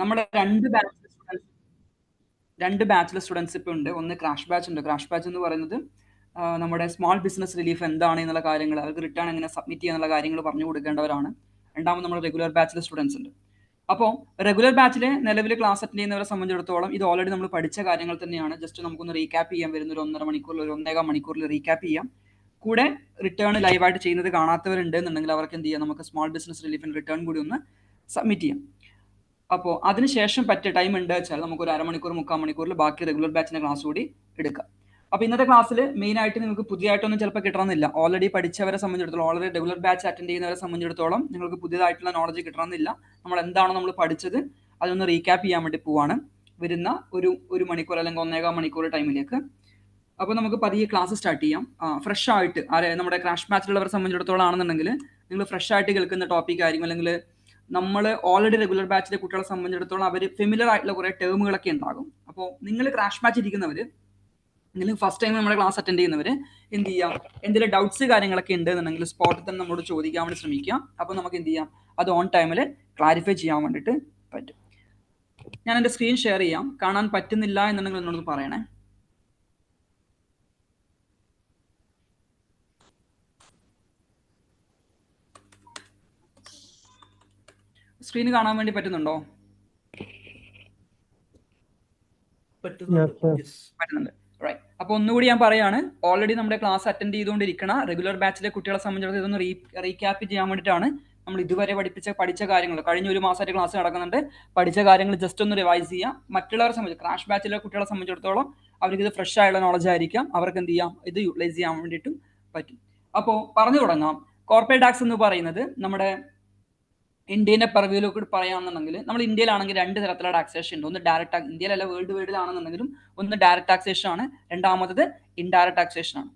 നമ്മുടെ രണ്ട് ബാച്ചിലെ സ്റ്റുഡൻസ് ഇപ്പോൾ ഉണ്ട്. ഒന്ന് ക്രാഷ് ബാച്ച് ഉണ്ട്. ക്രാഷ് ബാച്ച് എന്ന് പറയുന്നത് നമ്മുടെ സ്മോൾ ബിസിനസ് റിലീഫ് എന്താണ് എന്നുള്ള കാര്യങ്ങൾ, അവർക്ക് റിട്ടേൺ എങ്ങനെ സബ്മിറ്റ് ചെയ്യുക എന്നുള്ള കാര്യങ്ങൾ പറഞ്ഞു കൊടുക്കേണ്ടവരാണ്. രണ്ടാമത് നമ്മുടെ റെഗുലർ ബാച്ചിലെ സ്റ്റുഡൻസ് ഉണ്ട്. അപ്പോൾ റെഗുലർ ബാച്ചിലെ നിലവിൽ ക്ലാസ് അറ്റൻഡ് ചെയ്യുന്നവരെ സംബന്ധിച്ചിടത്തോളം ഇത് ഓൾറെഡി നമ്മൾ പഠിച്ച കാര്യങ്ങൾ തന്നെയാണ്. ജസ്റ്റ് നമുക്കൊന്ന് റീക്യാപ്പ് ചെയ്യാൻ വരുന്ന ഒരു 1.5 മണിക്കൂറിൽ, ഒരു 1.25 മണിക്കൂറിൽ റീക്യാപ്പ് ചെയ്യാം. കൂടെ റിട്ടേൺ ലൈവായിട്ട് ചെയ്യുന്നത് കാണാത്തവരുണ്ട് എന്നുണ്ടെങ്കിൽ അവർക്ക് എന്ത് ചെയ്യാം, നമുക്ക് സ്മോൾ ബിസിനസ് റിലീഫിന് റിട്ടേൺ കൂടി ഒന്ന് സബ്മിറ്റ് ചെയ്യാം. അപ്പോൾ അതിനുശേഷം പറ്റിയ ടൈം ഉണ്ട് വെച്ചാൽ നമുക്കൊരു 1/2 മണിക്കൂർ 3/4 മണിക്കൂറിൽ ബാക്കി റെഗുലർ ബാച്ചിന്റെ ക്ലാസ് കൂടി എടുക്കാം. അപ്പോൾ ഇന്നത്തെ ക്ലാസ്സിൽ മെയിൻ ആയിട്ട് നിങ്ങൾക്ക് പുതിയതായിട്ടൊന്നും ചിലപ്പോൾ കിട്ടണമെന്നില്ല. ഓൾറെഡി പഠിച്ചവരെ സംബന്ധിച്ചിടത്തോളം, ഓൾറെഡി റെഗുലർ ബാച്ച് അറ്റൻഡ് ചെയ്യുന്നവരെ സംബന്ധിച്ചിടത്തോളം നിങ്ങൾക്ക് പുതിയതായിട്ടുള്ള നോളജ് കിട്ടണമെന്നില്ല. നമ്മൾ എന്താണോ നമ്മൾ പഠിച്ചത് അതൊന്ന് റീക്യാപ്പ് ചെയ്യാൻ വേണ്ടി പോവാണ് വരുന്ന ഒരു മണിക്കൂർ അല്ലെങ്കിൽ 1.25 മണിക്കൂർ ടൈമിലേക്ക്. അപ്പോൾ നമുക്ക് പതിയെ ക്ലാസ് സ്റ്റാർട്ട് ചെയ്യാം. ഫ്രഷ് ആയിട്ട് നമ്മുടെ ക്രാഷ് ബാച്ചിലുള്ളവരെ സംബന്ധിച്ചിടത്തോളം ആണെന്നുണ്ടെങ്കിൽ നിങ്ങൾ ഫ്രഷ് ആയിട്ട് കേൾക്കുന്ന ടോപ്പിക് ആയിരിക്കും, അല്ലെങ്കിൽ നമ്മൾ ഓൾറെഡി റെഗുലർ ബാച്ചിലെ കുട്ടികളെ സംബന്ധിച്ചിടത്തോളം അവർ ഫെമിലർ ആയിട്ടുള്ള കുറേ ടേമുകളൊക്കെ ഉണ്ടാകും. അപ്പോൾ നിങ്ങൾ ക്രാഷ് ബാച്ച് ഇരിക്കുന്നവർ, നിങ്ങൾ ഫസ്റ്റ് ടൈം നമ്മുടെ ക്ലാസ് അറ്റൻഡ് ചെയ്യുന്നവർ എന്ത് ചെയ്യാം, എന്തെങ്കിലും ഡൗട്ട്സ് കാര്യങ്ങളൊക്കെ ഉണ്ട് എന്നുണ്ടെങ്കിൽ സ്പോട്ടിൽ തന്നെ നമ്മോട് ചോദിക്കാൻ വേണ്ടി ശ്രമിക്കാം. അപ്പോൾ നമുക്ക് എന്ത് ചെയ്യാം, അത് ഓൺ ടൈമിൽ ക്ലാരിഫൈ ചെയ്യാൻ വേണ്ടിയിട്ട് പറ്റും. ഞാൻ എൻ്റെ സ്ക്രീൻ ഷെയർ ചെയ്യാം. കാണാൻ പറ്റുന്നില്ല എന്നുണ്ടെങ്കിൽ എന്നോട് പറയണേ. സ്ക്രീൻ കാണാൻ വേണ്ടി പറ്റുന്നുണ്ടോ? പറ്റുന്നുണ്ട്. റൈറ്റ്. അപ്പോൾ ഒന്നുകൂടി ഞാൻ പറയാണ്, ഓൾറെഡി നമ്മുടെ ക്ലാസ് അറ്റൻഡ് ചെയ്തുകൊണ്ടിരിക്കണ റെഗുലർ ബാച്ചിലെ കുട്ടികളെ സംബന്ധിച്ചിടത്തോളം ഇതൊന്ന് റീക്യാപ്പ് ചെയ്യാൻ വേണ്ടിയിട്ടാണ്. നമ്മൾ ഇതുവരെ പഠിച്ച കാര്യങ്ങൾ, കഴിഞ്ഞ ഒരു മാസമായിട്ട് ക്ലാസ് നടക്കുന്നുണ്ട്, പഠിച്ച കാര്യങ്ങൾ ജസ്റ്റ് ഒന്ന് റിവൈസ് ചെയ്യാം. മറ്റുള്ളവരെ സംബന്ധിച്ച് ക്രാഷ് ബാച്ചിലെ കുട്ടികളെ സംബന്ധിച്ചിടത്തോളം അവർക്ക് ഇത് ഫ്രഷ് ആയുള്ള നോളജ് ആയിരിക്കാം, അവർക്ക് എന്ത് ചെയ്യാം, ഇത് യൂട്ടിലൈസ് ചെയ്യാൻ വേണ്ടിയിട്ടും പറ്റും. അപ്പോൾ പറഞ്ഞു തുടങ്ങാം. കോർപ്പറേറ്റ് ടാക്സ് എന്ന് പറയുന്നത് നമ്മുടെ ഇന്ത്യന്റെ പെർവ്യൂലൊക്കെ പറയാണെന്നുണ്ടെങ്കിൽ, നമ്മൾ ഇന്ത്യയിലാണെങ്കിൽ 2 തരത്തിലുള്ള ടാക്സേഷൻ ഉണ്ട്. ഒന്ന് ഡയറക്റ്റ് ടാക്സ്, ഇന്ത്യയിലല്ല വേൾഡ് വൈഡിലാണെന്നുണ്ടെങ്കിലും ഒന്ന് ഡയറക്റ്റ് ടാക്സേഷൻ ആണ്, രണ്ടാമത്തത് ഇൻഡയറക്റ്റ് ടാക്സേഷൻ ആണ്.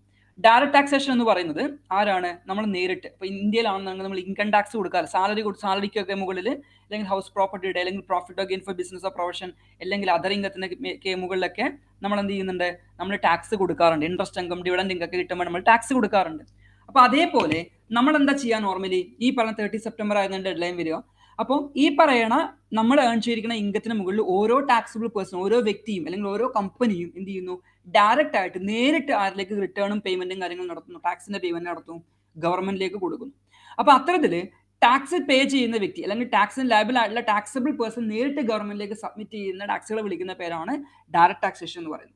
ഡയറക്റ്റ് ടാക്സേഷൻ എന്ന് പറയുന്നത് ആരാണ്, നമ്മൾ നേരിട്ട്, ഇപ്പൊ ഇന്ത്യയിലാണെന്നുണ്ടെങ്കിൽ നമ്മൾ ഇൻകം ടാക്സ് കൊടുക്കാറ്, സാലറിക്കൊക്കെ മുകളിൽ, അല്ലെങ്കിൽ ഹൗസ് പ്രോപ്പർട്ടിയുടെ, അല്ലെങ്കിൽ profit of gain four business of profession, അല്ലെങ്കിൽ അതർ ഇൻകത്തിന്റെ മുകളിലൊക്കെ നമ്മൾ എന്ത് ചെയ്യുന്നുണ്ട്, നമ്മൾ ടാക്സ് കൊടുക്കാറുണ്ട്. ഇൻട്രസ്റ്റ് ഇൻകം, ഡിവിഡന്റ് ഇൻകം ഒക്കെ കിട്ടുമ്പോൾ നമ്മൾ ടാക്സ് കൊടുക്കാറുണ്ട്. അപ്പൊ അതേപോലെ നമ്മൾ എന്താ ചെയ്യാൻ, നോർമലി ഈ പറഞ്ഞ 30 സെപ്റ്റംബർ ആയിരുന്നു ഡെഡ് ലൈൻ വരിക. അപ്പോൾ ഈ പറയണ നമ്മൾ ഏൺ ചെയ്തിരിക്കുന്ന ഇൻകത്തിന് മുകളിൽ ഓരോ ടാക്സിബിൾ പേഴ്സൺ, ഓരോ വ്യക്തിയും അല്ലെങ്കിൽ ഓരോ കമ്പനിയും എന്ത് ചെയ്യുന്നു, ഡയറക്റ്റ് ആയിട്ട് നേരിട്ട് ആരിലേക്ക് റിട്ടേണും പേയ്മെന്റും കാര്യങ്ങളും നടത്തുന്നു, ടാക്സിന്റെ പേയ്മെന്റ് നടത്തുന്നു, ഗവൺമെന്റിലേക്ക് കൊടുക്കുന്നു. അപ്പൊ അത്തരത്തില് ടാക്സ് പേ ചെയ്യുന്ന വ്യക്തി അല്ലെങ്കിൽ ടാക്സിന് ലയബിൾ ആയിട്ടുള്ള ടാക്സിബിൾ പേഴ്സൺ നേരിട്ട് ഗവൺമെന്റിലേക്ക് സബ്മിറ്റ് ചെയ്യുന്ന ടാക്സുകളെ വിളിക്കുന്ന പേരാണ് ഡയറക്റ്റ് ടാക്സേഷൻ എന്ന് പറയുന്നത്.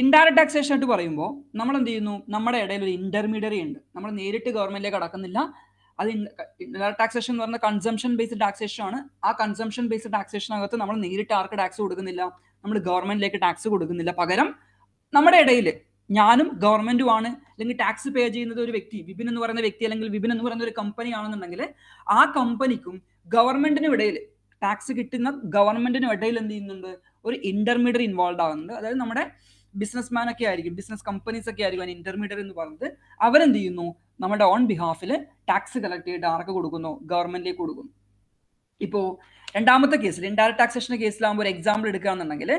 ഇൻഡയറക്റ്റ് ടാക്സേഷൻ ആയിട്ട് പറയുമ്പോൾ നമ്മൾ എന്ത് ചെയ്യുന്നു, നമ്മുടെ ഇടയിൽ ഒരു ഇന്റർമീഡിയറി ഉണ്ട്. നമ്മൾ നേരിട്ട് ഗവൺമെന്റിലേക്ക് അടക്കുന്നില്ല. അത് ഇൻഡയറക്റ്റ് ടാക്സേഷൻ എന്ന് പറഞ്ഞാൽ കൺസംഷൻ ബേസ്ഡ് ടാക്സേഷൻ ആണ്. ആ കൺസംഷൻ ബേസ്ഡ് ടാക്സേഷനകത്ത് നമ്മൾ നേരിട്ട് ആർക്ക് ടാക്സ് കൊടുക്കുന്നില്ല, നമ്മൾ ഗവൺമെന്റിലേക്ക് ടാക്സ് കൊടുക്കുന്നില്ല. പകരം നമ്മുടെ ഇടയിൽ ഞാനും ഗവൺമെന്റുമാണ്, അല്ലെങ്കിൽ ടാക്സ് പേ ചെയ്യുന്നത് ഒരു വ്യക്തി, വിപിൻ എന്ന് പറയുന്ന വ്യക്തി അല്ലെങ്കിൽ വിപിൻ എന്ന് പറയുന്ന ഒരു കമ്പനി ആണെന്നുണ്ടെങ്കിൽ ആ കമ്പനിക്കും ഗവൺമെന്റിനും ഇടയിൽ, ടാക്സ് കിട്ടുന്ന ഗവൺമെന്റിനും ഇടയിൽ എന്ത് ചെയ്യുന്നുണ്ട്, ഒരു ഇന്റർമീഡിയറി ഇൻവോൾവ് ആകുന്നുണ്ട്. അതായത് നമ്മുടെ ബിസിനസ്മാൻ ഒക്കെ ആയിരിക്കും, ബിസിനസ് കമ്പനീസ് ഒക്കെ ആയിരിക്കും ഇന്റർമീഡിയറി എന്ന് പറയുന്നത്. അവരെന്ത് ചെയ്യുന്നു, നമ്മുടെ ഓൺ ബിഹാഫിൽ ടാക്സ് കളക്ട് ചെയ്തിട്ട് ആർക്ക് കൊടുക്കുന്നു, ഗവൺമെന്റിലേക്ക് കൊടുക്കുന്നു. ഇപ്പോ രണ്ടാമത്തെ കേസിൽ, ഇൻഡയറക്റ്റ് ടാക്സേഷന്റെ കേസിലാകുമ്പോൾ ഒരു എക്സാമ്പിൾ എടുക്കുകയാണെന്നുണ്ടെങ്കിൽ,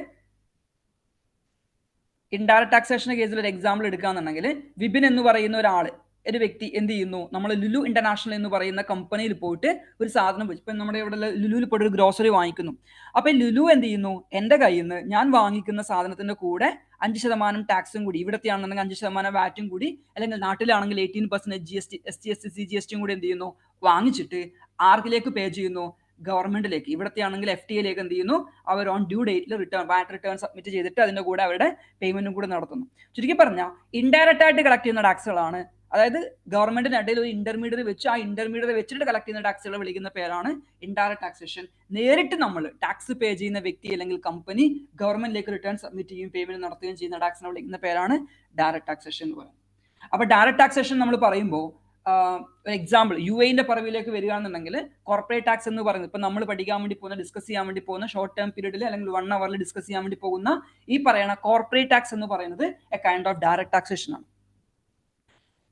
ഇൻഡയറക്റ്റ് ടാക്സേഷന്റെ കേസിൽ ഒരു എക്സാമ്പിൾ എടുക്കുകയാണെന്നുണ്ടെങ്കിൽ, വിപിൻ എന്ന് പറയുന്ന ഒരാള്, ഒരു വ്യക്തി എന്ത് ചെയ്യുന്നു, നമ്മൾ ലുലു ഇന്റർനാഷണൽ എന്ന് പറയുന്ന കമ്പനിയിൽ പോയിട്ട് ഒരു സാധനം വെച്ചു. ഇപ്പൊ നമ്മുടെ ഇവിടെ ലുലുവിൽ പോയിട്ട് ഒരു ഗ്രോസറി വാങ്ങിക്കുന്നു. അപ്പൊ ലുലു എന്ത് ചെയ്യുന്നു, എന്റെ കയ്യിൽ നിന്ന് ഞാൻ വാങ്ങിക്കുന്ന സാധനത്തിന്റെ കൂടെ 5% ടാക്സും കൂടി, ഇവിടത്തെ ആണെന്നുണ്ടെങ്കിൽ 5% വാറ്റും കൂടി, അല്ലെങ്കിൽ നാട്ടിലാണെങ്കിൽ 18% GST, SGST, CGST കൂടി എന്ത് ചെയ്യുന്നു, വാങ്ങിച്ചിട്ട് ആർക്കിലേക്ക് പേ ചെയ്യുന്നു, ഗവൺമെന്റിലേക്ക്. ഇവിടത്തെ ആണെങ്കിൽ FTA എന്ത് ചെയ്യുന്നു, അവർ ഓൺ ഡ്യൂ ഡേറ്റിൽ വാറ്റ് റിട്ടേൺ സബ്മിറ്റ് ചെയ്തിട്ട് അതിന്റെ കൂടെ അവരുടെ പേയ്മെന്റും കൂടെ നടത്തുന്നു. ചുരുക്കി പറഞ്ഞാൽ ഇൻഡയറക്റ്റ് ആയിട്ട് കളക്ട് ചെയ്യുന്ന ടാക്സുകളാണ്. അതായത് ഗവൺമെന്റിന് ഇടയിൽ ഒരു ഇന്റർമീഡിയറി വെച്ച് ആ ഇന്റർമീഡിയറി വെച്ചിട്ട് കളക്ട് ചെയ്യുന്ന ടാക്സുകളെ വിളിക്കുന്ന പേരാണ് ഇൻഡയറക്റ്റ് ടാക്സേഷൻ. നേരിട്ട് നമ്മൾ ടാക്സ് പേ ചെയ്യുന്ന വ്യക്തി അല്ലെങ്കിൽ കമ്പനി ഗവൺമെന്റിലേക്ക് റിട്ടേൺ സബ്മിറ്റ് ചെയ്യും, പേയ്മെന്റ് നടത്തുകയും ചെയ്യുന്ന ടാക്സിനെ വിളിക്കുന്ന പേരാണ് ഡയറക്റ്റ് ടാക്സേഷൻ എന്ന് പറയുന്നത്. അപ്പൊ ഡയറക്റ്റ് ടാക്സേഷൻ നമ്മൾ പറയുമ്പോൾ എക്സാമ്പിൾ UAE പറവിലേക്ക് വരികയാണെന്നുണ്ടെങ്കിൽ, കോർപ്പറേറ്റ് ടാക്സ് എന്ന് പറയുന്നത് ഇപ്പൊ നമ്മൾ പഠിക്കാൻ വേണ്ടി പോകുന്ന, ഡിസ്കസ് ചെയ്യാൻ വേണ്ടി പോകുന്ന ഷോർട്ട് ടേം പീരീഡിൽ അല്ലെങ്കിൽ 1 hour ഡിസ്കസ് ചെയ്യാൻ വേണ്ടി പോകുന്ന ഈ പറയുന്ന കോർപ്പറേറ്റ് ടാക്സ് എന്ന് പറയുന്നത് A kind of direct taxation ആണ്.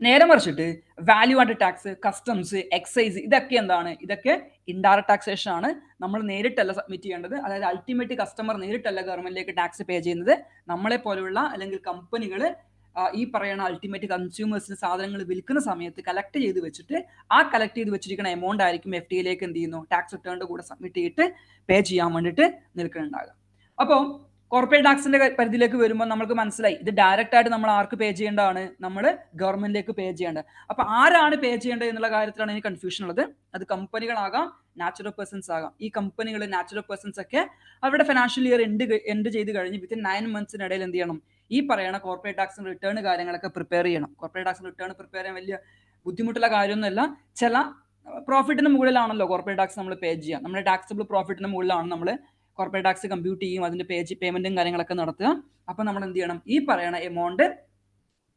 നേരെ മറിച്ചിട്ട് value added tax, customs, excise, ഇതൊക്കെ എന്താണ്, ഇതൊക്കെ ഇൻഡയറക്റ്റ് ടാക്സേഷൻ ആണ്. നമ്മൾ നേരിട്ടല്ല സബ്മിറ്റ് ചെയ്യേണ്ടത്. അതായത് അൾട്ടിമേറ്റ് കസ്റ്റമർ നേരിട്ടല്ല ഗവൺമെന്റിലേക്ക് ടാക്സ് പേ ചെയ്യുന്നത്. നമ്മളെ പോലെയുള്ള അല്ലെങ്കിൽ കമ്പനികൾ ഈ പറയുന്ന അൾട്ടിമേറ്റ് കൺസ്യൂമേഴ്സിന് സാധനങ്ങൾ വിൽക്കുന്ന സമയത്ത് കളക്ട് ചെയ്ത് വെച്ചിട്ട് ആ കളക്ട് ചെയ്ത് വെച്ചിരിക്കുന്ന എമൗണ്ട് ആയിരിക്കും FTA എന്ത് ചെയ്യുന്നു ടാക്സ് റിട്ടേണിന്റെ കൂടെ സബ്മിറ്റ് ചെയ്തിട്ട് പേ ചെയ്യാൻ വേണ്ടിയിട്ട് നിൽക്കുന്നുണ്ടാകുക. അപ്പോൾ കോർപ്പറേറ്റ് ടാക്സിന്റെ പരിധിയിലേക്ക് വരുമ്പോൾ നമുക്ക് മനസ്സിലായി ഇത് ഡയറക്റ്റ് ആയിട്ട് നമ്മൾ ആർക്ക് പേ ചെയ്യേണ്ടതാണ്, നമ്മൾ ഗവൺമെന്റിലേക്ക് പേ ചെയ്യേണ്ടത്. അപ്പൊ ആരാണ് പേ ചെയ്യേണ്ടത് എന്നുള്ള കാര്യത്തിലാണ് എനിക്ക് കൺഫ്യൂഷൻ ഉള്ളത്. അത് കമ്പനികളാകാം, നാച്ചുറൽ പേഴ്സൺസ് ആകാം. ഈ കമ്പനികൾ, നാച്ചുറൽ പേഴ്സൺസ് ഒക്കെ അവരുടെ ഫിനാൻഷ്യൽ ഇയർ എൻഡ് ചെയ്ത് കഴിഞ്ഞ് വിത്തിൻ 9 monthsiനിടയിൽ എന്ത് ചെയ്യണം, ഈ പറയുന്ന കോർപ്പറേറ്റ് ടാക്സിന് റിട്ടേൺ കാര്യങ്ങളൊക്കെ പ്രിപ്പയർ ചെയ്യണം. കോർപ്പറേറ്റ് ടാക്സിന് റിട്ടേൺ പ്രിപ്പയർ ചെയ്യാൻ വലിയ ബുദ്ധിമുട്ടുള്ള കാര്യമൊന്നുമല്ല. ചില പ്രോഫിറ്റിന് മുകളിലാണല്ലോ കോർപ്പറേറ്റ് ടാക്സ് നമ്മൾ പേ ചെയ്യുക. നമ്മുടെ ടാക്സബിൾ പ്രോഫിറ്റിന് മുകളിലാണ് നമ്മൾ കോർപ്പറേറ്റ് ടാക്സ് കമ്പ്യൂട്ട് ചെയ്യും, അതിന്റെ പേയ്മെന്റും കാര്യങ്ങളൊക്കെ നടത്തുക. അപ്പൊ നമ്മൾ എന്ത് ചെയ്യണം, ഈ പറയുന്ന എമൗണ്ട്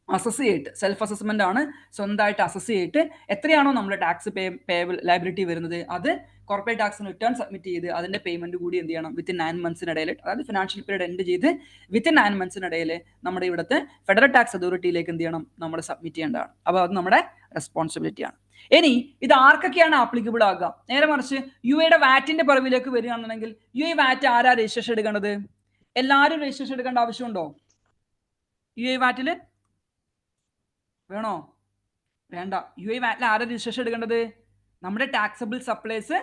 അസസ് ചെയ്തിട്ട്, സെൽഫ് അസസ്മെന്റ് ആണ്, സ്വന്തമായിട്ട് അസസ് ചെയ്തിട്ട് എത്രയാണോ നമ്മുടെ ടാക്സ് പേബിൾ ലയബിലിറ്റി വരുന്നത് അത് കോർപ്പറേറ്റ് ടാക്സിന് റിട്ടേൺ സബ്മിറ്റ് ചെയ്ത് അതിന്റെ പേയ്മെന്റ് കൂടി എന്ത് ചെയ്യണം വിത്തിൻ 9 monthsiനിടയിൽ, അതായത് ഫിനാൻഷ്യൽ പീരീഡ് എൻഡ് ചെയ്ത് വിത്തിൻ 9 monthsiനിടയിൽ നമ്മുടെ ഇവിടുത്തെ ഫെഡറൽ ടാക്സ് അതോറിറ്റിയിലേക്ക് എന്ത് ചെയ്യണം, നമ്മൾ സബ്മിറ്റ് ചെയ്യേണ്ടതാണ്. അപ്പോൾ അത് നമ്മുടെ റെസ്പോൺസിബിലിറ്റിയാണ്. ഇനി ഇത് ആർക്കൊക്കെയാണ് ആപ്ലിക്കബിൾ ആകുക? നേരെ മറിച്ച് UAE വാറ്റിന്റെ പറവിലേക്ക് വരികയാണെന്നുണ്ടെങ്കിൽ UAE വാറ്റ് ആരാ രജിസ്ട്രേഷൻ എടുക്കേണ്ടത്? എല്ലാവരും രജിസ്ട്രേഷൻ എടുക്കേണ്ട ആവശ്യമുണ്ടോ? UAE വാറ്റില് വേണോ? വേണ്ട. UAE വാറ്റിൽ ആരാ രജിസ്ട്രേഷൻ എടുക്കേണ്ടത്? നമ്മുടെ ടാക്സബിൾ സപ്ലൈസ്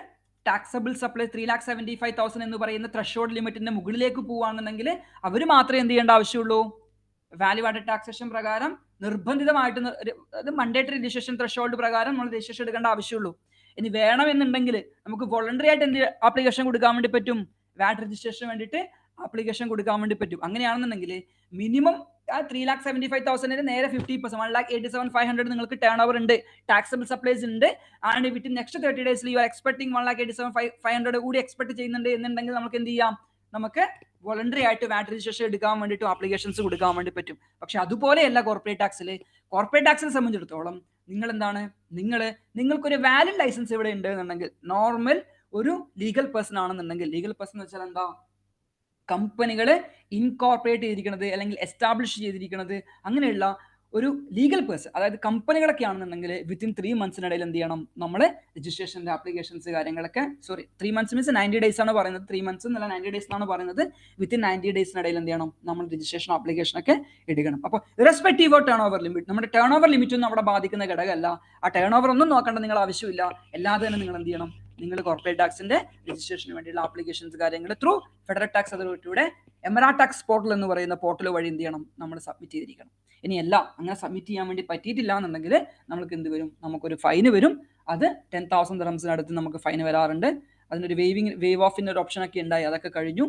3,75,000 എന്ന് പറയുന്ന ത്രഷോൾഡ് ലിമിറ്റിന്റെ മുകളിലേക്ക് പോവുകയാണെന്നുണ്ടെങ്കിൽ അവർ മാത്രമേ എന്ത് ചെയ്യേണ്ട ആവശ്യമുള്ളൂ, വാല്യൂ ആഡഡ് ടാക്സേഷൻ പ്രകാരം നിർബന്ധിതമായിട്ട് അത് മണ്ടേറ്ററി രജിസ്ട്രേഷൻ ത്രഷോൾഡ് പ്രകാരം നമ്മൾ രജിസ്ട്രേഷൻ എടുക്കേണ്ട ആവശ്യമുള്ളൂ. ഇനി വേണമെന്നുണ്ടെങ്കിൽ നമുക്ക് വോളണ്ടറി ആയിട്ട് എന്ത് ആപ്ലിക്കേഷൻ കൊടുക്കാൻ വേണ്ടി പറ്റും, വാറ്റ് രജിസ്ട്രേഷന് വേണ്ടിയിട്ട് ആപ്ലിക്കേഷൻ കൊടുക്കാൻ വേണ്ടി പറ്റും. അങ്ങനെയാണെന്നുണ്ടെങ്കിൽ മിനിമം 3,75,000 നേരെ 50%, 1,87,500 നിങ്ങൾക്ക് ടേൺ ഓവർ ഉണ്ട്, ടാക്സബിൾ സപ്ലൈസ് ഉണ്ട്. And within next 30 days you are expecting 1,87,500 കൂടി എക്സ്പെക്ട് ചെയ്യുന്നുണ്ട് എന്നുണ്ടെങ്കിൽ നമുക്ക് എന്ത് ചെയ്യാം, നമുക്ക് വോളണ്ടറി ആയിട്ട് വാറ്റ് രജിസ്ട്രേഷൻ എടുക്കാൻ വേണ്ടിയിട്ട് ആപ്ലിക്കേഷൻസ് കൊടുക്കാൻ വേണ്ടി പറ്റും. പക്ഷെ അതുപോലെയല്ല കോർപ്പറേറ്റ് ടാക്സിൽ. കോർപ്പറേറ്റ് ടാക്സിനെ സംബന്ധിച്ചിടത്തോളം നിങ്ങൾ എന്താണ്, നിങ്ങൾക്കൊരു വാലിഡ് ലൈസൻസ് ഇവിടെ ഉണ്ട് എന്നുണ്ടെങ്കിൽ, നോർമൽ ഒരു ലീഗൽ പേഴ്സൺ ആണെന്നുണ്ടെങ്കിൽ, ലീഗൽ പേഴ്സൺ എന്ന് വെച്ചാൽ എന്താ, കമ്പനികൾ ഇൻകോർപ്പറേറ്റ് ചെയ്തിരിക്കുന്നത് അല്ലെങ്കിൽ എസ്റ്റാബ്ലിഷ് ചെയ്തിരിക്കുന്നത് അങ്ങനെയുള്ള ഒരു ലീഗൽ പേഴ്സൺ, അതായത് കമ്പനികളൊക്കെ ആണെന്നുണ്ടെങ്കിൽ വിത്തിൻ 3 monthsiനിടയിൽ എന്ത് ചെയ്യണം, നമ്മൾ രജിസ്ട്രേഷന്റെ ആപ്ലിക്കേഷൻസ് കാര്യങ്ങളൊക്കെ, 3 months മീൻസ് 90 days ആണ് പറയുന്നത്, 3 months എന്നല്ല 90 days എന്നാണ് പറയുന്നത്. വിത്തിൻ 90 daysനിടയിൽ എന്ത് ചെയ്യണം, നമ്മൾ രജിസ്ട്രേഷൻ ആപ്ലിക്കേഷൻ ഒക്കെ എടുക്കണം. അപ്പോൾ respective of turn over limit, നമ്മുടെ ടേൺ ഓവർ ലിമിറ്റ് ഒന്നും അവിടെ ബാധിക്കുന്ന ഘടകമല്ല. ആ ടേൺ ഓവർ ഒന്നും നോക്കേണ്ട നിങ്ങൾ ആവശ്യമില്ല. അല്ലാതെ തന്നെ നിങ്ങൾ എന്ത് ചെയ്യണം, നിങ്ങൾ കോർപ്പറേറ്റ് ടാക്സിന്റെ രജിസ്ട്രേഷന് വേണ്ടിയുള്ള ആപ്ലിക്കേഷൻസ് കാര്യങ്ങൾ ത്രൂ ഫെഡറൽ ടാക്സ് അതോറിറ്റിയുടെ എമറാടാക്സ് പോർട്ടൽ എന്ന് പറയുന്ന പോർട്ടൽ വഴി എന്ത് ചെയ്യണം, നമ്മൾ സബ്മിറ്റ് ചെയ്തിരിക്കണം. ഇനി എല്ലാം അങ്ങനെ സബ്മിറ്റ് ചെയ്യാൻ വേണ്ടി പറ്റിയിട്ടില്ല എന്നുണ്ടെങ്കിൽ നമുക്ക് എന്ത് വരും, നമുക്കൊരു ഫൈന് വരും. അത് 10,000 dirhamsനടുത്ത് നമുക്ക് ഫൈൻ വരാറുണ്ട്. അതിനൊരു വേവ് ഓഫിന്റെ ഒരു ഓപ്ഷൻ ഒക്കെ ഉണ്ടായി, അതൊക്കെ കഴിഞ്ഞു.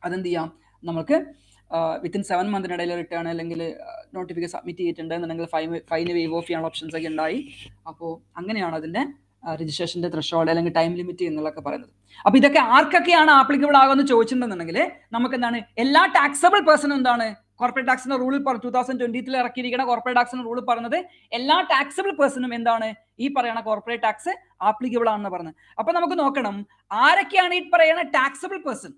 അതെന്ത് ചെയ്യാം, നമുക്ക് വിത്തിൻ 7 monthsiനിടയിൽ റിട്ടേൺ അല്ലെങ്കിൽ നോട്ടിഫിക്കേഷൻ സബ്മിറ്റ് ചെയ്തിട്ടുണ്ട് എന്നുണ്ടെങ്കിൽ ഫൈന് വേവ് ഓഫ് ചെയ്യാനുള്ള ഓപ്ഷൻസ് ഒക്കെ ഉണ്ടായി. അപ്പോൾ അങ്ങനെയാണ് അതിന്റെ രജിസ്ട്രേഷന്റെ ത്രഷോൾഡ് അല്ലെങ്കിൽ ടൈം ലിമിറ്റ് എന്നുള്ളതൊക്കെ പറയുന്നത്. അപ്പൊ ഇതൊക്കെ ആർക്കൊക്കെയാണ് ആപ്ലിക്കബിൾ ആകുമെന്ന് ചോദിച്ചിട്ടുണ്ടെന്നുണ്ടെങ്കിൽ നമുക്ക് എന്താണ്, എല്ലാ ടാക്സബിൾ പേഴ്സണും എന്താണ് കോർപ്പറേറ്റ് ടാക്സിന്റെ റൂളിൽ 2020 ഇറക്കിയിരിക്കുന്ന കോർപ്പറേറ്റ് ടാക്സിന്റെ റൂൾ പറഞ്ഞത് എല്ലാ ടാക്സബിൾ പേഴ്സണും എന്താണ് ഈ പറയുന്ന കോർപ്പറേറ്റ് ടാക്സ് ആപ്ലിക്കബിൾ ആണെന്ന് പറഞ്ഞത്. അപ്പൊ നമുക്ക് നോക്കണം ആരൊക്കെയാണ് ഈ പറയുന്ന ടാക്സബിൾ പേഴ്സൺ,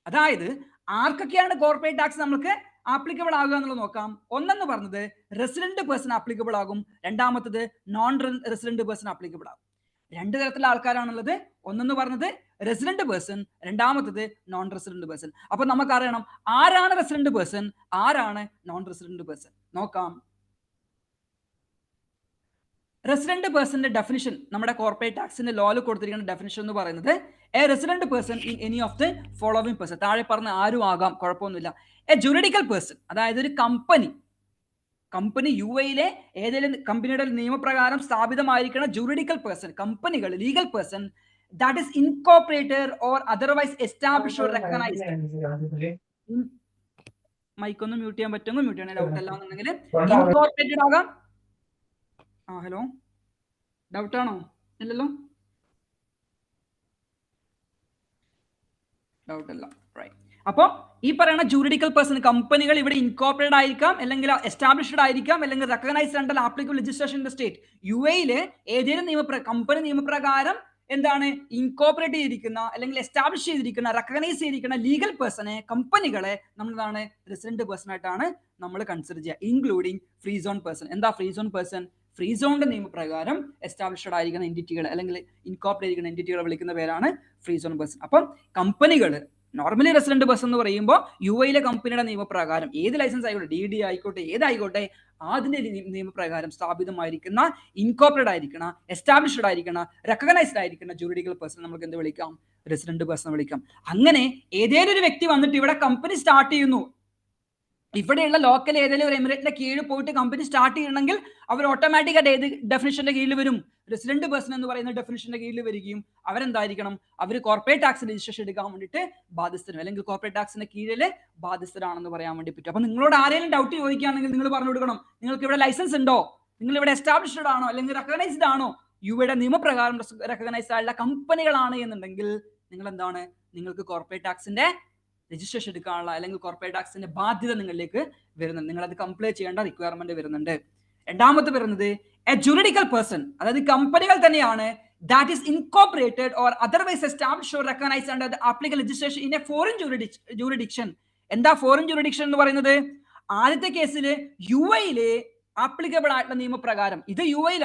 അതായത് ആർക്കൊക്കെയാണ് കോർപ്പറേറ്റ് ടാക്സ് നമുക്ക് ആപ്ലിക്കബിൾ ആകുക എന്നുള്ളത് നോക്കാം. ഒന്നെന്ന് പറഞ്ഞത് റെസിഡന്റ് പേഴ്സൺ ആപ്ലിക്കബിൾ ആകും, രണ്ടാമത്തത് നോൺ റെസിഡന്റ് പേഴ്സൺ ആപ്ലിക്കബിൾ ആകും. 2 തരത്തിലുള്ള ആൾക്കാരാണുള്ളത്. ഒന്നെന്ന് പറഞ്ഞത് റെസിഡന്റ് പേഴ്സൺ, രണ്ടാമത്തത് നോൺ റെസിഡന്റ് പേഴ്സൺ. അപ്പൊ നമുക്കറിയണം ആരാണ് റെസിഡന്റ് പേഴ്സൺ, ആരാണ് നോൺ റെസിഡന്റ് പേഴ്സൺ. നോക്കാം. റെസിഡന്റ് പേഴ്സന്റെ ഡെഫിനിഷൻ നമ്മുടെ കോർപ്പറേറ്റ് ടാക്സിന്റെ ലോയിൽ കൊടുത്തിരിക്കുന്ന ഡെഫിനിഷൻ എന്ന് പറയുന്നത് A resident person in any of the following person, താഴെ പറഞ്ഞ ആരും ആകാം, കുഴപ്പമൊന്നുമില്ല. എ ജുറിഡിക്കൽ പേഴ്സൺ, അതായത് ഒരു കമ്പനി UAE ഏതെങ്കിലും കമ്പനിയുടെ നിയമപ്രകാരം സ്ഥാപിതമായിരിക്കുന്ന ജുറിഡിക്കൽ പേഴ്സൺ, കമ്പനികൾ, legal person that is incorporated or otherwise established or recognized. Mic ഒന്ന് മ്യൂട്ട് ചെയ്യാൻ പറ്റുമോ? മ്യൂട്ട് ചെയ്യണേ, ഡൗട്ട് അല്ല എന്നുണ്ടെങ്കിൽ ഇൻകോർപ്പറേറ്റഡ് ആകാം. ഹലോ, ഡൗട്ട് ആണോ? ഇല്ലല്ലോ, ഡൗട്ട് അല്ല. റൈറ്റ്. അപ്പൊ ഈ പറയുന്ന ജൂറിഡിക്കൽ പേഴ്സൺ കമ്പനികൾ ഇവിടെ ഇൻകോർപ്പറേറ്റഡ് ആയിരിക്കാം, അല്ലെങ്കിൽ എസ്റ്റാബ്ലിഷ്ഡ് ആയിരിക്കാം, അല്ലെങ്കിൽ recognised under applicable legislation in the state. UAE ഏതെങ്കിലും കമ്പനി നിയമപ്രകാരം എന്താണ് ഇൻകോർപ്പറേറ്റ് ചെയ്തിരിക്കുന്ന അല്ലെങ്കിൽ എസ്റ്റാബ്ലിഷ് ചെയ്തിരിക്കുന്ന റെക്കഗ്നൈസ് ചെയ്തിരിക്കുന്ന ലീഗൽ പേഴ്സണെ, കമ്പനികളെ നമ്മളാണ് റെസിഡന്റ് പേഴ്സൺ ആയിട്ടാണ് നമ്മൾ കൺസിഡർ ചെയ്യുക, ഇൻക്ലൂഡിങ് ഫ്രീ സോൺ പേഴ്സൺ. എന്താ ഫ്രീ സോൺ പേഴ്സൺ? ഫ്രീ സോണിന്റെ നിയമപ്രകാരം എസ്റ്റാബ്ലിഷ്ഡ് ആയിരിക്കുന്ന എൻറ്റിറ്റികൾ അല്ലെങ്കിൽ ഇൻകോർപ്പറേറ്റ് ചെയ്യുന്ന എൻറ്റിറ്റികളെ വിളിക്കുന്ന പേരാണ് ഫ്രീ സോൺ പേഴ്സൺ. അപ്പം കമ്പനികൾ, നോർമലി റെസിഡന്റ് പേഴ്സൺ എന്ന് പറയുമ്പോൾ UAE കമ്പനിയുടെ നിയമപ്രകാരം ഏത് ലൈസൻസ് ആയിക്കോട്ടെ, DD ആയിക്കോട്ടെ, ഏതായിക്കോട്ടെ, അതിന്റെ നിയമപ്രകാരം സ്ഥാപിതമായിരിക്കുന്ന, ഇൻകോർപ്പറേറ്റ് ആയിരിക്കണം, എസ്റ്റാബ്ലിഷ്ഡ് ആയിരിക്കണം, റെക്കഗ്നൈസ്ഡ് ആയിരിക്കുന്ന ജുറിഡിക്കൽ പേഴ്സൺ നമുക്ക് എന്ത് വിളിക്കാം? റെസിഡന്റ് പേഴ്സൺ വിളിക്കാം. അങ്ങനെ ഏതേലും ഒരു വ്യക്തി വന്നിട്ട് ഇവിടെ കമ്പനി സ്റ്റാർട്ട് ചെയ്യുന്നു, ഇവിടെയുള്ള ലോക്കൽ ഏതെങ്കിലും ഒരു എമിറേറ്റിന്റെ കീഴിൽ പോയിട്ട് കമ്പനി സ്റ്റാർട്ട് ചെയ്യണമെങ്കിൽ അവർ ഓട്ടോമാറ്റിക്കായിട്ട് ഏത് ഡെഫിനിഷന്റെ കീഴിൽ വരും? റെസിഡന്റ് പേഴ്സൺ എന്ന് പറയുന്ന ഡെഫിനിഷന്റെ കീഴിൽ വരികയും അവരെന്തായിരിക്കണം? അവർ കോർപ്പറേറ്റ് ടാക്സ് രജിസ്ട്രേഷൻ എടുക്കാൻ വേണ്ടിയിട്ട് ബാധ്യസ്ഥരും, അല്ലെങ്കിൽ കോർപ്പറേറ്റ് ടാക്സിന്റെ കീഴിൽ ബാധ്യസ്ഥരാണെന്ന് പറയാൻ വേണ്ടി പറ്റും. അപ്പൊ നിങ്ങളോട് ആരെങ്കിലും ഡൗട്ട് ചോദിക്കുകയാണെങ്കിൽ നിങ്ങൾ പറഞ്ഞു കൊടുക്കണം, നിങ്ങൾക്ക് ഇവിടെ ലൈസൻസ് ഉണ്ടോ, നിങ്ങൾ ഇവിടെ എസ്റ്റാബ്ലിഷ്ഡ് ആണോ, അല്ലെങ്കിൽ റെക്കഗ്നൈസ്ഡ് ആണോ, യുടെ നിയമപ്രകാരം റെക്കഗ്നൈസ്ഡ് ആയുള്ള കമ്പനികളാണ് എന്നുണ്ടെങ്കിൽ നിങ്ങൾ എന്താണ്, നിങ്ങൾക്ക് കോർപ്പറേറ്റ് ടാക്സിന്റെ രജിസ്ട്രേഷൻ എടുക്കാനുള്ള അല്ലെങ്കിൽ കോർപ്പറേറ്റ് ടാക്സിന്റെ ബാധ്യത നിങ്ങളിലേക്ക് വരുന്നുണ്ട്. നിങ്ങൾ അത് കംപ്ലൈ ചെയ്യേണ്ട റിക്വയർമെന്റ് വരുന്നുണ്ട്. രണ്ടാമത്തെ വരുന്നത് എ ജുറിഡിക്കൽ പേഴ്സൺ, അതായത് കമ്പനികൾ തന്നെയാണ്, that is incorporated or otherwise established or recognized under the applicable legislation in a foreign jurisdiction. എന്താ ഫോറിൻ ജുറിഡിക്ഷൻ എന്ന് പറയുന്നത്? ആദ്യത്തെ കേസിൽ UAE ആപ്ലിക്കബിൾ ആയിട്ടുള്ള നിയമപ്രകാരം, ഇത് UAE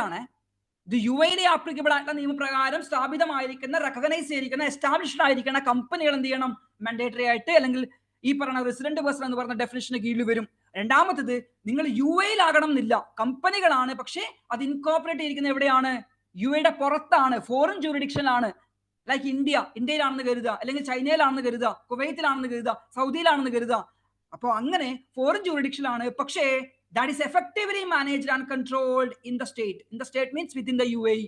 ഇത് UAE ആപ്ലിക്കബിൾ ആയിട്ടുള്ള നിയമപ്രകാരം സ്ഥാപിതമായിരിക്കുന്ന, റെക്കഗ്നൈസ് ചെയ്തിരിക്കുന്ന, എസ്റ്റാബ്ലിഷ്ഡ് ആയിരിക്കുന്ന കമ്പനികൾ എന്ത് ചെയ്യണം? മാൻഡേറ്ററി ആയിട്ട് അല്ലെങ്കിൽ ഈ പറയുന്ന റെസിഡന്റ് പേഴ്സൺ എന്ന് പറഞ്ഞ ഡെഫിനിഷന് കീഴിൽ വരും. രണ്ടാമത്തത്, നിങ്ങൾ UAE ആകണം എന്നില്ല, കമ്പനികളാണ്, പക്ഷേ അത് ഇൻകോർപ്പറേറ്റ് ചെയ്തിരിക്കുന്നത് എവിടെയാണ്? UAE പുറത്താണ്, ഫോറിൻ ജുറിഡിക്ഷനിലാണ്. ലൈക്ക് ഇന്ത്യയിലാണെന്ന് കരുതുക, അല്ലെങ്കിൽ ചൈനയിലാണെന്ന് കരുതുക, കുവൈത്തിലാണെന്ന് കരുതുക, സൗദിയിലാണെന്ന് കരുതുക. അപ്പൊ അങ്ങനെ ഫോറിൻ ജുറിഡിക്ഷനിലാണ്, പക്ഷേ that is effectively managed and controlled in the state. In the state means within the UAE.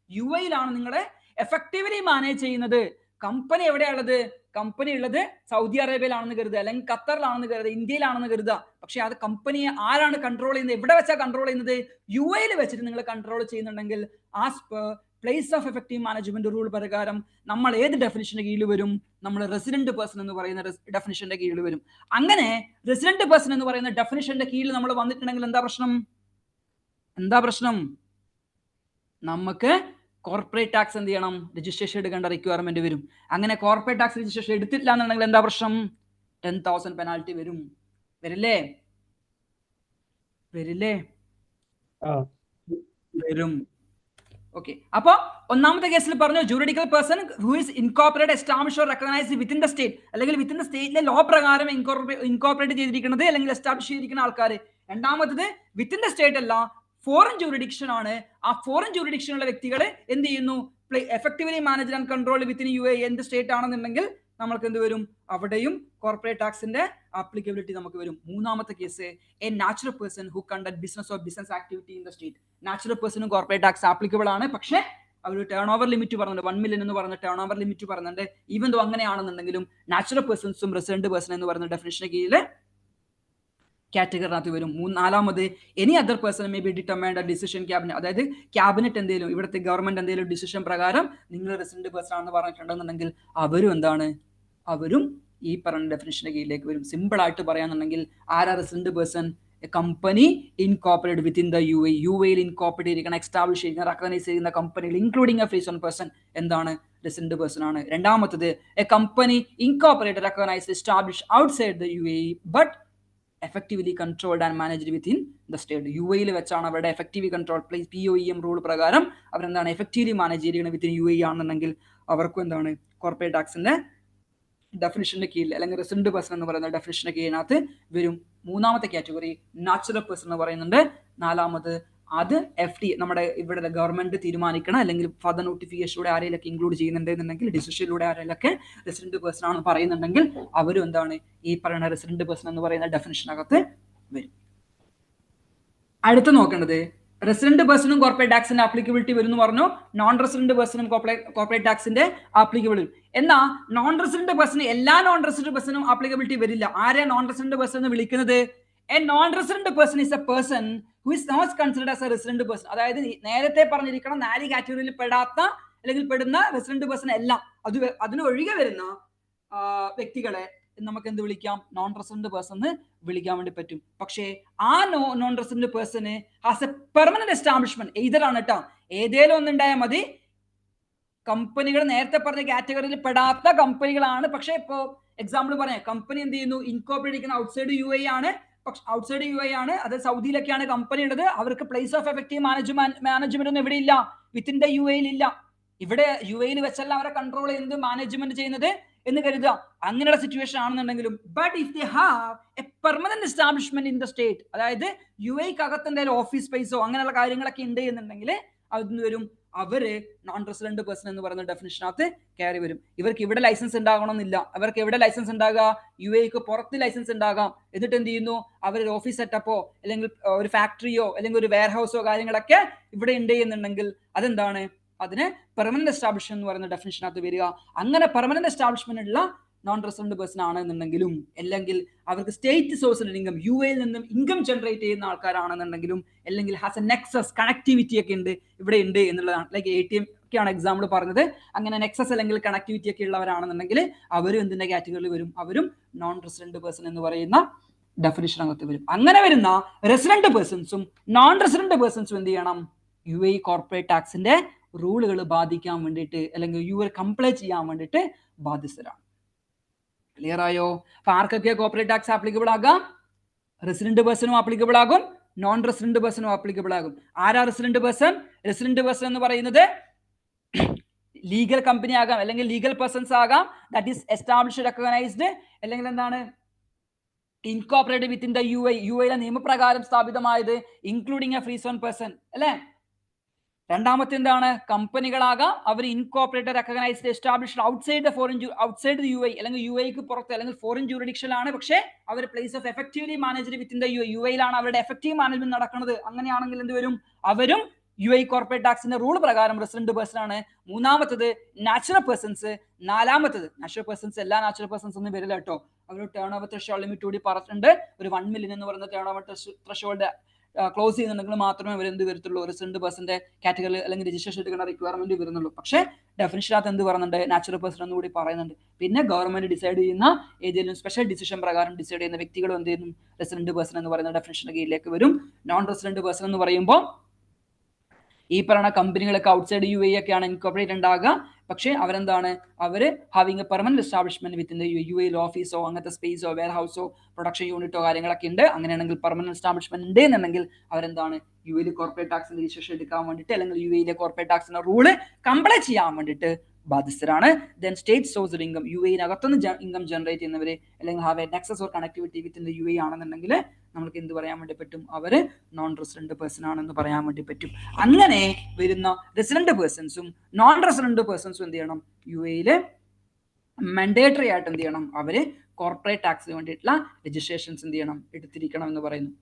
UAE-ലാണ് നിങ്ങളെ എഫക്റ്റീവ്ലി മാനേജ് ചെയ്യുന്നത്. കമ്പനി എവിടെയുള്ളത്? കമ്പനി ഉള്ളത് സൗദി അറേബ്യയിലാണെന്ന് കരുതുക, അല്ലെങ്കിൽ ഖത്തറിലാണെന്ന് കരുതുക, ഇന്ത്യയിലാണെന്ന് കരുതുക. പക്ഷെ അത് കമ്പനിയെ ആരാണ് കൺട്രോൾ ചെയ്യുന്നത്? എവിടെ വെച്ചാൽ കൺട്രോൾ ചെയ്യുന്നത്? UAE-ൽ വെച്ചിട്ട് നിങ്ങൾ കൺട്രോൾ ചെയ്യുന്നുണ്ടെങ്കിൽ as per place of effective management rule പ്രകാരം നമ്മൾ ഏത് ഡെഫിനിഷന്റെ കീഴിൽ വരും? നമ്മൾ റെസിഡന്റ് പേഴ്സൺ എന്ന് പറയുന്ന ഡെഫിനിഷന്റെ കീഴിൽ വരും. അങ്ങനെ റെസിഡന്റ് പേഴ്സൺ എന്ന് പറയുന്ന ഡെഫിനിഷന്റെ കീഴിൽ നമ്മൾ വന്നിട്ടുണ്ടെങ്കിൽ എന്താ പ്രശ്നം? നമുക്ക് കോർപ്പറേറ്റ് ടാക്സ് എന്ത് ചെയ്യണം? രജിസ്ട്രേഷൻ എടുക്കേണ്ട റിക്വയർമെന്റ് വരും. അങ്ങനെ കോർപ്പറേറ്റ് ടാക്സ് രജിസ്ട്രേഷൻ എടുത്തിട്ടില്ല എന്നുണ്ടെങ്കിൽ എന്താ പ്രശ്നം? 10,000 പെനാൽറ്റി വരില്ലേ? വരും. ഓക്കെ, അപ്പൊ ഒന്നാമത്തെ കേസിൽ പറഞ്ഞു juridical person who is incorporate, established or recognised within the state, അല്ലെങ്കിൽ വിത്തിൻ ദ സ്റ്റേറ്റിലെ ലോ പ്രകാരം ഇൻകോർപ്പറേറ്റ് ചെയ്തിരിക്കുന്നത് അല്ലെങ്കിൽ എസ്റ്റാബ്ലിഷ് ചെയ്തിരിക്കുന്ന ആൾക്കാർ. രണ്ടാമത്തത് വിത്തിൻ ദ സ്റ്റേറ്റ് അല്ല, ഫോറിൻ ജുറിഡിക്ഷൻ ആണ്. ആ ഫോറിൻ ജുറിഡിക്ഷനുള്ള വ്യക്തികൾ എന്ത് ചെയ്യുന്നു? Effectively manage and control within UAE എന്ത് സ്റ്റേറ്റ് ആണെന്നുണ്ടെങ്കിൽ നമ്മൾക്ക് എന്ത് വരും? അവിടെയും കോർപ്പറേറ്റ് ടാക്സിന്റെ ആപ്ലിക്കബിലിറ്റി നമുക്ക് വരും. മൂന്നാമത്തെ case a natural person who conduct business or business activity in the state. Natural പേഴ്സണും കോർപ്പറേറ്റ് ടാക്സ് ആപ്ലിക്കബിൾ ആണ്, പക്ഷേ അവർ ടേൺ ഓവർ ലിമിറ്റ് പറഞ്ഞിട്ടുണ്ട്, 1 million എന്ന് പറഞ്ഞ ടേൺ ഓവർ ലിമിറ്റ് പറഞ്ഞിട്ടുണ്ട്. ഈവൻ ദോ അങ്ങനെയാണെന്നുണ്ടെങ്കിലും നാച്ചുറൽ പേഴ്സൺസും റെസിഡന്റ് പേഴ്സൺ എന്ന് പറയുന്ന ഡെഫിനിഷന് കീഴിൽ കാറ്റഗറിനകത്ത് വരും. നാലാമത് any other person may be determined decision cabinet, അതായത് ക്യാബിനറ്റ് എന്തെങ്കിലും, ഇവിടുത്തെ ഗവൺമെന്റ് എന്തെങ്കിലും ഡിസിഷൻ പ്രകാരം നിങ്ങൾ റെസിഡന്റ് പേഴ്സൺ ആണെന്ന് പറഞ്ഞിട്ടുണ്ടെന്നുണ്ടെങ്കിൽ അവരും ഈ പറഞ്ഞ ഡെഫിനിഷന്റെ കീഴിലേക്ക് വരും. സിമ്പിൾ ആയിട്ട് പറയാന്നുണ്ടെങ്കിൽ ആരാ resident person? A company incorporate within the UAE, UAE incorporate ചെയ്തിരിക്കുന്ന, എസ്റ്റാബ്ലിഷ് ചെയ്യുന്ന, റെക്കഗ്നൈസ് ചെയ്യുന്ന കമ്പനികൾ ഇൻക്ലൂഡിംഗ് എ ഫ്രീ പേഴ്സൺ എന്താണ്? റെസിഡന്റ് പേഴ്സൺ ആണ്. രണ്ടാമത്തത് A company incorporate, recognised, establish outside the UAE but effectively controlled and managed within the state. UAE-ൽ വെച്ചാണ് അവരുടെ effective control, POEM rule പ്രകാരം അവരെന്താണ് എഫക്റ്റീവ്ലി മാനേജ് ചെയ്യുന്നത് വിത്തിൻ UAE ആണെന്നുണ്ടെങ്കിൽ അവർക്കും എന്താണ് കോർപ്പറേറ്റ് ടാക്സിന്റെ ഡെഫിനിഷന്റെ കീഴിൽ അല്ലെങ്കിൽ റെസിഡന്റ് പേഴ്സൺ എന്ന് പറയുന്ന ഡെഫിനിഷന്റെ കീഴിനകത്ത് വരും. മൂന്നാമത്തെ കാറ്റഗറി നാച്ചുറൽ പേഴ്സൺ എന്ന് പറയുന്നുണ്ട്. നാലാമത് അത് FT നമ്മുടെ ഇവിടെ ഗവൺമെന്റ് തീരുമാനിക്കണം, അല്ലെങ്കിൽ ഫർദർ നോട്ടിഫിക്കേഷനിലൂടെ ആരെയൊക്കെ ഇൻക്ലൂഡ് ചെയ്യുന്നുണ്ടെന്നുണ്ടെങ്കിൽ, ഡിസിഷനിലൂടെ ആരെയൊക്കെ റെസിഡന്റ് പേഴ്സൺ ആണെന്ന് പറയുന്നുണ്ടെങ്കിൽ അവരും എന്താണ് ഈ പറയുന്ന റെസിഡന്റ് പേഴ്സൺ എന്ന് പറയുന്ന ഡെഫിനിഷനകത്ത് വരും. അടുത്ത് നോക്കേണ്ടത് റെസിഡന്റ് പേഴ്സണും കോർപ്പറേറ്റ് ടാക്സിന്റെ ആപ്ലിക്കബിലിറ്റി വരും എന്ന് പറഞ്ഞു. നോൺ റെസിഡന്റ് പേഴ്സണും കോർപ്പറേറ്റ് ടാക്സിന്റെ ആപ്ലിക്കബിൾ. എന്നാൽ നോൺ റെസിഡന്റ് പേഴ്സൺ എല്ലാ നോൺ റെസിഡന്റ് പേഴ്സണും ആപ്ലിക്കബിലിറ്റി വരില്ല. ആരെ നോൺ റെസിഡന്റ് പേഴ്സൺ എന്ന് വിളിക്കുന്നത്? A non resident person is a person who is not considered as a resident person. അതായത് നേരത്തെ പറഞ്ഞിരിക്കണം 4 കാറ്റഗറിയിൽ പെടാത്ത അല്ലെങ്കിൽ പെടുന്ന റെസിഡന്റ് പേഴ്സൺ എല്ലാം അതിന് ഒഴികെ വരുന്ന വ്യക്തികളെ നമുക്ക് എന്ത് വിളിക്കാം? നോൺ റെസിഡന്റ് പേഴ്സൺ എന്ന് വിളിക്കാൻ വേണ്ടി പറ്റും. പക്ഷേ ആ non resident person has a permanent establishment എയ്തറാണ് കേട്ടോ. ഏതേലും ഒന്നുണ്ടായാൽ മതി. കമ്പനികൾ നേരത്തെ പറഞ്ഞ കാറ്റഗറിയിൽ പെടാത്ത കമ്പനികളാണ്. പക്ഷെ ഇപ്പോ എക്സാമ്പിൾ പറയാം, കമ്പനി എന്ത് ചെയ്യുന്നു? ഇൻകോർപ്പറേറ്റ് ചെയ്യുന്ന ഔട്ട്സൈഡ് UAE ആണ്. ഔട്ട്സൈഡ് UAE ആണ്, അത് സൗദിയിലൊക്കെയാണ് കമ്പനി ഉള്ളത്. അവർക്ക് പ്ലേസ് ഓഫ് എഫക്റ്റീവ് മാനേജ്മെന്റ് ഒന്നും ഇവിടെ ഇല്ല, വിത്തിൻ ദ UAE ഇല്ല. ഇവിടെ UAE വെച്ചല്ല അവരെ കൺട്രോൾ ചെയ്യുന്നത്, മാനേജ്മെന്റ് ചെയ്യുന്നത് എന്ന് കരുതുക. അങ്ങനെയുള്ള സിറ്റുവേഷൻ ആണെന്നുണ്ടെങ്കിലും but if they have A permanent establishment in the state, അതായത് UAE അകത്ത് എന്തായാലും ഓഫീസ് സ്പേസോ അങ്ങനെയുള്ള കാര്യങ്ങളൊക്കെ ഉണ്ട് എന്നുണ്ടെങ്കിൽ അതിന് വരും അവര് നോൺ റെസിഡന്റ് പേഴ്സൺ എന്ന് പറയുന്ന ഡെഫിനിഷനകത്ത് കയറി വരും. ഇവർക്ക് ഇവിടെ ലൈസൻസ് ഉണ്ടാകണമെന്നില്ല. അവർക്ക് എവിടെ ലൈസൻസ് ഉണ്ടാകുക? UAEക്ക് പുറത്ത് ലൈസൻസ് ഉണ്ടാകാം. എന്നിട്ട് എന്ത് ചെയ്യുന്നു? അവരൊരു ഓഫീസ് സെറ്റപ്പോ അല്ലെങ്കിൽ ഒരു ഫാക്ടറിയോ അല്ലെങ്കിൽ ഒരു വെയർ ഹൗസോ കാര്യങ്ങളൊക്കെ ഇവിടെ ഉണ്ട് എന്നുണ്ടെങ്കിൽ അതെന്താണ്? അതിന് പെർമനന്റ് എസ്റ്റാബ്ലിഷ്മെന്റ് എന്ന് പറയുന്ന ഡെഫിനിഷനകത്ത് വരിക. അങ്ങനെ പെർമനന്റ് എസ്റ്റാബ്ലിഷ്മെന്റ് ഉള്ള നോൺ റെസിഡന്റ് പേഴ്സൺ ആണെന്നുണ്ടെങ്കിലും അല്ലെങ്കിൽ അവർക്ക് സ്റ്റേറ്റ് സോഴ്സിൽ ഇൻകം UAEയിൽ നിന്നും ഇൻകം ജനറേറ്റ് ചെയ്യുന്ന ആൾക്കാരാണെന്നുണ്ടെങ്കിലും അല്ലെങ്കിൽ ഹാസ് എ നെക്സസ് കണക്ടിവിറ്റി ഒക്കെ ഉണ്ട് ഇവിടെ ഉണ്ട് എന്നുള്ളതാണ്. ലൈക്ക് ATM ഒക്കെയാണ് എക്സാമ്പിൾ പറഞ്ഞത്. അങ്ങനെ നെക്സസ് അല്ലെങ്കിൽ കണക്ടിവിറ്റി ഒക്കെ ഉള്ളവരാണെന്നുണ്ടെങ്കിൽ അവരും എന്തിന്റെ കാറ്റഗറിയിൽ വരും? അവരും നോൺ റെസിഡന്റ് പേഴ്സൺ എന്ന് പറയുന്ന ഡെഫിനിഷനകത്ത് വരും. അങ്ങനെ വരുന്ന റെസിഡന്റ് പേഴ്സൺസും നോൺ റെസിഡന്റ് പേഴ്സൺസും എന്ത് ചെയ്യണം? UAE കോർപ്പറേറ്റ് ടാക്സിന്റെ റൂളുകൾ ബാധിക്കാൻ വേണ്ടിയിട്ട് അല്ലെങ്കിൽ UAE കംപ്ലൈ ചെയ്യാൻ വേണ്ടിയിട്ട് ബാധ്യസ്ഥരാണ്. ക്ലിയർ ആയോ? അപ്പൊ ആർക്കൊക്കെ കോർപ്പറേറ്റ് ടാക്സ് ആപ്ലിക്കബിൾ ആകാം? റെസിഡന്റ് പേഴ്സണും ആപ്ലിക്കബിൾ ആകും, നോൺ റെസിഡന്റ് പേഴ്സണും ആപ്ലിക്കബിൾ ആകും. ആരാ റെസിഡന്റ് പേഴ്സൺ? റെസിഡന്റ് പേഴ്സൺ എന്ന് പറയുന്നത് ലീഗൽ കമ്പനി ആകാം അല്ലെങ്കിൽ ലീഗൽ പേഴ്സൺസ് ആകാം, ദാറ്റ് ഈസ് എസ്റ്റാബ്ലിഷ്ഡ് റെക്കഗ്നൈസ്ഡ്, അല്ലെങ്കിൽ എന്താണ് ഇൻകോർപ്പറേറ്റഡ് വിത്തിൻ ദ UAE നിയമപ്രകാരം സ്ഥാപിതമായത്, including a free zone person അല്ലേ. രണ്ടാമത്തെ എന്താണ്? കമ്പനികളാകാം, അവർ incorporated recognised established outside the outside the UAE അല്ലെങ്കിൽ UAEക്ക് പുറത്ത് അല്ലെങ്കിൽ ഫോറിൻ ജൂറിഡിക്ഷനിലാണ്, പക്ഷേ അവർ place of effectively managed within the UAEയിലാണ് അവരുടെ എഫക്റ്റീവ് മാനേജ്മെന്റ് നടക്കുന്നത്. അങ്ങനെയാണെങ്കിൽ എന്ത് വരും? അവരും UAE കോർപ്പറേറ്റ് ടാക്സിന്റെ റൂൾ പ്രകാരം റെസിഡന്റ് പേഴ്സൺ ആണ്. മൂന്നാമത്തത് നാച്ചുറൽ പേഴ്സൺസ്. നാലാമത്തത് നാച്ചുറൽ പേഴ്സൺസ്, എല്ലാ നാച്ചുറൽ പേഴ്സൺസ് ഒന്നും വരില്ല കേട്ടോ. അവർ ടേൺ ഓവർ ത്രഷോൾഡ് ലിമിറ്റ് കൂടി പറഞ്ഞിട്ടുണ്ട്. ഒരു 1 million എന്ന് പറയുന്ന ടേൺ ഓവർ ത്രഷോൾഡ് ക്ലോസ് ചെയ്യുന്നുണ്ടെങ്കിൽ മാത്രമേ അവർ എന്ത് വരത്തുള്ളൂ? റെസിഡന്റ് പേഴ്സന്റെ കാറ്റഗറി അല്ലെങ്കിൽ രജിസ്ട്രേഷൻ എടുക്കുന്ന റിക്വയർമെന്റ് വരുന്നുള്ളൂ. പക്ഷേ ഡെഫിനിഷനകത്ത് എന്ത് പറയുന്നുണ്ട്? നാച്ചുറൽ പേഴ്സൺ എന്ന് കൂടി പറയുന്നുണ്ട്. പിന്നെ ഗവൺമെന്റ് ഡിസൈഡ് ചെയ്യുന്ന ഏതെങ്കിലും സ്പെഷ്യൽ ഡിസിഷൻ പ്രകാരം ഡിസൈഡ് ചെയ്യുന്ന വ്യക്തികളും എന്ത് ചെയ്യുന്നു? റെസിഡന്റ് പേഴ്സൺ എന്ന് പറയുന്ന ഡെഫിനിഷന്റെ കീഴിലേക്ക് വരും. നോൺ റെസിഡന്റ് പേഴ്സൺ എന്ന് പറയുമ്പോൾ ഈ പറയുന്ന കമ്പനികളൊക്കെ ഔട്ട്സൈഡ് UAE ഒക്കെയാണ് ഇൻകോർപ്പറേറ്റ് ഉണ്ടാകുക. പക്ഷേ അവരെന്താണ്? അവര് having a permanent establishment within UAEയിൽ ഓഫീസോ അങ്ങനത്തെ സ്പേസോ വെയർ ഹൗസോ പ്രൊഡക്ഷൻ യൂണിറ്റോ കാര്യങ്ങളൊക്കെ ഉണ്ട്. അങ്ങനെയാണെങ്കിൽ പെർമനന്റ് എസ്റ്റാബ്ലിഷ്മെന്റ് ഉണ്ട് എന്നുണ്ടെങ്കിൽ അവരെന്താണ്? UAEയിൽ കോർപ്പറേറ്റ് ടാക്സിന്റെ രജിസ്ട്രേഷൻ എടുക്കാൻ വേണ്ടിയിട്ട് അല്ലെങ്കിൽ UAEയിലെ കോർപ്പറേറ്റ് ടാക്സിന്റെ റൂള് കംപ്ലൈ ചെയ്യാൻ വേണ്ടിയിട്ട് ബാധ്യസ്ഥരാണ്. ദെൻ സ്റ്റേറ്റ് സോഴ്സ്ഡ് ഇൻകം, UAEനകത്തുനിന്ന് ഇൻകം ജനറേറ്റ് ചെയ്യുന്നവര് അല്ലെങ്കിൽ have a nexus or connectivity within the UAE ആണെന്നുണ്ടെങ്കിൽ നമുക്ക് എന്ത് പറയാൻ വേണ്ടി പറ്റും? അവര് നോൺ റെസിഡന്റ് പേഴ്സൺ ആണെന്ന് പറയാൻ വേണ്ടി പറ്റും. അങ്ങനെ വരുന്ന റെസിഡന്റ് പേഴ്സൺസും നോൺ റെസിഡന്റ് പേഴ്സൺസും എന്ത് ചെയ്യണം? UAEയില് മാൻഡേറ്ററി ആയിട്ട് എന്ത് ചെയ്യണം? അവര് കോർപ്പറേറ്റ് ടാക്സിന് വേണ്ടിയിട്ടുള്ള രജിസ്ട്രേഷൻസ് എന്ത് ചെയ്യണം? എടുത്തിരിക്കണം എന്ന് പറയുന്നു.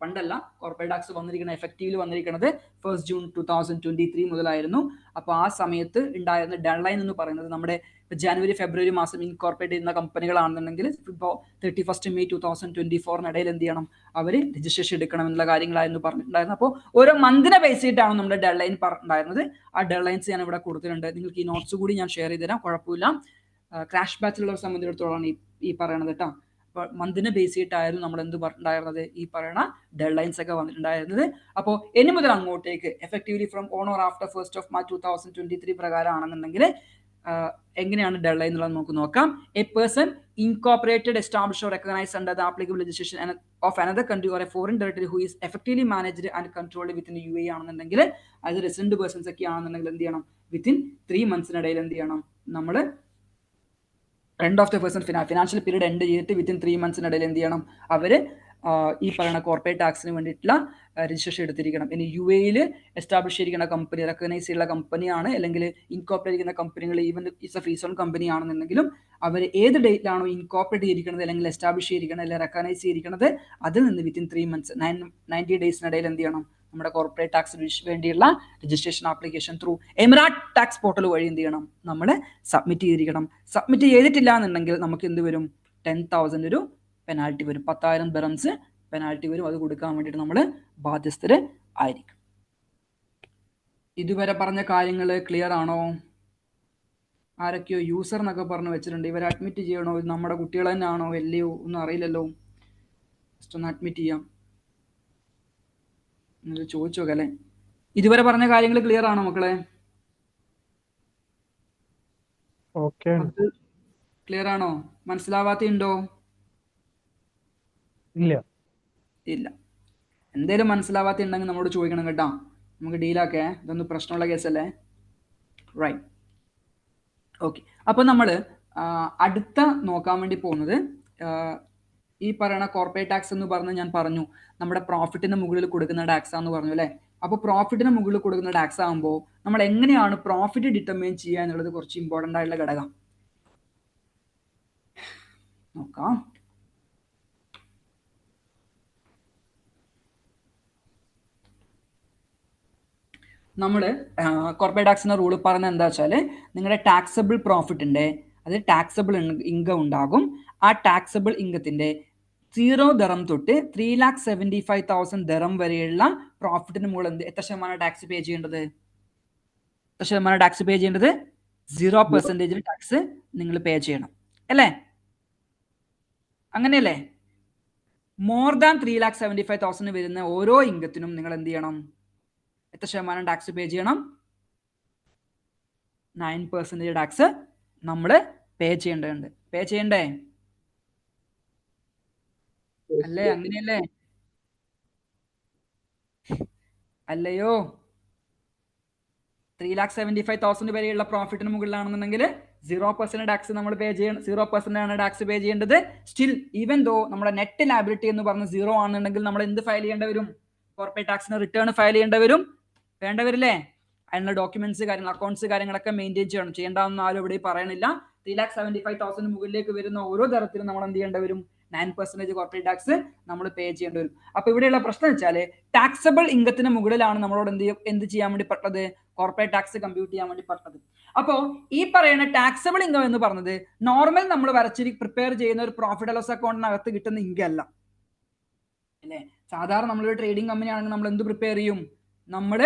പണ്ടല്ല, കോർപ്പറേറ്റ് ടാക്സ് വന്നിരിക്കുന്നത് എഫക്റ്റീവില് വന്നിരിക്കുന്നത് 1st June 2023 മുതലായിരുന്നു. അപ്പോൾ ആ സമയത്ത് ഉണ്ടായിരുന്ന ഡെഡ് ലൈൻ എന്ന് പറയുന്നത് നമ്മുടെ ജനുവരി ഫെബ്രുവരി മാസം ഇൻകോർപ്പറേറ്റ് ചെയ്യുന്ന കമ്പനികളാണെന്നുണ്ടെങ്കിൽ ഇപ്പോൾ 31st May 2024 ഇടയിൽ എന്ത് ചെയ്യണം? അവർ രജിസ്ട്രേഷൻ എടുക്കണം എന്നുള്ള കാര്യങ്ങളായിരുന്നു പറഞ്ഞിട്ടുണ്ടായിരുന്നത്. അപ്പോൾ ഓരോ മന്തിനെ ബേസ് ചെയ്തിട്ടാണ് നമ്മുടെ ഡെഡ് ലൈൻ പറഞ്ഞിട്ടുണ്ടായിരുന്നത്. ആ ഡെഡ് ലൈൻസ് ഞാൻ ഇവിടെ കൊടുത്തിട്ടുണ്ട്. നിങ്ങൾക്ക് ഈ നോട്ട്സ് കൂടി ഞാൻ ഷെയർ ചെയ്ത് തരാം, കുഴപ്പമില്ല. ക്രാഷ് ബാച്ചിലുള്ളവരെ സംബന്ധിച്ചിടത്തോളം ഈ പറയണത് കേട്ടോ. അപ്പോൾ മന്തിനെ ബേസ് ചെയ്തിട്ടായിരുന്നു നമ്മൾ എന്ത് പറഞ്ഞിട്ടുണ്ടായിരുന്നത്? ഈ പറയുന്ന ഡെഡ് ലൈൻസ് ഒക്കെ വന്നിട്ടുണ്ടായിരുന്നത്. അപ്പോൾ ഇനി മുതൽ അങ്ങോട്ടേക്ക് effectively from on or after 1st of March 2023 പ്രകാരമാണെന്നുണ്ടെങ്കിൽ എങ്ങനെയാണ് ഡെഡ് ലൈൻ എന്നുള്ളത് നമുക്ക് നോക്കാം. A person incorporated established or recognised under the applicable legislation of another country or A foreign territory who is effectively managed and controlled within UAE ആണെന്നുണ്ടെങ്കിൽ, അത് resident persons ഒക്കെ ആണെന്നുണ്ടെങ്കിൽ എന്ത് ചെയ്യണം? വിത്തിൻ 3 months എന്ത് ചെയ്യണം? നമ്മൾ end of the person financial period end ചെയ്തിട്ട് വിത്തിൻ 3 months എന്ത് ചെയ്യണം? അവർ ഈ പറയുന്ന കോർപ്പറേറ്റ് ടാക്സിന് വേണ്ടിയിട്ടുള്ള രജിസ്ട്രേഷൻ എടുത്തിരിക്കണം. ഇനി UAEയിൽ എസ്റ്റാബ്ലിഷ് ചെയ്തിരിക്കുന്ന കമ്പനി, റെക്കഗ്നൈസ് ചെയ്യുന്ന കമ്പനിയാണ് അല്ലെങ്കിൽ ഇൻകോർപ്പറേറ്റ് ചെയ്യുന്ന കമ്പനികൾ even it's a free zone company ആണെന്നുണ്ടെങ്കിലും അവർ ഏത് ഡേറ്റിലാണോ ഇൻകോർപ്പറേറ്റ് ചെയ്തിരിക്കുന്നത് അല്ലെങ്കിൽ എസ്റ്റാബ്ലിഷ് ചെയ്തിരിക്കുന്നത് അല്ലെങ്കിൽ റെക്കഗ്നൈസ് ചെയ്തിരിക്കുന്നത് അതിൽ നിന്ന് വിത്തിൻ 3 months 90 days എന്ത് ചെയ്യണം? നമ്മുടെ കോർപ്പറേറ്റ് ടാക്സിന് വേണ്ടിയുള്ള registration application through EmaraTax portal വഴി എന്ത് ചെയ്യണം? നമ്മൾ സബ്മിറ്റ് ചെയ്തിരിക്കണം. സബ്മിറ്റ് ചെയ്തിട്ടില്ല എന്നുണ്ടെങ്കിൽ നമുക്ക് എന്ത് വരും? 10,000 ഒരു പെനാൽറ്റി വരും. 10,000 dirhams പെനാൽറ്റി വരും. അത് കൊടുക്കാൻ വേണ്ടിയിട്ട് നമ്മൾ ബാധ്യസ്ഥര് ആയിരിക്കും. ഇതുവരെ പറഞ്ഞ കാര്യങ്ങൾ ക്ലിയർ ആണോ? ആരൊക്കെയോ യൂസർ എന്നൊക്കെ പറഞ്ഞു വെച്ചിട്ടുണ്ട്. ഇവരെ അഡ്മിറ്റ് ചെയ്യണോ? ഇത് നമ്മുടെ കുട്ടികൾ തന്നെ ആണോ അല്ലയോ ഒന്നും അറിയില്ലല്ലോ. ജസ്റ്റ് ഒന്ന് അഡ്മിറ്റ് ചെയ്യാം. ചോദിച്ചു നോക്കാം അല്ലേ. ഇതുവരെ പറഞ്ഞ കാര്യങ്ങൾ ക്ലിയർ ആണോ മക്കളെ? ക്ലിയർ ആണോ? മനസ്സിലാവാത്തുണ്ടോ? ഇല്ല. എന്തേലും മനസ്സിലാവാത്തുണ്ടെങ്കിൽ നമ്മളോട് ചോദിക്കണം കേട്ടോ, നമുക്ക് ഡീലാക്കേ. ഇതൊന്നും പ്രശ്നമുള്ള കേസല്ലേ. Right, okay. അപ്പോൾ നമ്മൾ അടുത്ത നോക്കാൻ വേണ്ടി പോകുന്നത് ഈ പറയുന്ന കോർപ്പറേറ്റ് ടാക്സ് എന്ന് പറഞ്ഞ് ഞാൻ പറഞ്ഞു നമ്മുടെ പ്രോഫിറ്റിന് മുകളിൽ കൊടുക്കുന്ന ടാക്സ് ആണെന്ന് പറഞ്ഞു അല്ലേ. അപ്പോൾ പ്രോഫിറ്റിന് മുകളിൽ കൊടുക്കുന്ന ടാക്സ് ആകുമ്പോൾ നമ്മൾ എങ്ങനെയാണ് പ്രോഫിറ്റ് ഡിറ്റർമൈൻ ചെയ്യുക എന്നുള്ളത് കുറച്ച് ഇമ്പോർട്ടൻ്റ് ആയിട്ടുള്ള ഘടകം. നോക്കാം. നമ്മൾ കോർപ്പറേറ്റ് ടാക്സിന്റെ റൂൾ പറയുന്നത് എന്താ വെച്ചാൽ നിങ്ങളുടെ ടാക്സബിൾ പ്രോഫിറ്റ് ഉണ്ട്, അത് ടാക്സബിൾ ഇൻകം ഉണ്ടാകും. ആ ടാക്സബിൾ ഇൻകത്തിന്റെ 0 ദറം തൊട്ട് 3,75,000 ദറം വരെയുള്ള പ്രോഫിറ്റിന് മുകളിൽ എത്ര ശതമാനം ടാക്സ് പേ ചെയ്യേണ്ടത്? എത്ര ശതമാനം ടാക്സ് പേ ചെയ്യേണ്ടത്? 0% ടാക്സ് നിങ്ങൾ പേ ചെയ്യണം അല്ലേ? അങ്ങനെയല്ലേ? മോർ ദാൻ 3,75,000 വരുന്ന ഓരോ ഇൻകത്തിനും നിങ്ങൾ എന്ത് ചെയ്യണം? എത്ര ശതമാനം ടാക്സ് പേ ചെയ്യണം? 9% ടാക്സ് നമ്മൾ പേ ചെയ്യേണ്ടതുണ്ട്. പേ ചെയ്യണ്ടേ? അല്ലേ? അങ്ങനെയല്ലേ? അല്ലയോ? 3,75,000 വരെയുള്ള പ്രോഫിറ്റിന് മുകളിലാണെന്നുണ്ടെങ്കിൽ 0% ടാക്സ് നമ്മൾ പേ ചെയ്യണം. 0% ആണ് ടാക്സ് പേ ചെയ്യേണ്ടത്. സ്റ്റിൽ ഈവൻ ദോ നമ്മുടെ നെറ്റ് ലാബിലിറ്റി എന്ന് പറഞ്ഞ് 0 ആണെന്നുണ്ടെങ്കിൽ നമ്മൾ എന്ത് ഫയൽ ചെയ്യേണ്ടി വരും? കോർപ്പറേറ്റ് ടാക്സിന് റിട്ടേൺ ഫയൽ ചെയ്യേണ്ടി വരും. വേണ്ടവരില്ലേ? അതിനുള്ള ഡോക്യുമെന്റ്സ് കാര്യങ്ങൾ അക്കൗണ്ട്സ് കാര്യങ്ങളൊക്കെ മെയിൻറ്റെയിൻ ചെയ്യണം. ചെയ്യേണ്ടതെന്ന് ആരും ഇവിടെ പറയണില്ല. 3,75,000 മുകളിലേക്ക് വരുന്ന ഓരോ തരത്തിലും നമ്മൾ എന്ത് ചെയ്യേണ്ടി വരും? 9% കോർപ്പറേറ്റ് ടാക്സ് നമ്മൾ പേ ചെയ്യേണ്ടി വരും. അപ്പൊ ഇവിടെയുള്ള പ്രശ്നം വെച്ചാൽ ടാക്സബിൾ ഇൻകത്തിന് മുകളിലാണ് നമ്മളോട് എന്ത് ചെയ്യാൻ വേണ്ടി പറ്റത്? കോർപ്പറേറ്റ് ടാക്സ് കമ്പ്യൂട്ട് ചെയ്യാൻ വേണ്ടി പറ്റത്. അപ്പോൾ ഈ പറയുന്ന ടാക്സബിൾ ഇൻകം എന്ന് പറഞ്ഞത് നോർമൽ നമ്മൾ പ്രിപ്പയർ ചെയ്യുന്ന ഒരു പ്രോഫിറ്റ് ലോസ് അക്കൗണ്ടിനകത്ത് കിട്ടുന്ന ഇൻകം അല്ല അല്ലേ. സാധാരണ നമ്മളൊരു ട്രേഡിംഗ് കമ്പനി ആണെങ്കിൽ നമ്മൾ എന്ത് പ്രിപ്പയർ ചെയ്യും? നമ്മൾ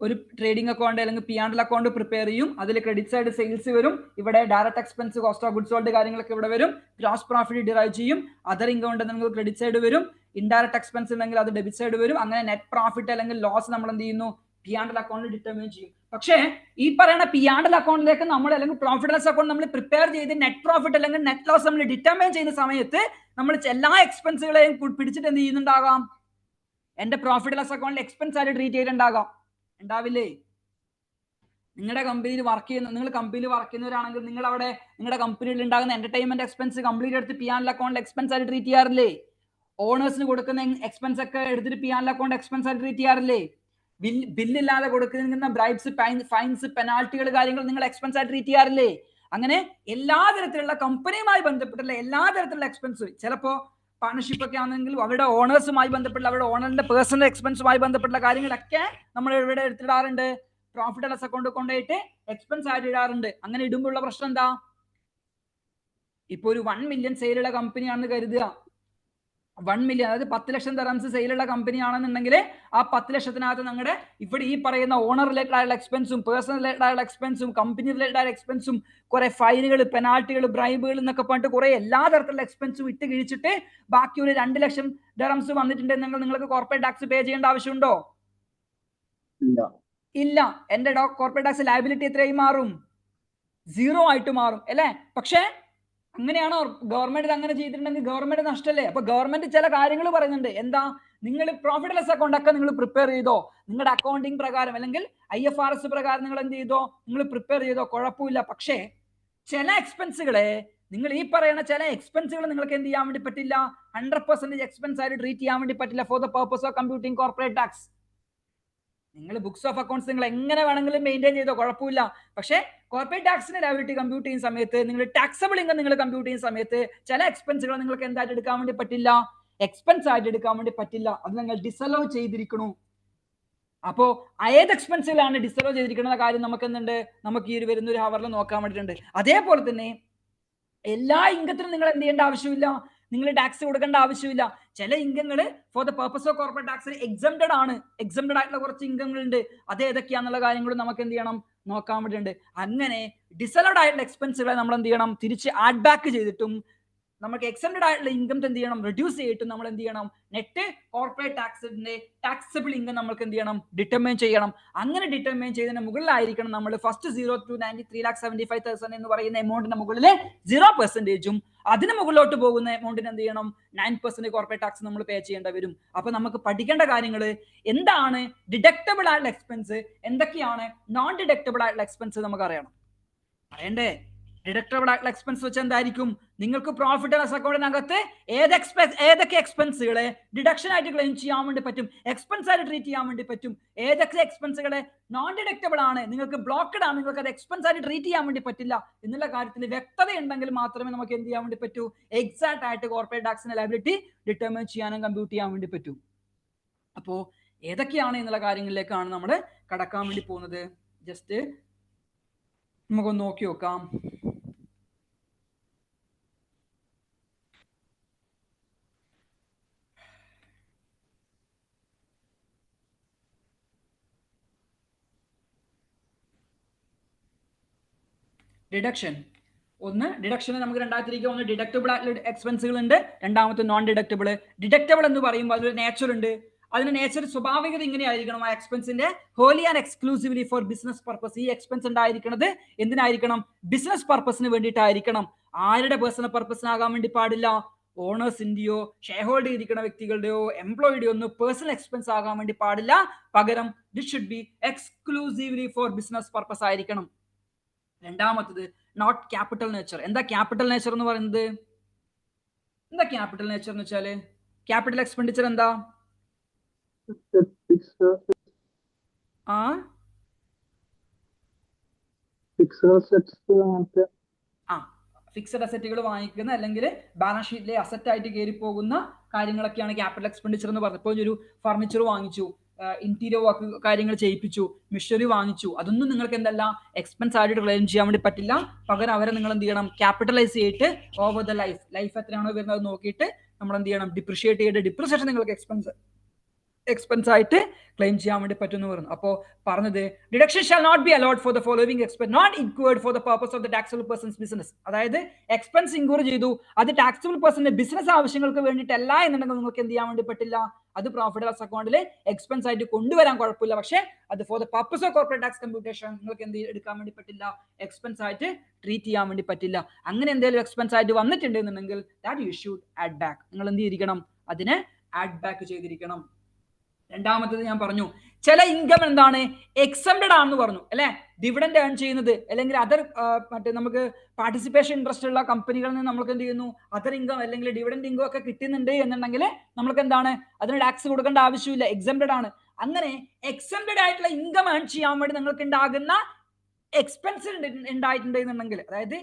ഒരു ട്രേഡിംഗ് അക്കൗണ്ട് അല്ലെങ്കിൽ P&L അക്കൗണ്ട് പ്രിപ്പയർ ചെയ്യും. അതിൽ ക്രെഡിറ്റ് സൈഡ് സെയിൽസ് വരും, ഇവിടെ direct expense cost of goods sold കാര്യങ്ങളൊക്കെ ഇവിടെ വരും, ഗ്രോസ് പ്രോഫിറ്റ് ഡിറൈവ് ചെയ്യും, അതർ ഇൻകം ഉണ്ടെങ്കിൽ ക്രെഡിറ്റ് സൈഡ് വരും, ഇൻഡയറക്റ്റ് എക്സ്പെൻസ് ഉണ്ടെങ്കിൽ അത് ഡെബിറ്റ് സൈഡ് വരും. അങ്ങനെ നെറ്റ് പ്രോഫിറ്റ് അല്ലെങ്കിൽ ലോസ് നമ്മൾ എന്ത് ചെയ്യുന്നു? P&L അക്കൗണ്ടിൽ ഡിറ്റർമിൻ ചെയ്യും. പക്ഷേ ഈ പറയുന്ന P&L അക്കൗണ്ടിലേക്ക് നമ്മൾ അല്ലെങ്കിൽ പ്രോഫിറ്റ് ലോസ് അക്കൗണ്ട് നമ്മൾ പ്രിപ്പയർ ചെയ്ത് നെറ്റ് പ്രോഫിറ്റ് അല്ലെങ്കിൽ നെറ്റ് ലോസ് നമ്മൾ ഡിറ്റർമിൻ ചെയ്യുന്ന സമയത്ത് നമ്മൾ എല്ലാ എക്സ്പെൻസുകളെയും പിടിച്ചിട്ട് എന്ത് ചെയ്യുന്നുണ്ടാകാം? എന്റെ പ്രോഫിറ്റ് ലോസ് അക്കൗണ്ടിൽ എക്സ്പെൻസ് ആയിട്ട് ട്രീറ്റ് ചെയ്തിട്ടുണ്ടാകാം. ഉണ്ടാവില്ലേ? നിങ്ങളുടെ കമ്പനിയിൽ വർക്ക് ചെയ്യുന്ന നിങ്ങൾ കമ്പനിയിൽ വർക്ക് ചെയ്യുന്നവരാണെങ്കിൽ നിങ്ങൾ അവിടെ നിങ്ങളുടെ കമ്പനിയിൽ ഉണ്ടാകുന്ന എന്റർടൈൻമെന്റ് എക്സ്പെൻസ് കംപ്ലീറ്റ് എടുത്ത് P&L അക്കൗണ്ടിൽ എക്സ്പെൻസ് ആയിട്ട് ട്രീറ്റ് ചെയ്യാറില്ലേ? ഓണേഴ്സിന് കൊടുക്കുന്ന എക്സ്പെൻസ് ഒക്കെ എടുത്തിട്ട് P&L അക്കൗണ്ട് എക്സ്പെൻസ് ആയിട്ട് ട്രീറ്റ് ചെയ്യാറില്ലേ? ബില്ലില്ലാതെ കൊടുക്കുന്ന ബ്രൈബ്സ്, ഫൈൻസ്, പെനാൽറ്റികൾ കാര്യങ്ങൾ നിങ്ങൾ എക്സ്പെൻസ് ആയിട്ട് ട്രീറ്റ് ചെയ്യാറില്ലേ? അങ്ങനെ എല്ലാ തരത്തിലുള്ള കമ്പനിയുമായി ബന്ധപ്പെട്ടുള്ള എല്ലാ തരത്തിലുള്ള എക്സ്പെൻസ്, ചിലപ്പോ പാർട്ണർഷിപ്പ് ഒക്കെ ആണെങ്കിലും അവരുടെ ഓണേഴ്സുമായി ബന്ധപ്പെട്ടുള്ള അവരുടെ ഓണറിന്റെ പേഴ്സണൽ എക്സ്പെൻസുമായി ബന്ധപ്പെട്ടുള്ള കാര്യങ്ങളൊക്കെ നമ്മൾ ഇവിടെ എടുത്തിടാറുണ്ട്. പ്രോഫിറ്റ് ലോസ് അക്കൗണ്ട് കൊണ്ടുപോയിട്ട് എക്സ്പെൻസ് ആയിട്ട് ഇടാറുണ്ട്. അങ്ങനെ ഇടുമ്പോഴുള്ള പ്രശ്നം എന്താ? ഇപ്പൊ ഒരു 1 മില്യൺ സെയിലുള്ള കമ്പനിയാണെന്ന് കരുതുക. 1 മില്യൺ, അതായത് 10 ലക്ഷം ദറംസ് സെയിലുള്ള കമ്പനി ആണെന്നുണ്ടെങ്കിൽ ആ 10 ലക്ഷത്തിനകത്ത് നിങ്ങളുടെ ഇവിടെ ഈ പറയുന്ന ഓണർ റിലേറ്റഡ് ആയുള്ള എക്സ്പെൻസും പേഴ്സണൽ റിലേറ്റഡ് ആയുള്ള എക്സ്പെൻസും കമ്പനി റിലേറ്റഡ് ആയ എക്സ്പെൻസും കുറെ ഫൈനുകൾ, പെനാൽറ്റികൾ, ബ്രൈബുകൾ എന്നൊക്കെ പറഞ്ഞിട്ട് കുറെ എല്ലാ തരത്തിലുള്ള എക്സ്പെൻസും ഇട്ട് കിഴിച്ചിട്ട് ബാക്കി ഒരു 2 ലക്ഷം ദറംസ് വന്നിട്ടുണ്ടെങ്കിൽ നിങ്ങൾക്ക് കോർപ്പറേറ്റ് ടാക്സ് പേ ചെയ്യേണ്ട ആവശ്യമുണ്ടോ? ഇല്ല. എന്റെ കോർപ്പറേറ്റ് ടാക്സ് ലയബിലിറ്റി എത്രയായി മാറും? 0 ആയിട്ട് മാറും അല്ലേ? പക്ഷേ അങ്ങനെയാണോ? ഗവൺമെന്റ് അങ്ങനെ ചെയ്തിട്ടുണ്ടെങ്കിൽ ഗവൺമെന്റ് നഷ്ടല്ലേ? അപ്പൊ ഗവൺമെന്റ് ചില കാര്യങ്ങൾ പറയുന്നുണ്ട്. എന്താ? നിങ്ങൾ പ്രോഫിറ്റ് ലോസ് അക്കൗണ്ട് ഒക്കെ നിങ്ങൾ പ്രിപ്പയർ ചെയ്തോ, നിങ്ങളുടെ അക്കൗണ്ടിങ് പ്രകാരം അല്ലെങ്കിൽ IFRS പ്രകാരം നിങ്ങൾ എന്ത് ചെയ്തോ, നിങ്ങൾ പ്രിപ്പയർ ചെയ്തോ, കുഴപ്പമില്ല. പക്ഷേ ചില എക്സ്പെൻസുകളെ നിങ്ങൾ ഈ പറയുന്ന ചില എക്സ്പെൻസുകൾ നിങ്ങൾക്ക് എന്ത് ചെയ്യാൻ വേണ്ടി പറ്റില്ല? 100% എക്സ്പെൻസ് ആയിട്ട് ട്രീറ്റ് ചെയ്യാൻ വേണ്ടി പറ്റില്ല four the purpose of computing corporate tax. നിങ്ങൾ ബുക്സ് ഓഫ് അക്കൗണ്ട്സ് നിങ്ങൾ എങ്ങനെ വേണമെങ്കിലും മെയിൻറ്റെയിൻ ചെയ്തോ, കുഴപ്പമില്ല. പക്ഷേ കോർപ്പറേറ്റ് ടാക്സിന്റെ ലയബിലിറ്റി കമ്പ്യൂട്ട് ചെയ്യുന്ന സമയത്ത്, നിങ്ങൾ ടാക്സബിൾ ഇൻകം നിങ്ങൾ കമ്പ്യൂട്ട് ചെയ്യുന്ന സമയത്ത് ചില എക്സ്പെൻസുകൾ നിങ്ങൾക്ക് എന്തായിട്ട് എടുക്കാൻ വേണ്ടി പറ്റില്ല? എക്സ്പെൻസ് ആയിട്ട് എടുക്കാൻ വേണ്ടി പറ്റില്ല. അത് നിങ്ങൾ ഡിസലോ ചെയ്തിരിക്കണു. അപ്പോ ഏത് എക്സ്പെൻസിലാണ് ഡിസലോ ചെയ്തിരിക്കുന്ന കാര്യം നമുക്ക് എന്തുണ്ട്? നമുക്ക് ഈ വരുന്ന ഒരു ഹവറിൽ നോക്കാൻ വേണ്ടിയിട്ടുണ്ട്. അതേപോലെ തന്നെ എല്ലാ ഇൻകത്തിനും നിങ്ങൾ എന്ത് ചെയ്യേണ്ട ആവശ്യമില്ല, നിങ്ങൾ ടാക്സ് കൊടുക്കേണ്ട ആവശ്യമില്ല. ചില ഇൻകങ്ങൾ for the purpose of corporate tax exempted ആണ്. എക്സംപ്റ്റഡ് ആയിട്ടുള്ള കുറച്ച് ഇൻകങ്ങളുണ്ട്. അത് ഏതൊക്കെയാണെന്നുള്ള കാര്യങ്ങളും നമുക്ക് എന്ത് ചെയ്യണം? നോക്കാൻ വേണ്ടിയിട്ടുണ്ട്. അങ്ങനെ ഡിസലഡ് ആയിട്ടുള്ള എക്സ്പെൻസുകളെ നമ്മൾ എന്ത് ചെയ്യണം? തിരിച്ച് ആഡ് ബാക്ക് ചെയ്തിട്ടും നമുക്ക് എക്സംപ്റ്റഡ് ആയിട്ടുള്ള ഇൻകം എന്ത് ചെയ്യണം? റെഡ്യൂസ് ചെയ്തിട്ടും നമ്മൾ എന്ത് ചെയ്യണം? നെറ്റ് കോർപ്പറേറ്റ് ടാക്സിന്റെ ടാക്സബിൾ ഇൻകം നമുക്ക് എന്ത് ചെയ്യണം? ഡിറ്റർമൈൻ ചെയ്യണം. അങ്ങനെ ഡിറ്റർമൈൻ ചെയ്തതിന് മുകളിലായിരിക്കണം നമ്മൾ ഫസ്റ്റ് 0 to 93,75,000 എന്ന് പറയുന്ന എമൗണ്ടിന്റെ മുകളിൽ 0%ഉം അതിന് മുകളിലോട്ട് പോകുന്ന എമൗണ്ടിന് എന്ത് ചെയ്യണം? 9% കോർപ്പറേറ്റ് ടാക്സ് നമ്മൾ പേ ചെയ്യേണ്ടി വരും. അപ്പൊ നമുക്ക് പഠിക്കേണ്ട കാര്യങ്ങൾ എന്താണ്? ഡിഡക്റ്റബിൾ ആയിട്ടുള്ള എക്സ്പെൻസ് എന്തൊക്കെയാണ്? നോൺ ഡിഡക്റ്റബിൾ ആയിട്ടുള്ള എക്സ്പെൻസ് നമുക്ക് അറിയണം. അറിയണ്ടേ? ഡിഡക്റ്റബിൾ ആയിട്ടുള്ള എക്സ്പെൻസ് വെച്ച് എന്തായിരിക്കും? നിങ്ങൾക്ക് പ്രോഫിറ്റ് ആൻഡ് ലോസ് അക്കൗണ്ടിനകത്ത് ഏതൊക്കെ എക്സ്പെൻസുകളെ ഡിഡക്ഷൻ ആയിട്ട് ക്ലെയിം ചെയ്യാൻ വേണ്ടി പറ്റും, എക്സ്പെൻസ് ആയിട്ട് ട്രീറ്റ് ചെയ്യാൻ വേണ്ടി പറ്റും, ഏതൊക്കെ എക്സ്പെൻസുകളെ നോൺ ഡിഡക്റ്റബിൾ ആണ്, നിങ്ങൾക്ക് ബ്ലോക്കഡ് ആണ്, നിങ്ങൾക്ക് അത് എക്സ്പെൻസ് ആയിട്ട് ട്രീറ്റ് ചെയ്യാൻ വേണ്ടി പറ്റില്ല എന്നുള്ള കാര്യത്തിൽ വ്യക്തത ഉണ്ടെങ്കിൽ മാത്രമേ നമുക്ക് എന്ത് ചെയ്യാൻ വേണ്ടി പറ്റൂ, എക്സാക്ട് ആയിട്ട് കോർപ്പറേറ്റ് ടാക്സിന്റെ ലയബിലിറ്റി ഡിറ്റർമിൻ ചെയ്യാനും കമ്പ്യൂട്ട് ചെയ്യാൻ വേണ്ടി പറ്റൂ. അപ്പോൾ ഏതൊക്കെയാണ് എന്നുള്ള കാര്യങ്ങളിലേക്കാണ് നമ്മൾ കടക്കാൻ വേണ്ടി പോകുന്നത്. ജസ്റ്റ് നമുക്കൊന്ന് നോക്കി നോക്കാം. ഡിഡക്ഷൻ ഡിഡക്ഷന് നമുക്ക് രണ്ടാമത്തിരിക്കുക. ഒന്ന് ഡിഡക്റ്റബിൾ ആയിട്ടുള്ള എക്സ്പെൻസുകൾ ഉണ്ട്, രണ്ടാമത്തെ നോൺ ഡിഡക്റ്റബിൾ. ഡിഡക്റ്റബിൾ എന്ന് പറയുമ്പോൾ അതൊരു നേച്ചർ ഉണ്ട്. അതിന്റെ നേച്ചർ സ്വാഭാവികത ഇങ്ങനെയായിരിക്കണം, ആ എക്സ്പെൻസിന്റെ wholly and exclusively for business purpose. ഈ എക്സ്പെൻസ് ഉണ്ടായിരിക്കുന്നത് എന്തിനായിരിക്കണം? ബിസിനസ് പർപ്പസിന് വേണ്ടിയിട്ടായിരിക്കണം. ആരുടെ പേഴ്സണൽ പർപ്പസിനാകാൻ വേണ്ടി പാടില്ല. ഓണേഴ്സിന്റെയോ ഷെയർ ഹോൾഡ് ചെയ്തിരിക്കുന്ന വ്യക്തികളുടെയോ എംപ്ലോയിയുടെയോ ഒന്നും പേഴ്സണൽ എക്സ്പെൻസ് ആകാൻ വേണ്ടി പാടില്ല. പകരം this should be exclusively for business purpose ആയിരിക്കണം. രണ്ടാമത്തത് നോട്ട് ക്യാപിറ്റൽ നേച്ചർ. എന്താ ക്യാപിറ്റൽ നേച്ചർ എന്ന് പറയുന്നത്? എന്താ ക്യാപിറ്റൽ നേച്ചർ എന്ന് വെച്ചാല് ക്യാപിറ്റൽ എക്സ്പെൻഡിച്ചർ എന്താ? ഫിക്സഡ് അസറ്റുകൾ വാങ്ങിക്കുന്ന അല്ലെങ്കിൽ ബാലൻസ് ഷീറ്റിലെ അസറ്റ് ആയിട്ട് കയറി പോകുന്ന കാര്യങ്ങളൊക്കെയാണ് ക്യാപിറ്റൽ എക്സ്പെൻഡിച്ചർ എന്ന് പറഞ്ഞത്. ഇപ്പോൾ ഒരു ഫർണിച്ചർ വാങ്ങിച്ചു, ഇന്റീരിയർ വർക്ക് കാര്യങ്ങൾ ചെയ്യിപ്പിച്ചു, മിഷനറി വാങ്ങിച്ചു, അതൊന്നും നിങ്ങൾക്ക് എന്തല്ല എക്സ്പെൻസ് ആയിട്ട് ക്ലെയിം ചെയ്യാൻ വേണ്ടി പറ്റില്ല. പകരം അവരെ നിങ്ങൾ എന്ത് ചെയ്യണം? ക്യാപിറ്റലൈസ് ചെയ്തിട്ട് ഓവർ ദ ലൈഫ് എത്രയാണോ വരുന്നത് നോക്കിയിട്ട് നമ്മൾ എന്ത് ചെയ്യണം? ഡിപ്രിഷിയേറ്റ് ചെയ്തിട്ട് ഡിപ്രിസിയേഷൻ നിങ്ങൾക്ക് എക്സ്പെൻസ് ആയിട്ട് ക്ലെയിം ചെയ്യാൻ വേണ്ടി പറ്റുമെന്ന് പറഞ്ഞു. അപ്പോൾ പറഞ്ഞത് deduction shall not be allowed for the following expense not incurred for the purpose of the taxable person's business. അതായത് എക്സ്പെൻസ് ഇൻക്വയർ ചെയ്തു, അത് ടാക്സബിൾ പേഴ്സന്റെ ബിസിനസ് ആവശ്യങ്ങൾക്ക് വേണ്ടിയിട്ടല്ല എന്നുണ്ടെങ്കിൽ നിങ്ങൾക്ക് എന്ത് ചെയ്യാൻ വേണ്ടി പറ്റില്ല, അത് പ്രോഫിറ്റ് ലോസ് അക്കൗണ്ടിൽ എക്സ്പെൻസ് ആയിട്ട് കൊണ്ടുവരാൻ കുഴപ്പമില്ല. പക്ഷേ അത് four the purpose of corporate tax computation നിങ്ങൾക്ക് എന്ത് എടുക്കാൻ വേണ്ടി പറ്റില്ല, എക്സ്പെൻസ് ആയിട്ട് ട്രീറ്റ് ചെയ്യാൻ വേണ്ടി പറ്റില്ല. അങ്ങനെ എന്തെങ്കിലും എക്സ്പെൻസ് ആയിട്ട് വന്നിട്ടുണ്ടെന്നുണ്ടെങ്കിൽ that you should add back. നിങ്ങൾ എന്ത് ചെയ്തിരിക്കണം? അതിനെ ആഡ് ബാക്ക് ചെയ്തിരിക്കണം. രണ്ടാമത്തത് ഞാൻ പറഞ്ഞു, ചില ഇൻകം എന്താണ് എക്സംപ്റ്റഡ് ആണെന്ന് പറഞ്ഞു അല്ലെ. ഡിവിഡൻഡ് ഏൺ ചെയ്യുന്നത് അല്ലെങ്കിൽ അതർ മറ്റേ നമുക്ക് പാർട്ടിസിപ്പേഷൻ ഇൻട്രസ്റ്റ് ഉള്ള കമ്പനികളിൽ നിന്ന് നമുക്ക് എന്ത് ചെയ്യുന്നു, അതർ ഇൻകം അല്ലെങ്കിൽ ഡിവിഡൻഡ് ഇൻകം ഒക്കെ കിട്ടുന്നുണ്ട് എന്നുണ്ടെങ്കിൽ നമുക്ക് എന്താണ് അതിന് ടാക്സ് കൊടുക്കേണ്ട ആവശ്യമില്ല, എക്സംപ്റ്റഡ് ആണ്. അങ്ങനെ എക്സംപ്റ്റഡ് ആയിട്ടുള്ള ഇൻകം ഏൺ ചെയ്യാൻ വേണ്ടി നിങ്ങൾക്ക് ഉണ്ടാകുന്ന എക്സ്പെൻസ് ഉണ്ടായിട്ടുണ്ട് എന്നുണ്ടെങ്കിൽ, അതായത്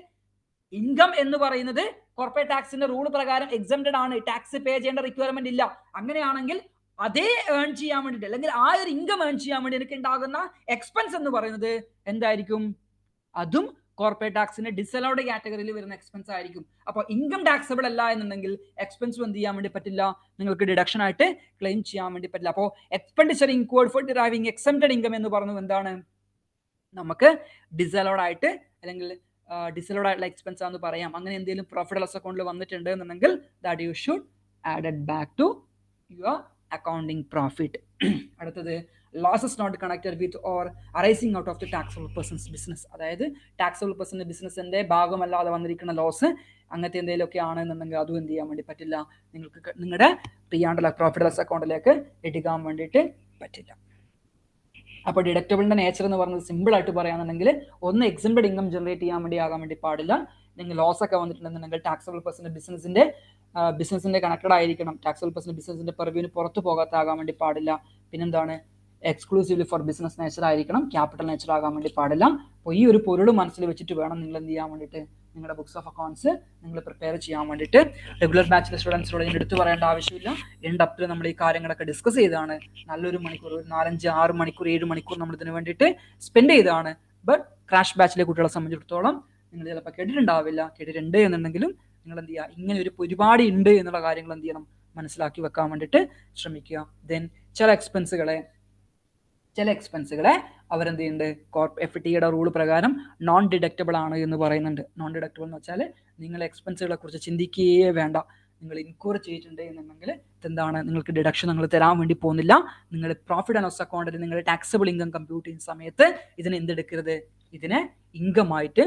ഇൻകം എന്ന് പറയുന്നത് കോർപ്പറേറ്റ് ടാക്സിന്റെ റൂൾ പ്രകാരം എക്സംപ്റ്റഡ് ആണ്, ടാക്സ് പേ ചെയ്യേണ്ട റിക്വയർമെന്റ് ഇല്ല. അങ്ങനെയാണെങ്കിൽ അതേ ഏൺ ചെയ്യാൻ വേണ്ടിയിട്ട് അല്ലെങ്കിൽ ആ ഒരു ഇൻകം ഏൺ ചെയ്യാൻ വേണ്ടി എനിക്ക് ഉണ്ടാകുന്ന എക്സ്പെൻസ് എന്ന് പറയുന്നത് എന്തായിരിക്കും? അതും കോർപ്പറേറ്റ് ടാക്സിന്റെ ഡിസലൗഡ് കാറ്റഗറിയിൽ വരുന്ന എക്സ്പെൻസ് ആയിരിക്കും. അപ്പോൾ ഇൻകം ടാക്സബിൾ അല്ല എന്നുണ്ടെങ്കിൽ എക്സ്പെൻസ് എന്ത് ചെയ്യാൻ വേണ്ടി പറ്റില്ല, നിങ്ങൾക്ക് ഡിഡക്ഷൻ ആയിട്ട് ക്ലെയിം ചെയ്യാൻ വേണ്ടി പറ്റില്ല. അപ്പോൾ expenditure incurred for deriving exempted income എന്ന് പറയുന്നത് എന്താണ്? നമുക്ക് ഡിസലൗഡ് ആയിട്ട് അല്ലെങ്കിൽ ഡിസലൗഡ് ആയിട്ടുള്ള എക്സ്പെൻസ് ആണെന്ന് പറയാം. അങ്ങനെ എന്തെങ്കിലും പ്രോഫിറ്റ് ലോസ് അക്കൗണ്ടിൽ വന്നിട്ടുണ്ട് എന്നുണ്ടെങ്കിൽ that you should added back to your accounting profit. അടുത്തത് losses not connected with or arising out of the taxable person's business. അതായത് ടാക്സബിൾ പേഴ്സന്റെ ബിസിനസിന്റെ ഭാഗമല്ലാതെ വന്നിരിക്കുന്ന ലോസ് അങ്ങനത്തെ എന്തെങ്കിലുമൊക്കെ ആണെന്നുണ്ടെങ്കിൽ അതും എന്ത് ചെയ്യാൻ വേണ്ടി പറ്റില്ല, നിങ്ങൾക്ക് നിങ്ങളുടെ പ്രിയാണ്ടുള്ള പ്രോഫിറ്റ് ലോസ് അക്കൗണ്ടിലേക്ക് എടുക്കാൻ വേണ്ടിയിട്ട് പറ്റില്ല. അപ്പോൾ ഡിഡക്റ്റബിളിന്റെ നേച്ചർ എന്ന് പറയുന്നത് സിമ്പിൾ ആയിട്ട് പറയുകയാണെന്നുണ്ടെങ്കിൽ ഒന്ന് എക്സംപ്റ്റഡ് ഇൻകം ജനറേറ്റ് ചെയ്യാൻ വേണ്ടി ആകാൻ വേണ്ടി പാടില്ല. നിങ്ങൾ ലോസ് ഒക്കെ വന്നിട്ടുണ്ടെന്നുണ്ടെങ്കിൽ ടാക്സബിൾ പേഴ്സന്റെ ബിസിനസിന്റെ കണക്റ്റഡ് ആയിരിക്കണം. ടാക്സബിൾ പേഴ്സന്റെ ബിസിനസിന്റെ പെർവ്യൂവിന് പുറത്ത് പോകാത്താകാൻ വേണ്ടി പാടില്ല. പിന്നെന്താണ്? എക്സ്ക്ലൂസീവ്ലി ഫോർ ബിസിനസ് നേച്ചർ ആയിരിക്കണം, ക്യാപിറ്റൽ നേച്ചർ ആകാൻ വേണ്ടി പാടില്ല. അപ്പോൾ ഈ ഒരു പൊരുൾ മനസ്സിൽ വെച്ചിട്ട് വേണം നിങ്ങൾ എന്ത് ചെയ്യാൻ വേണ്ടിയിട്ട് നിങ്ങളുടെ ബുക്സ് ഓഫ് അക്കൗണ്ട്സ് നിങ്ങൾ പ്രിപ്പയർ ചെയ്യാൻ വേണ്ടിയിട്ട്. റെഗുലർ ബാച്ചിലെ സ്റ്റുഡൻസിനോട് ഞാൻ എടുത്തു പറയേണ്ട ആവശ്യമില്ല. എൻഡ് അപ്പിൽ നമ്മൾ ഈ കാര്യങ്ങളൊക്കെ ഡിസ്കസ് ചെയ്താണ്. നല്ലൊരു മണിക്കൂർ, ഒരു 4-5-6 മണിക്കൂർ 7 മണിക്കൂർ നമ്മൾ ഇതിന് വേണ്ടിയിട്ട് സ്പെൻഡ് ചെയ്താണ്. ബട്ട് ക്രാഷ് ബാച്ചിലെ കുട്ടികളെ സംബന്ധിച്ചിടത്തോളം നിങ്ങൾ ചിലപ്പോൾ കേട്ടിട്ടുണ്ടാവില്ല. കേട്ടിട്ടുണ്ട് എന്നുണ്ടെങ്കിലും നിങ്ങൾ എന്ത് ചെയ്യുക, ഇങ്ങനെ ഒരു പരിപാടി ഉണ്ട് എന്നുള്ള കാര്യങ്ങൾ എന്ത് ചെയ്യണം, മനസ്സിലാക്കി വെക്കാൻ വേണ്ടിയിട്ട് ശ്രമിക്കുക. ദെൻ ചില എക്സ്പെൻസുകളെ അവരെന്ത് ചെയ്യുന്നുണ്ട്, FTA റൂൾ പ്രകാരം നോൺ ഡിഡക്റ്റബിൾ ആണ് എന്ന് പറയുന്നുണ്ട്. നോൺ ഡിഡക്റ്റബിൾ എന്ന് വെച്ചാൽ നിങ്ങൾ എക്സ്പെൻസുകളെ കുറിച്ച് ചിന്തിക്കുകയേ വേണ്ട. നിങ്ങൾ ഇൻക്വയർ ചെയ്തിട്ടുണ്ട് എന്നുണ്ടെങ്കിൽ എന്താണ്, നിങ്ങൾക്ക് ഡിഡക്ഷൻ നിങ്ങൾ തരാൻ വേണ്ടി പോകുന്നില്ല. നിങ്ങൾ പ്രോഫിറ്റ് ആൻഡ് ലോസ് അക്കൗണ്ടിൽ നിങ്ങൾ ടാക്സബിൾ ഇൻകം കമ്പ്യൂട്ട് ചെയ്യുന്ന സമയത്ത് ഇതിന് എന്തെടുക്കരുത്, ഇതിനെ ഇൻകം ആയിട്ട്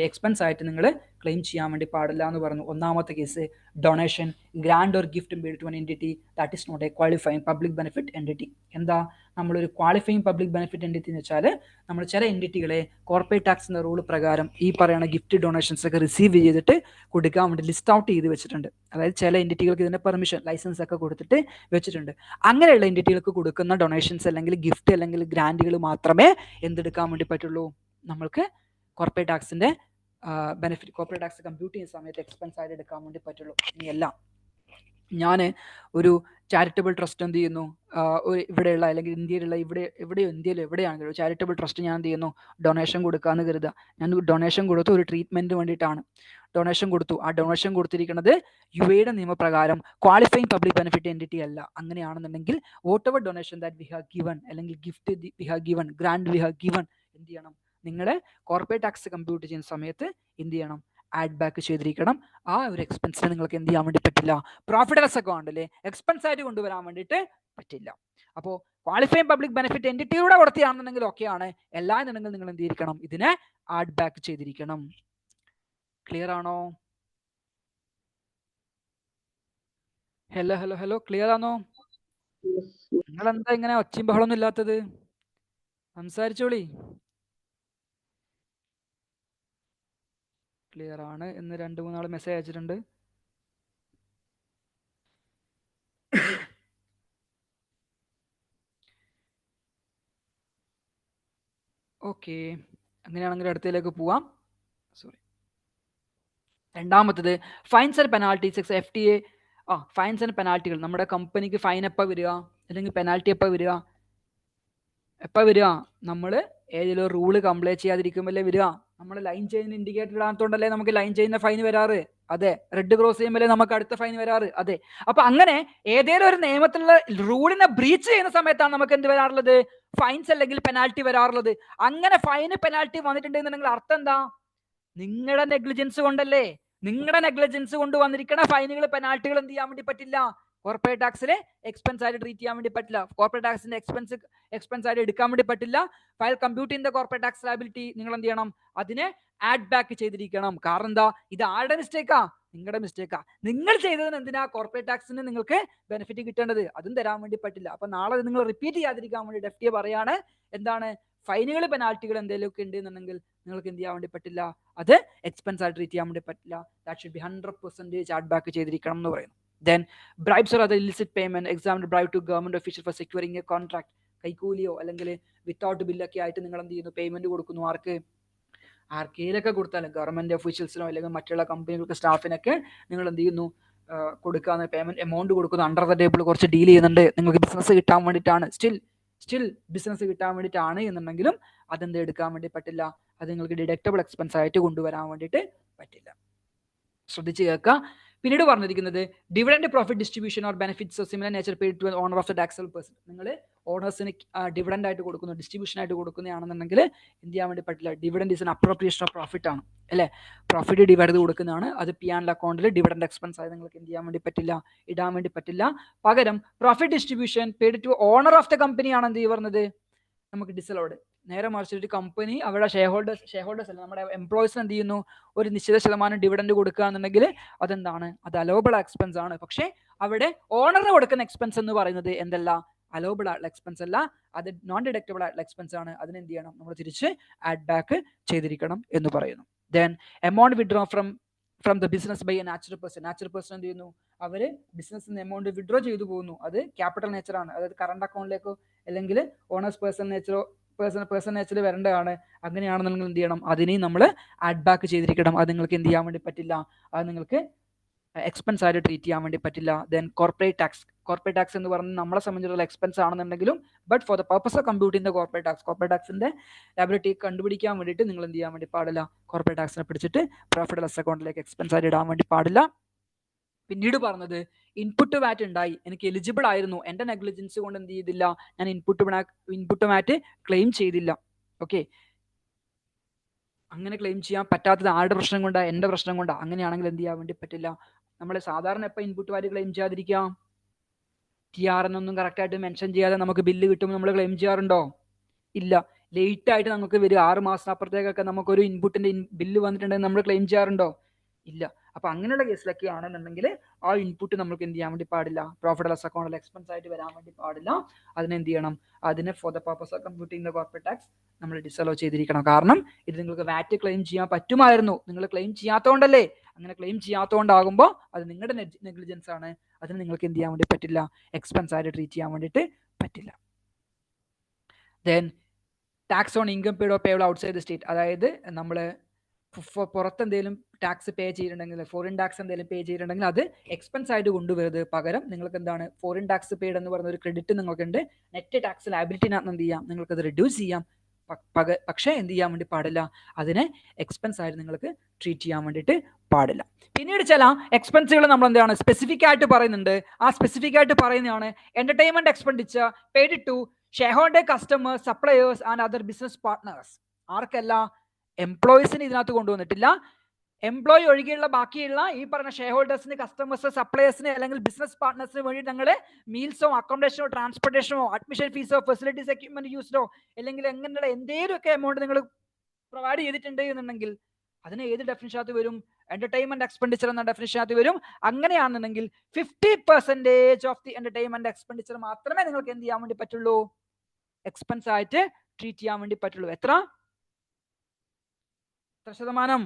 എക്സ്പെൻസ് ആയിട്ട് നിങ്ങൾ ക്ലെയിം ചെയ്യാൻ വേണ്ടി പാടില്ല എന്ന് പറഞ്ഞു. ഒന്നാമത്തെ case donation, grant or gift made to an entity that is not a qualifying public benefit entity. എന്താ നമ്മളൊരു ക്വാളിഫൈങ് പബ്ലിക് ബെനിഫിറ്റ് എൻറ്റിറ്റി എന്ന് വെച്ചാൽ നമ്മൾ ചില എൻറ്റിറ്റികളെ കോർപ്പറേറ്റ് ടാക്സിന്റെ റൂൾ പ്രകാരം ഈ പറയുന്ന ഗിഫ്റ്റ് ഡൊണേഷൻസ് ഒക്കെ റിസീവ് ചെയ്തിട്ട് കൊടുക്കാൻ വേണ്ടി ലിസ്റ്റ് ഔട്ട് ചെയ്ത് വെച്ചിട്ടുണ്ട്. അതായത് ചില എൻറ്റിറ്റികൾക്ക് ഇതിന്റെ പെർമിഷൻ ലൈസൻസ് ഒക്കെ കൊടുത്തിട്ട് വെച്ചിട്ടുണ്ട്. അങ്ങനെയുള്ള എൻറ്റിറ്റികൾക്ക് കൊടുക്കുന്ന ഡൊണേഷൻസ് അല്ലെങ്കിൽ ഗിഫ്റ്റ് അല്ലെങ്കിൽ ഗ്രാൻഡുകൾ മാത്രമേ എന്തെടുക്കാൻ വേണ്ടി പറ്റുള്ളൂ, നമ്മൾക്ക് കോർപ്പറേറ്റ് ടാക്സിന്റെ ബെനിഫിറ്റ് കോർപ്പറേറ്റ് ടാക്സ് കമ്പ്യൂട്ട് ചെയ്യുന്ന സമയത്ത് എക്സ്പെൻസ് ആയിട്ട് എടുക്കാൻ വേണ്ടി പറ്റുള്ളൂ. ഇനിയല്ല ഞാൻ ഒരു ചാരിറ്റബിൾ ട്രസ്റ്റ് എന്ത് ചെയ്യുന്നു, ഇവിടെയുള്ള അല്ലെങ്കിൽ ഇന്ത്യയിലുള്ള ഇന്ത്യയിൽ എവിടെയാണെങ്കിലും ചാരിറ്റബിൾ ട്രസ്റ്റ് ഞാൻ എന്ത് ചെയ്യുന്നു, ഡൊണേഷൻ കൊടുക്കാമെന്ന് കരുതുക. ഞാൻ ഡൊണേഷൻ കൊടുത്തു ഒരു ട്രീറ്റ്മെന്റിന് വേണ്ടിയിട്ടാണ് ഡൊണേഷൻ കൊടുത്തു. ആ ഡൊണേഷൻ കൊടുത്തിരിക്കുന്നത് UAE നിയമപ്രകാരം ക്വാളിഫൈങ് പബ്ലിക് ബെനിഫിറ്റ് എൻറ്റിറ്റി അല്ല. അങ്ങനെയാണെന്നുണ്ടെങ്കിൽ whatever donation that we have given അല്ലെങ്കിൽ gift we have given, grant we have given, എന്ത് ചെയ്യണം, നിങ്ങളെ കോർപ്പറേറ്റ് ടാക്സ് കമ്പ്യൂട്ട് ചെയ്യുന്ന സമയത്ത് എന്ത് ചെയ്യണം, ആഡ് ബാക്ക് ചെയ്തിരിക്കണം. ആ ഒരു എക്സ്പെൻസിനെ നിങ്ങൾക്ക് എന്ത് ചെയ്യാൻ വേണ്ടി പറ്റില്ല, പ്രോഫിറ്റ് ലോസ് അക്കൗണ്ടിൽ എക്സ്പെൻസ് ആയിട്ട് കൊണ്ടുവരാൻ വേണ്ടിയിട്ട് പറ്റില്ല. അപ്പോൾ ക്വാളിഫൈങ് പബ്ലിക് ബെനിഫിറ്റ് എൻറ്റിറ്റിയുടെ കൊടുത്തിയാണെന്നുണ്ടെങ്കിൽ ഓക്കെയാണ്. എല്ലാന്നുണ്ടെങ്കിൽ നിങ്ങൾ എന്ത് ചെയ്തിരിക്കണം, ഇതിനെ ആഡ് ബാക്ക് ചെയ്തിരിക്കണം. ക്ലിയർ ആണോ? ഹലോ ഹലോ ഹലോ, ക്ലിയർ ആണോ? നിങ്ങൾ എന്താ ഇങ്ങനെ ഒച്ചയും ബഹളൊന്നും ഇല്ലാത്തത്? സംസാരിച്ചോളി. ക്ലിയർ ആണ് എന്ന് 2-3 ആൾ മെസ്സേജ് അയച്ചിട്ടുണ്ട്. ഓക്കെ, അങ്ങനെയാണെങ്കിൽ അടുത്തതിലേക്ക് പോവാം. സോറി, രണ്ടാമത്തത് fines and penalties. FTA fines and പെനാൽറ്റികൾ. നമ്മുടെ കമ്പനിക്ക് ഫൈൻ എപ്പോൾ വരിക അല്ലെങ്കിൽ പെനാൽറ്റി എപ്പോൾ വരിക? നമ്മൾ ഏതെങ്കിലും റൂള് കംപ്ലൈ ചെയ്യാതിരിക്കുമ്പോഴല്ലേ വരിക. നമ്മൾ ലൈൻ ചെയ്യുന്ന ഇൻഡിക്കേറ്റർ ഇടാത്തോണ്ടല്ലേ നമുക്ക് ലൈൻ ചെയ്യുന്ന ഫൈൻ വരാറ്. അതെ, റെഡ് ക്രോസ് ചെയ്യുമ്പോഴേ നമുക്ക് അടുത്ത ഫൈൻ വരാറ്. അതെ, അപ്പൊ അങ്ങനെ ഏതെങ്കിലും ഒരു നിയമത്തിലുള്ള റൂളിനെ ബ്രീച്ച് ചെയ്യുന്ന സമയത്താണ് നമുക്ക് എന്ത് വരാറുള്ളത്, ഫൈൻസ് അല്ലെങ്കിൽ പെനാൽറ്റി വരാറുള്ളത്. അങ്ങനെ ഫൈന് പെനാൽറ്റി വന്നിട്ടുണ്ടെന്നുണ്ടെങ്കിൽ അർത്ഥം എന്താ, നിങ്ങളുടെ നെഗ്ലിജൻസ് കൊണ്ടല്ലേ. നിങ്ങളുടെ നെഗ്ലിജൻസ് കൊണ്ട് വന്നിരിക്കുന്ന ഫൈനുകൾ പെനാൽറ്റികൾ എന്ത് ചെയ്യാൻ വേണ്ടി പറ്റില്ല, കോർപ്പറേറ്റ് ടാക്സിലെ എക്സ്പെൻസ് ആയിട്ട് ട്രീറ്റ് ചെയ്യാൻ വേണ്ടി പറ്റില്ല. കോർപ്പറേറ്റ് ടാക്സിന്റെ എക്സ്പെൻസ് ആയിട്ട് എടുക്കാൻ വേണ്ടി പറ്റില്ല. ഫയൽ കമ്പ്യൂട്ട് ചെയ്യുന്ന കോർപ്പറേറ്റ് ടാക്സ് ലയബിലിറ്റി നിങ്ങൾ എന്ത് ചെയ്യണം, അതിനെ ആഡ് ബാക്ക് ചെയ്തിരിക്കണം. കാരണം എന്താ, ഇത് ആരുടെ മിസ്റ്റേക്കാ, നിങ്ങളുടെ മിസ്റ്റേക്കാ. നിങ്ങൾ ചെയ്തതിന് എന്തിനാ കോർപ്പറേറ്റ് ടാക്സിന് നിങ്ങൾക്ക് ബെനിഫിറ്റ് കിട്ടേണ്ടത്, അതും തരാൻ വേണ്ടി പറ്റില്ല. അപ്പൊ നാളെ നിങ്ങൾ റിപ്പീറ്റ് ചെയ്യാതിരിക്കാൻ വേണ്ടി FTA പറയാണ്, എന്താണ്, ഫൈനുകൾ പെനാൽറ്റികൾ എന്തെങ്കിലുമൊക്കെ ഉണ്ട് എന്നുണ്ടെങ്കിൽ നിങ്ങൾക്ക് എന്ത് ചെയ്യാൻ വേണ്ടി പറ്റില്ല, അത് എക്സ്പെൻസ് ആയിട്ട് ട്രീറ്റ് ചെയ്യാൻ വേണ്ടി പറ്റില്ല. That should B 100% add back ചെയ്തിരിക്കണം എന്ന് പറയുന്നു. Then bribes or other illicit payment, example bribe to government official for securing a contract, കൈക്കൂലിയോ അല്ലെങ്കിൽ വിത്തൗട്ട് ബില്ലൊക്കെ ആയിട്ട് നിങ്ങൾ എന്ത് ചെയ്യുന്നു, പേയ്മെന്റ് കൊടുക്കുന്നു. ആർക്കെയിലൊക്കെ കൊടുത്താലും ഗവൺമെന്റ് ഒഫീഷ്യൽസിനോ അല്ലെങ്കിൽ മറ്റുള്ള കമ്പനികൾക്ക് സ്റ്റാഫിനൊക്കെ നിങ്ങൾ എന്ത് ചെയ്യുന്നു, കൊടുക്കാന്ന് പേയ്മെന്റ് എമൗണ്ട് കൊടുക്കുന്നു. അണ്ടർ ദ ടേബിൾ കുറച്ച് ഡീൽ ചെയ്യുന്നുണ്ട്, നിങ്ങൾക്ക് ബിസിനസ് കിട്ടാൻ വേണ്ടിയിട്ടാണ്, സ്റ്റിൽ ബിസിനസ് കിട്ടാൻ വേണ്ടിയിട്ടാണ് എന്നുണ്ടെങ്കിലും അതെന്ത് എടുക്കാൻ വേണ്ടി പറ്റില്ല, അത് നിങ്ങൾക്ക് ഡിഡക്റ്റബിൾ എക്സ്പെൻസ് ആയിട്ട് കൊണ്ടുവരാൻ വേണ്ടിയിട്ട് പറ്റില്ല. ശ്രദ്ധിച്ച് കേൾക്കുക. പിന്നീട് പറഞ്ഞിരിക്കുന്നത് dividend profit distribution or benefits similar nature paid to owner of the taxable person. നിങ്ങൾ ഓണേഴ്സിന് ഡിവിഡൻഡ് ആയിട്ട് കൊടുക്കുന്നു, ഡിസ്ട്രിബ്യൂഷൻ ആയിട്ട് കൊടുക്കുന്നതാണെന്നുണ്ടെങ്കിൽ എന്ത് ചെയ്യാൻ വേണ്ടി പറ്റില്ല, dividend is N appropriation of profit ആണ്, അല്ലേ. പ്രോഫിറ്റ് ഡിവൈഡ് ചെയ്ത് കൊടുക്കുന്നതാണ്, അത് P&L അക്കൗണ്ടിൽ ഡിവിഡൻഡ് എക്സ്പെൻസ് ആയി നിങ്ങൾക്ക് എന്ത് ചെയ്യാൻ വേണ്ടി പറ്റില്ല, ഇടാൻ വേണ്ടി പറ്റില്ല. പകരം profit distribution paid to owner of the company ആണ് എന്ത് പറയുന്നത്, നമുക്ക് ഡിസലൗഡ്. നേരെ മറിച്ച് ഒരു കമ്പനി അവരുടെ ഷെയർ ഹോൾഡേഴ്സ് അല്ല, നമ്മുടെ എംപ്ലോയീസിന് എന്ത് ചെയ്യുന്നു, ഒരു നിശ്ചിത ശതമാനം ഡിവിഡൻഡ് കൊടുക്കുക എന്നുണ്ടെങ്കിൽ അതെന്താണ്, അത് അലോബിൾ എക്സ്പെൻസ് ആണ്. പക്ഷേ അവിടെ ഓണറിന് കൊടുക്കുന്ന എക്സ്പെൻസ് എന്ന് പറയുന്നത് എന്തല്ല, അലോബിൾ ആയിട്ടുള്ള എക്സ്പെൻസ് അല്ല, അത് നോൺ ഡിഡക്റ്റബിൾ ആയിട്ടുള്ള എക്സ്പെൻസ് ആണ്. അതിനെന്ത് ചെയ്യണം, നമ്മൾ തിരിച്ച് ആഡ് ബാക്ക് ചെയ്തിരിക്കണം എന്ന് പറയുന്നു. Then amount withdraw from the business by a natural person. Natural person എന്ത് ചെയ്യുന്നു, അവര് ബിസിനസ്സിൽ നിന്ന് എമൗണ്ട് വിഡ്രോ ചെയ്തു പോകുന്നു. അത് ക്യാപിറ്റൽ നേച്ചർ ആണ്, അതായത് കറണ്ട് അക്കൗണ്ടിലേക്കോ അല്ലെങ്കിൽ ഓണേഴ്സ് പേഴ്സൺ നേച്ചറിൽ വരേണ്ടതാണ്. അങ്ങനെയാണെന്നുണ്ടെങ്കിൽ എന്ത് ചെയ്യണം, അതിനെയും നമ്മൾ ആഡ് ബാക്ക് ചെയ്തിരിക്കണം. അത് നിങ്ങൾക്ക് എന്ത് ചെയ്യാൻ വേണ്ടി പറ്റില്ല, അത് നിങ്ങൾക്ക് എക്സ്പെൻസ് ആയിട്ട് ട്രീറ്റ് ചെയ്യാൻ വേണ്ടി പറ്റില്ല. ദെൻ കോർപ്പറേറ്റ് ടാക്സ് എന്ന് പറയുന്നത് നമ്മളെ സംബന്ധിച്ചുള്ള എക്സ്പെൻസ് ആണെന്നുണ്ടെങ്കിലും but for the purpose of computing the corporate ടാക്സിന്റെ ലയബിലിറ്റി കണ്ടുപിടിക്കാൻ വേണ്ടിയിട്ട് നിങ്ങൾ എന്ത് ചെയ്യാൻ വേണ്ടി പാടില്ല, കോർപ്പറേറ്റ് ടാക്സിനെ പിടിച്ചിട്ട് പ്രോഫിറ്റ് ലോസ് അക്കൗണ്ടിലേക്ക് എക്സ്പെൻസ് ആയിട്ട് ഇടാൻ വേണ്ടി പാടില്ല. പിന്നീട് പറഞ്ഞത് ഇൻപുട്ട് വാറ്റ് ഉണ്ടായി, എനിക്ക് എലിജിബിൾ ആയിരുന്നു, എന്റെ നെഗ്ലിജൻസ് കൊണ്ട് എന്ത് ചെയ്തില്ല, ഞാൻ ഇൻപുട്ട് വാറ്റ് ക്ലെയിം ചെയ്തില്ല. ഓക്കെ, അങ്ങനെ ക്ലെയിം ചെയ്യാൻ പറ്റാത്തത് ആരുടെ പ്രശ്നം കൊണ്ടാ, എന്റെ പ്രശ്നം കൊണ്ടാ. അങ്ങനെയാണെങ്കിൽ എന്ത് ചെയ്യാൻ വേണ്ടി പറ്റില്ല, നമ്മൾ സാധാരണ എപ്പോൾ ഇൻപുട്ട് വാറ്റ് ക്ലെയിം ചെയ്യാതിരിക്കാം, TRN ഒന്നും കറക്റ്റ് ആയിട്ട് മെൻഷൻ ചെയ്യാതെ നമുക്ക് ബില്ല് കിട്ടുമ്പോൾ നമ്മൾ ക്ലെയിം ചെയ്യാറുണ്ടോ? ഇല്ല. ലേറ്റ് ആയിട്ട് നമുക്ക് വരും 6 മാസത്തിനപ്പുറത്തേക്കൊക്കെ നമുക്കൊരു ഇൻപുട്ടിന്റെ ബില്ല് വന്നിട്ടുണ്ടെങ്കിൽ നമ്മൾ ക്ലെയിം ചെയ്യാറുണ്ടോ? ഇല്ല. അപ്പൊ അങ്ങനെയുള്ള കേസിലൊക്കെ ആണെന്നുണ്ടെങ്കിൽ ആ ഇൻപുട്ട് നമുക്ക് എന്ത് ചെയ്യാൻ വേണ്ടി പാടില്ല, പ്രോഫിറ്റ് ലോസ് അക്കൗണ്ടിൽ എക്സ്പെൻസ് ആയിട്ട് വരാൻ വേണ്ടി പാടില്ല. അതിനെ എന്ത് ചെയ്യണം, അതിനെ four the purpose of computing the corporate tax നമ്മൾ ഡിസലോ ചെയ്തിരിക്കണം. കാരണം ഇത് നിങ്ങൾക്ക് വാറ്റ് ക്ലെയിം ചെയ്യാൻ പറ്റുമായിരുന്നു, നിങ്ങൾ ക്ലെയിം ചെയ്യാത്തതുകൊണ്ടല്ലേ. അങ്ങനെ ക്ലെയിം ചെയ്യാത്തതുകൊണ്ടാകുമ്പോൾ അത് നിങ്ങളുടെ നെഗ്ലിജൻസ് ആണ്. അതിന് നിങ്ങൾക്ക് എന്ത് ചെയ്യാൻ വേണ്ടി പറ്റില്ല, എക്സ്പെൻസ് ആയിട്ട് ട്രീറ്റ് ചെയ്യാൻ വേണ്ടിയിട്ട് പറ്റില്ല. Then tax on income paid or payable outside the state, അതായത് നമ്മൾ പുറത്ത് എന്തെങ്കിലും ടാക്സ് പേ ചെയ്തിട്ടുണ്ടെങ്കിൽ, ഫോറിൻ ടാക്സ് എന്തെങ്കിലും പേ ചെയ്തിട്ടുണ്ടെങ്കിൽ അത് എക്സ്പെൻസ് ആയിട്ട് കൊണ്ടുവരുന്നത് പകരം നിങ്ങൾക്ക് എന്താണ്, ഫോറിൻ ടാക്സ് പെയ്ഡ് എന്ന് പറയുന്ന ഒരു ക്രെഡിറ്റ് നിങ്ങൾക്കുണ്ട്. നെറ്റ് ടാക്സ് ലയബിലിറ്റിനകത്ത് എന്ത് ചെയ്യാം, നിങ്ങൾക്ക് അത് റിഡ്യൂസ് ചെയ്യാം. പക്ഷേ എന്ത് ചെയ്യാൻ വേണ്ടി പാടില്ല, അതിനെ എക്സ്പെൻസ് ആയിട്ട് നിങ്ങൾക്ക് ട്രീറ്റ് ചെയ്യാൻ വേണ്ടിയിട്ട് പാടില്ല. പിന്നീട് ചില എക്സ്പെൻസുകൾ നമ്മൾ എന്താണ് സ്പെസിഫിക് ആയിട്ട് പറയുന്നുണ്ട്. ആ സ്പെസിഫിക് ആയിട്ട് പറയുന്നതാണ് entertainment expenditure paid to shareholder, customers, suppliers and other business partners. ആർക്കല്ല, എംപ്ലോയീസിന് ഇതിനകത്ത് കൊണ്ടുവന്നിട്ടില്ല. എംപ്ലോയി ഒഴികെയുള്ള ബാക്കിയുള്ള ഈ പറഞ്ഞ ഷെയർ ഹോൾഡേഴ്സിന്, കസ്റ്റമേഴ്സ്, സപ്ലയേഴ്സിന് അല്ലെങ്കിൽ ബിസിനസ് പാർട്ട്നേഴ്സിന് വേണ്ടി നിങ്ങൾ മീൽസോ അക്കോമഡേഷനോ ട്രാൻസ്പോർട്ടേഷനോ അഡ്മിഷൻ ഫീസോ ഫെസിലിറ്റീസ് എക്യുപ്മെന്റ് യൂസ്ഡോ അല്ലെങ്കിൽ എങ്ങനെയുള്ള എന്തെങ്കിലുമൊക്കെ എമൗണ്ട് നിങ്ങൾ പ്രൊവൈഡ് ചെയ്തിട്ടുണ്ട് എന്നുണ്ടെങ്കിൽ അതിന് ഏത് ഡെഫിനിഷനകത്ത് വരും, എന്റർടൈൻമെന്റ് എക്സ്പെൻഡിച്ചർ എന്ന ഡെഫിനിഷനകത്ത് വരും. അങ്ങനെയാണെന്നുണ്ടെങ്കിൽ 50% ഓഫ് ദി എന്റർടൈൻമെന്റ് എക്സ്പെൻഡിച്ചർ മാത്രമേ നിങ്ങൾക്ക് എന്ത് ചെയ്യാൻ വേണ്ടി പറ്റുള്ളൂ, എക്സ്പെൻസ് ആയിട്ട് ട്രീറ്റ് ചെയ്യാൻ വേണ്ടി പറ്റുള്ളൂ. എത്ര ശതമാനം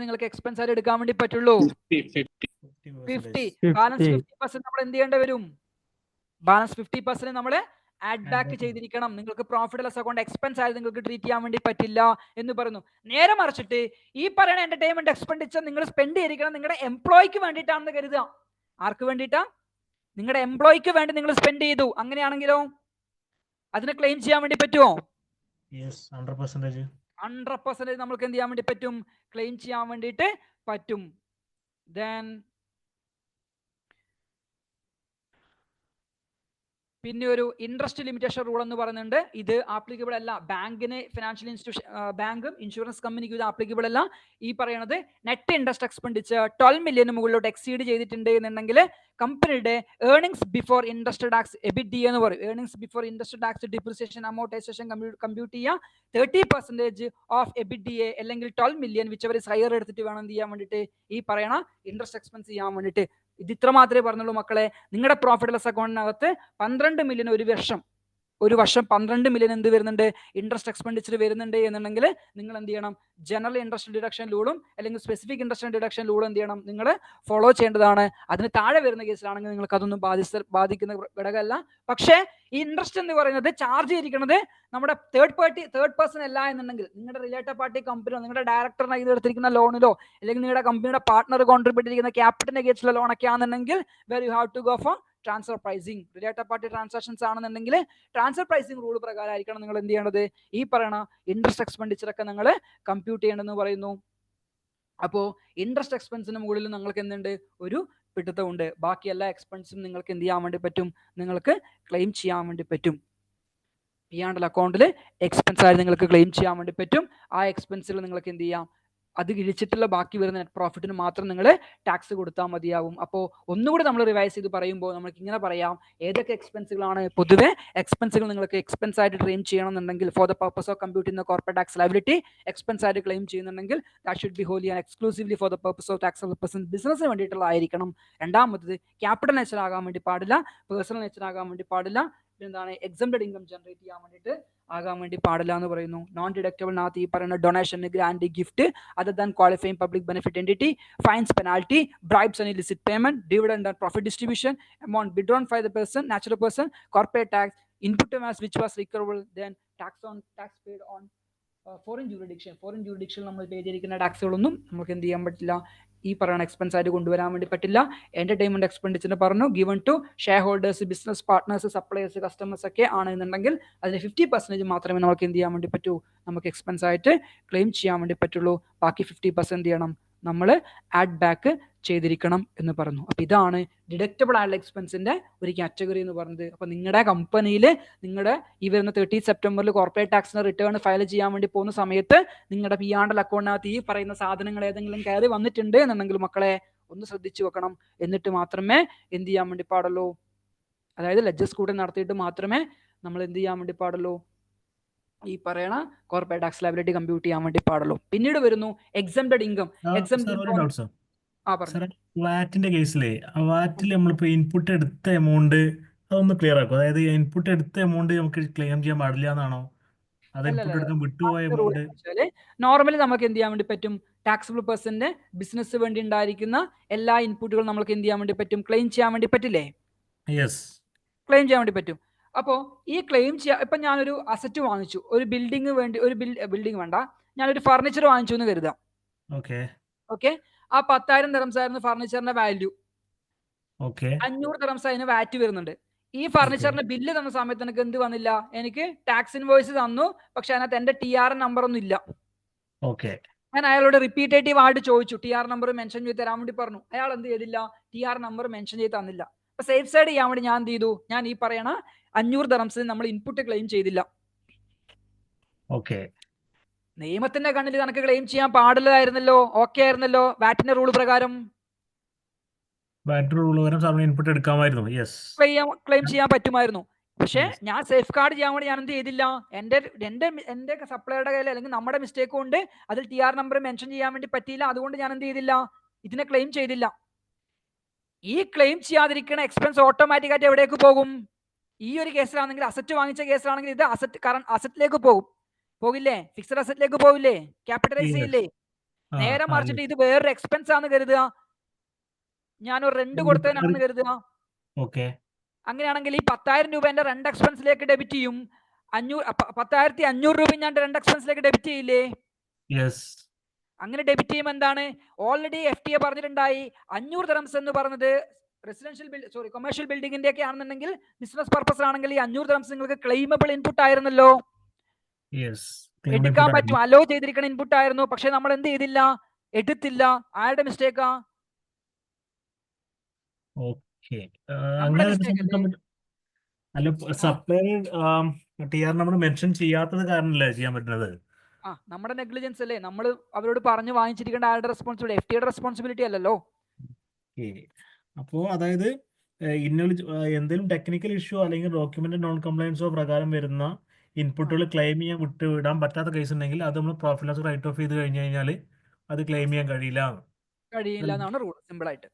നിങ്ങൾക്ക് എക്സ്പെൻസ് ആയിട്ട് എടുക്കാൻ വേണ്ടി പറ്റുള്ളൂ? 50. ബാലൻസ് 50% നമ്മൾ എന്ത് ചെയ്യേണ്ടി വരും, ബാലൻസ് 50% നമ്മൾ ആഡ് ബാക്ക് ചെയ്തിരിക്കണം. നിങ്ങൾക്ക് പ്രോഫിറ്റ് ലോസ് അക്കൗണ്ട് എക്സ്പെൻസ് ആയിട്ട് നിങ്ങൾക്ക് ട്രീറ്റ് ചെയ്യാൻ വേണ്ടി പറ്റില്ല എന്ന് പറയുന്നു. നേരെ മറിച്ചിട്ട് ഈ പറയുന്ന എന്റർടൈൻമെന്റ് എക്സ്പെൻഡിച്ചർ നിങ്ങൾ സ്പെൻഡ് ചെയ്തിരിക്കണം നിങ്ങളുടെ എംപ്ലോയിക്ക് വേണ്ടിയിട്ടാണെന്ന് കരുതുക. ആർക്ക് വേണ്ടിയിട്ടാ, നിങ്ങളുടെ എംപ്ലോയിക്ക് വേണ്ടി നിങ്ങൾ സ്പെൻഡ് ചെയ്തു. അങ്ങനെയാണെങ്കിലോ അതിനെ ക്ലെയിം ചെയ്യാൻ വേണ്ടി പറ്റുമോ? 100% നമുക്ക് എന്ത് ചെയ്യാൻ വേണ്ടി പറ്റും, ക്ലെയിം ചെയ്യാൻ വേണ്ടിയിട്ട് പറ്റും. ദെൻ പിന്നെ ഒരു ഇൻട്രസ്റ്റ് ലിമിറ്റേഷൻ റൂൾ എന്ന് പറയുന്നുണ്ട്. ഇത് ആപ്ലിക്കബിൾ അല്ല ബാങ്കിന്, ഫിനാൻഷ്യൽ ഇൻസ്റ്റിറ്റ്യൂഷൻ, ബാങ്കും ഇൻഷുറൻസ് കമ്പനിക്കും ഇത് ആപ്ലിക്കബിൾ അല്ല. ഈ പറയുന്നത് നെറ്റ് ഇൻട്രസ്റ്റ് എക്സ്പെൻഡിച്ചർ 12 മില്യന് മുകളിലോട്ട് എക്സീഡ് ചെയ്തിട്ടുണ്ട് എന്നുണ്ടെങ്കിൽ കമ്പനിയുടെ earnings before interest tax EBITDA എന്ന് പറയും. Earnings before interest tax depreciation amortisation compute ചെയ്യുക 30% ഓഫ് EBITDA അല്ലെങ്കിൽ 12 മില്യൺ വിച്ച് അവർ ഹയർ എടുത്തിട്ട് വേണം എന്ത് ചെയ്യാൻ വേണ്ടിയിട്ട്, ഈ പറയണ ഇൻട്രസ്റ്റ് എക്സ്പെൻസ് ചെയ്യാൻ വേണ്ടിയിട്ട്. ഇത് ഇത്ര മാത്രമേ പറഞ്ഞുള്ളൂ മക്കളെ. നിങ്ങളുടെ പ്രോഫിറ്റ് ലോസ് അക്കൗണ്ടിനകത്ത് 12 മില്യൺ ഒരു വർഷം 12 മില്യൺ എന്ത് വരുന്നുണ്ട്, ഇൻട്രസ്റ്റ് എക്സ്പെൻഡിച്ചർ വരുന്നുണ്ട് എന്നുണ്ടെങ്കിൽ നിങ്ങൾ എന്ത് ചെയ്യണം, ജനറൽ ഇൻട്രസ്റ്റ് ഡിഡക്ഷൻ റൂളും അല്ലെങ്കിൽ സ്പെസിഫിക് ഇൻട്രസ്റ്റ് ഡിഡക്ഷൻ റൂളും എന്ത് ചെയ്യണം, നിങ്ങൾ ഫോളോ ചെയ്യേണ്ടതാണ്. അതിന് താഴെ വരുന്ന കേസിലാണെങ്കിൽ നിങ്ങൾക്ക് അതൊന്നും ബാധിക്കുന്ന ഘടകമല്ല. പക്ഷേ ഈ ഇൻട്രസ്റ്റ് എന്ന് പറയുന്നത് ചാർജ് ചെയ്തിരിക്കുന്നത് നമ്മുടെ തേർഡ് പേഴ്സൺ അല്ല എന്നുണ്ടെങ്കിൽ നിങ്ങളുടെ റിലേറ്റഡ് പാർട്ടി കമ്പനിയോ നിങ്ങളുടെ ഡയറക്ടറിനെ എടുത്തിരിക്കുന്ന ലോണിലോ അല്ലെങ്കിൽ നിങ്ങളുടെ കമ്പനിയുടെ പാർട്ട്ണർ കോൺട്രിബ്യൂട്ട് ചെയ്യുന്ന ക്യാപിറ്റലിനെ അഗേൻസ്റ്റുള്ള ലോണൊക്കെ ആണെന്നുണ്ടെങ്കിൽ where you have to go for transfer pricing. Related party transactions ആണെന്നുണ്ടെങ്കിൽ ട്രാൻസ്ഫർ പ്രൈസിങ് റൂൾ പ്രകാരമായിരിക്കണം നിങ്ങൾ എന്ത് ചെയ്യേണ്ടത്, ഈ പറയണ ഇൻട്രസ്റ്റ് എക്സ്പെൻഡിച്ചർ ഒക്കെ നിങ്ങൾ കമ്പ്യൂട്ട് ചെയ്യണമെന്ന് പറയുന്നു. അപ്പോൾ ഇൻട്രസ്റ്റ് എക്സ്പെൻസിന് മുകളിൽ നിങ്ങൾക്ക് എന്തുണ്ട്, ഒരു പിടുത്തമുണ്ട്. ബാക്കി എല്ലാ എക്സ്പെൻസും നിങ്ങൾക്ക് എന്ത് ചെയ്യാൻ വേണ്ടി പറ്റും, നിങ്ങൾക്ക് ക്ലെയിം ചെയ്യാൻ വേണ്ടി പറ്റും. P&L അക്കൗണ്ടിൽ എക്സ്പെൻസ് ആയി നിങ്ങൾക്ക് ക്ലെയിം ചെയ്യാൻ വേണ്ടി പറ്റും. ആ എക്സ്പെൻസുകൾ നിങ്ങൾക്ക് എന്ത് ചെയ്യാം, അത് കിഴിച്ചിട്ടുള്ള ബാക്കി വരുന്ന നെറ്റ് പ്രോഫിറ്റിന് മാത്രം നിങ്ങൾ ടാക്സ് കൊടുത്താൽ മതിയാവും. അപ്പോൾ ഒന്നുകൂടി നമ്മൾ റിവൈസ് ചെയ്ത് പറയുമ്പോൾ നമുക്ക് ഇങ്ങനെ പറയാം, ഏതൊക്കെ എക്സ്പെൻസുകളാണ് പൊതുവെ എക്സ്പെൻസുകൾ നിങ്ങൾക്ക് എക്സ്പെൻസ് ആയിട്ട് ക്ലെയിം ചെയ്യണമെന്നുണ്ടെങ്കിൽ for the purpose of computing the corporate tax liability expense ആയിട്ട് ക്ലെയിം ചെയ്യുന്നുണ്ടെങ്കിൽ that should be wholly and exclusively for the purpose of tax person, ബിസിനസ്സിന് വേണ്ടിയിട്ടുള്ളതായിരിക്കണം. രണ്ടാമത്തത് ക്യാപിറ്റൽ നേച്ചർ ആകാൻ വേണ്ടി പാടില്ല, പേഴ്സണൽ നേച്ചർ ആകാൻ വേണ്ടി പാടില്ല. എന്താണ്, എക്സംപ്റ്റഡ് ഇൻകം ജനറേറ്റ് ചെയ്യാൻ വേണ്ടിയിട്ട് ആകാൻ വേണ്ടി പാടില്ല എന്ന് പറയുന്നു. നോൺ ഡിഡക്റ്റബിളിനകത്ത് ഈ പറയുന്ന donation, grand, gift other than qualifying public benefit entity, finds, penalty, bribes and illicit payment, dividend and profit distribution, amount withdrawn by the person, natural person, corporate tax, input amounts which was recoverable, then tax paid on foreign jurisdiction നമ്മൾ പേ ചെയ്തിരിക്കുന്ന ടാക്സുകളൊന്നും നമുക്ക് എന്ത് ചെയ്യാൻ പറ്റില്ല, ഈ പറയുന്ന expense ആയിട്ട് കൊണ്ടുവരാൻ വേണ്ടി പറ്റില്ല. എന്റർടൈൻമെന്റ് എക്സ്പെൻഡിച്ചറിന് പറഞ്ഞു given to shareholders, business partners, suppliers, customers ഒക്കെ ആണെന്നുണ്ടെങ്കിൽ അതിന് 50% മാത്രമേ നമുക്ക് എന്ത് ചെയ്യാൻ വേണ്ടി പറ്റൂ, നമുക്ക് എക്സ്പെൻസ് ആയിട്ട് ക്ലെയിം ചെയ്യാൻ വേണ്ടി പറ്റുള്ളൂ. ബാക്കി 50% എന്ത് ചെയ്യണം, നമ്മൾ ആഡ് ബാക്ക് ചെയ്തിരിക്കണം എന്ന് പറഞ്ഞു. അപ്പൊ ഇതാണ് ഡിഡക്റ്റബിൾ ആയിട്ടുള്ള എക്സ്പെൻസിന്റെ ഒരു കാറ്റഗറി എന്ന് പറയുന്നത്. അപ്പൊ നിങ്ങളുടെ കമ്പനിയിൽ നിങ്ങളുടെ ഈ വരുന്ന 30 സെപ്റ്റംബറിൽ കോർപ്പറേറ്റ് ടാക്സിന് റിട്ടേൺ ഫയൽ ചെയ്യാൻ വേണ്ടി പോകുന്ന സമയത്ത് നിങ്ങളുടെ P&L അക്കൗണ്ടിനകത്ത് ഈ പറയുന്ന സാധനങ്ങൾ ഏതെങ്കിലും കയറി വന്നിട്ടുണ്ട് എന്നുണ്ടെങ്കിൽ മക്കളെ ഒന്ന് ശ്രദ്ധിച്ചു വെക്കണം. എന്നിട്ട് മാത്രമേ എന്ത് ചെയ്യാൻ വേണ്ടി പാടുള്ളൂ, അതായത് ലെഡ്ജർ സ്കൂട്ടർ നടത്തിയിട്ട് മാത്രമേ നമ്മൾ എന്ത് ചെയ്യാൻ വേണ്ടി പാടുള്ളൂ? ഈ പറയണ കോർപ്പറേറ്റ് ടാക്സ് ലയബിലിറ്റി കമ്പ്യൂട്ട് ചെയ്യാൻ വേണ്ടി പാടുള്ളൂ. പിന്നീട് വരുന്നു എക്സംപ്റ്റഡ് ഇൻകം. വാറ്റിന്റെ കേസിലെ വാറ്റിൽ നമ്മളിപ്പോ ഇൻപുട്ട് എടുത്ത എമൗണ്ട് അതൊന്ന് ക്ലിയർ ആക്കും. അതായത് ഇൻപുട്ട് എടുത്ത എമൗണ്ട് നമുക്ക് ക്ലെയിം ചെയ്യാൻ പാടില്ല എന്നാണോ? അത് ഇൻപുട്ട് എടുക്കാൻ വിട്ടുപോയ എമൗണ്ട് നോർമലി നമുക്ക് എന്ത് ചെയ്യാൻ വേണ്ടി പറ്റും? ടാക്സബിൾ പേഴ്സന്റെ ബിസിനസ് വേണ്ടി ഉണ്ടായിരിക്കുന്ന എല്ലാ ഇൻപുട്ടുകളും നമുക്ക് എന്ത് ചെയ്യാൻ വേണ്ടി പറ്റും? ക്ലെയിം ചെയ്യാൻ വേണ്ടി പറ്റില്ലേ? യെസ്, ക്ലെയിം ചെയ്യാൻ വേണ്ടി പറ്റും. അപ്പോൾ ഈ ക്ലെയിം ചെയ്യാൻ ഇപ്പൊ ഞാനൊരു അസറ്റ് വാങ്ങിച്ചു, ഒരു ബിൽഡിംഗ് വേണ്ടി, ഒരു ബിൽഡിംഗ് വേണ്ട, ഞാനൊരു ഫർണിച്ചർ വാങ്ങിച്ചു എന്ന് കരുതാം. ഓക്കെ, ആ 10,000 ദിർഹംസ് ആയിരുന്നു ഫർണിച്ചറിന്റെ വാല്യൂ. 500 ദിർഹംസ് അതിന് വാറ്റ് വരുന്നുണ്ട്. ഈ ഫർണിച്ചറിന്റെ ബില്ല് തന്ന സമയത്ത് എനിക്ക് എന്ത് വന്നില്ല? എനിക്ക് ടാക്സ് ഇൻവോയ്സ് തന്നു, പക്ഷെ അതിനകത്ത് എന്റെ TR നമ്പർ ഒന്നും ഇല്ല. ഞാൻ അയാളോട് റിപ്പീറ്റേറ്റീവ് ആയിട്ട് ചോദിച്ചു, TR നമ്പർ മെൻഷൻ ചെയ്ത് തരാൻ വേണ്ടി പറഞ്ഞു. അയാൾ എന്ത് ചെയ്തില്ല? TR നമ്പർ മെൻഷൻ ചെയ്ത് തന്നില്ല. അപ്പൊ സേഫ് സൈഡ് ചെയ്യാൻ വേണ്ടി ഞാൻ എന്ത് ചെയ്തു? ഞാൻ ഈ പറയണ 500 ദിർഹംസ് നമ്മൾ ഇൻപുട്ട് ക്ലെയിം ചെയ്തില്ല. നിയമത്തിന്റെ കണ്ണിൽ നിനക്ക് ക്ലെയിം ചെയ്യാൻ പാടില്ലായിരുന്നല്ലോ, ഓക്കെ ആയിരുന്നല്ലോ വാറ്റിന്റെ റൂൾ പ്രകാരം. ഇൻപുട്ട് എടുക്കാമായിരുന്നു, ക്ലെയിം ചെയ്യാൻ പറ്റുമായിരുന്നു. പക്ഷെ ഞാൻ സേഫ് ഗാർഡ് ചെയ്യാൻ വേണ്ടി ഞാൻ എന്ത് ചെയ്തില്ല? എന്റെ സപ്ലൈയുടെ കയ്യിൽ അല്ലെങ്കിൽ നമ്മുടെ മിസ്റ്റേക്ക് കൊണ്ട് അതിൽ TR നമ്പർ മെൻഷൻ ചെയ്യാൻ വേണ്ടി പറ്റിയില്ല. അതുകൊണ്ട് ഞാൻ എന്ത് ചെയ്തില്ല? ഇതിനെ ക്ലെയിം ചെയ്തില്ല. ഈ ക്ലെയിം ചെയ്യാതിരിക്കുന്ന എക്സ്പെൻസ് ഓട്ടോമാറ്റിക് ആയിട്ട് എവിടേക്ക് പോകും? ഈ ഒരു കേസിലാണെങ്കിൽ, അസറ്റ് വാങ്ങിച്ച കേസിലാണെങ്കിൽ ഇത് അസറ്റിലേക്ക് പോകും, പോകില്ലേ? ഫിക്സഡ് അസറ്റിലേക്ക് പോകില്ലേ? ക്യാപിറ്റലൈസ് ചെയ്യില്ലേ? നേരെ മറിച്ചിട്ട് ഇത് വേറൊരു എക്സ്പെൻസ് ആണെന്ന് കരുതുക, ഞാനൊരു റെന്റ് കൊടുത്തതിനാണെന്ന് കരുതുക. അങ്ങനെയാണെങ്കിൽ ഈ 10,000 രൂപ എന്റെ റെന്റ് എക്സ്പെൻസിലേക്ക് ഡെബിറ്റ് ചെയ്യും. 10,500 രൂപ ഞാൻ റെന്റ് എക്സ്പെൻസിലേക്ക് ഡെബിറ്റ് ചെയ്യില്ലേ? അങ്ങനെ ഡെബിറ്റ് ചെയ്യുമ്പോൾ എന്താണ്? ഓൾറെഡി FTA പറഞ്ഞിട്ടുണ്ടായി 500 ദിർഹംസ് എന്ന് പറഞ്ഞത് കൊമേഴ്ഷ്യൽ ബിൽഡിംഗിന്റെ ഒക്കെ ആണെന്നുണ്ടെങ്കിൽ, ബിസിനസ് പർപ്പസ് ആണെങ്കിൽ ഈ 500 ദിർഹംസ് നിങ്ങൾക്ക് ക്ലെയിമബിൾ ഇൻപുട്ട് ആയിരുന്നല്ലോ, എടുക്കാൻ പറ്റും, അലോ ചെയ്തിരിക്കുന്ന ഇൻപുട്ട് ആയിരുന്നു. പക്ഷെ നമ്മൾ എന്ത് ചെയ്തില്ല? എടുത്തില്ല. ആരുടെ മിസ്റ്റേക്കാ? നമ്മുടെ നെഗ്ലിജൻസ് അല്ലേ? നമ്മൾ അവരോട് പറഞ്ഞു വാങ്ങിച്ചിരിക്കേണ്ട ആരുടെ റെസ്പോൺസിബിലിറ്റി? FTAയുടെ റെസ്പോൺസിബിലിറ്റി അല്ലല്ലോ. അപ്പോ അതായത് എന്തെങ്കിലും ടെക്നിക്കൽ ഇഷ്യൂ അല്ലെങ്കിൽ ഡോക്യുമെന്റ് നോൺ കംപ്ലയൻസോ പ്രകാരം വരുന്ന ഇൻപുട്ടുകൾ ക്ലെയിം ചെയ്യാൻ വിടാൻ പറ്റാത്ത കേസ് ഉണ്ടെങ്കിൽ അത് നമ്മൾ പ്രോഫിറ്റ് ലോസ് റൈറ്റ് ഓഫ് ചെയ്ത് കഴിഞ്ഞു കഴിഞ്ഞാൽ അത് ക്ലെയിം ചെയ്യാൻ കഴിയില്ല എന്നാണ് റൂൾ. സിമ്പിൾ ആയിട്ട്.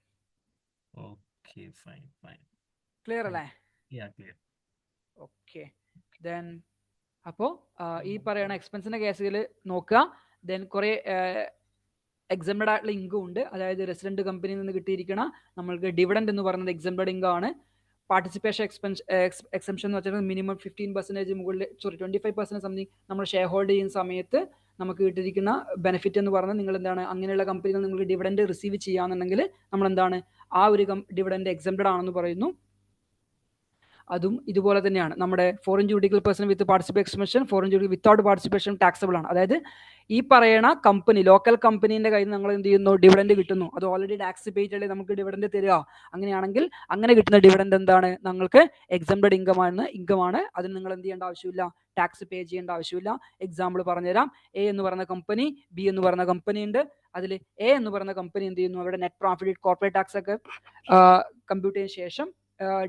ക്ലിയർ അല്ലേ? ഓക്കെ. ദെൻ അപ്പോൾ ഈ പറയുന്ന എക്സ്പെൻസിന്റെ കേസുകൾ നോക്കുക. ദെൻ കുറെ എക്സംപ്റ്റഡ് ആയിട്ടുള്ള ഇൻകം ഉണ്ട്. അതായത് റെസിഡന്റ് കമ്പനിയിൽ നിന്ന് കിട്ടിയിരിക്കുന്ന നമ്മൾക്ക് ഡിവിഡൻഡ് എന്ന് പറയുന്നത് എക്സംപ്റ്റഡ് ഇൻകം ആണ്. പാർട്ടിസിപ്പേഷൻ എക്സംഷൻ എന്ന് വെച്ചാൽ മിനിമം 15% മുകളിൽ 25% സംതിങ് നമ്മൾ ഷെയർ ഹോൾഡ് ചെയ്യുന്ന സമയത്ത് നമുക്ക് കിട്ടിയിരിക്കുന്ന ബെനിഫിറ്റ് എന്ന് പറഞ്ഞാൽ നിങ്ങൾ എന്താണ്, അങ്ങനെയുള്ള കമ്പനികൾ നിങ്ങൾക്ക് ഡിവിഡൻഡ് റിസീവ് ചെയ്യാന്നുണ്ടെങ്കിൽ നമ്മൾ എന്താണ്, ആ ഒരു ഡിവിഡൻഡ് എക്സംപ്റ്റഡ് ആണെന്ന് പറയുന്നു. അതും ഇതുപോലെ തന്നെയാണ്. നമ്മുടെ foreign judicial person with participation exemption, foreign judicial without participation taxable ആണ്. അതായത് ഈ പറയണ കമ്പനി, ലോക്കൽ കമ്പനീന്റെ കയ്യിൽ നിന്ന് നമ്മൾ എന്ത് ചെയ്യുന്നു? ഡിവിഡൻഡ് കിട്ടുന്നു. അത് ഓൾറെഡി ടാക്സ് പേ ചെയ്തല്ലേ നമുക്ക് ഡിവിഡൻഡ് തരിക. അങ്ങനെയാണെങ്കിൽ അങ്ങനെ കിട്ടുന്ന ഡിവിഡൻഡ് എന്താണ്? നിങ്ങൾക്ക് എക്സംപ്റ്റഡ് ഇൻകം ആണ്. അതിന് നിങ്ങൾ എന്ത് ചെയ്യേണ്ട ആവശ്യമില്ല? ടാക്സ് പേ ചെയ്യേണ്ട ആവശ്യമില്ല. എക്സാമ്പിൾ പറഞ്ഞുതരാം. A എന്ന് പറയുന്ന കമ്പനി, B എന്ന് പറയുന്ന കമ്പനി ഉണ്ട്. അതിൽ A എന്ന് പറയുന്ന കമ്പനി എന്ത് ചെയ്യുന്നു? അവരുടെ നെറ്റ് പ്രോഫിറ്റ്, കോർപ്പറേറ്റ് ടാക്സ് ഒക്കെ കമ്പ്യൂട്ട് ചെയ്തതിനു ശേഷം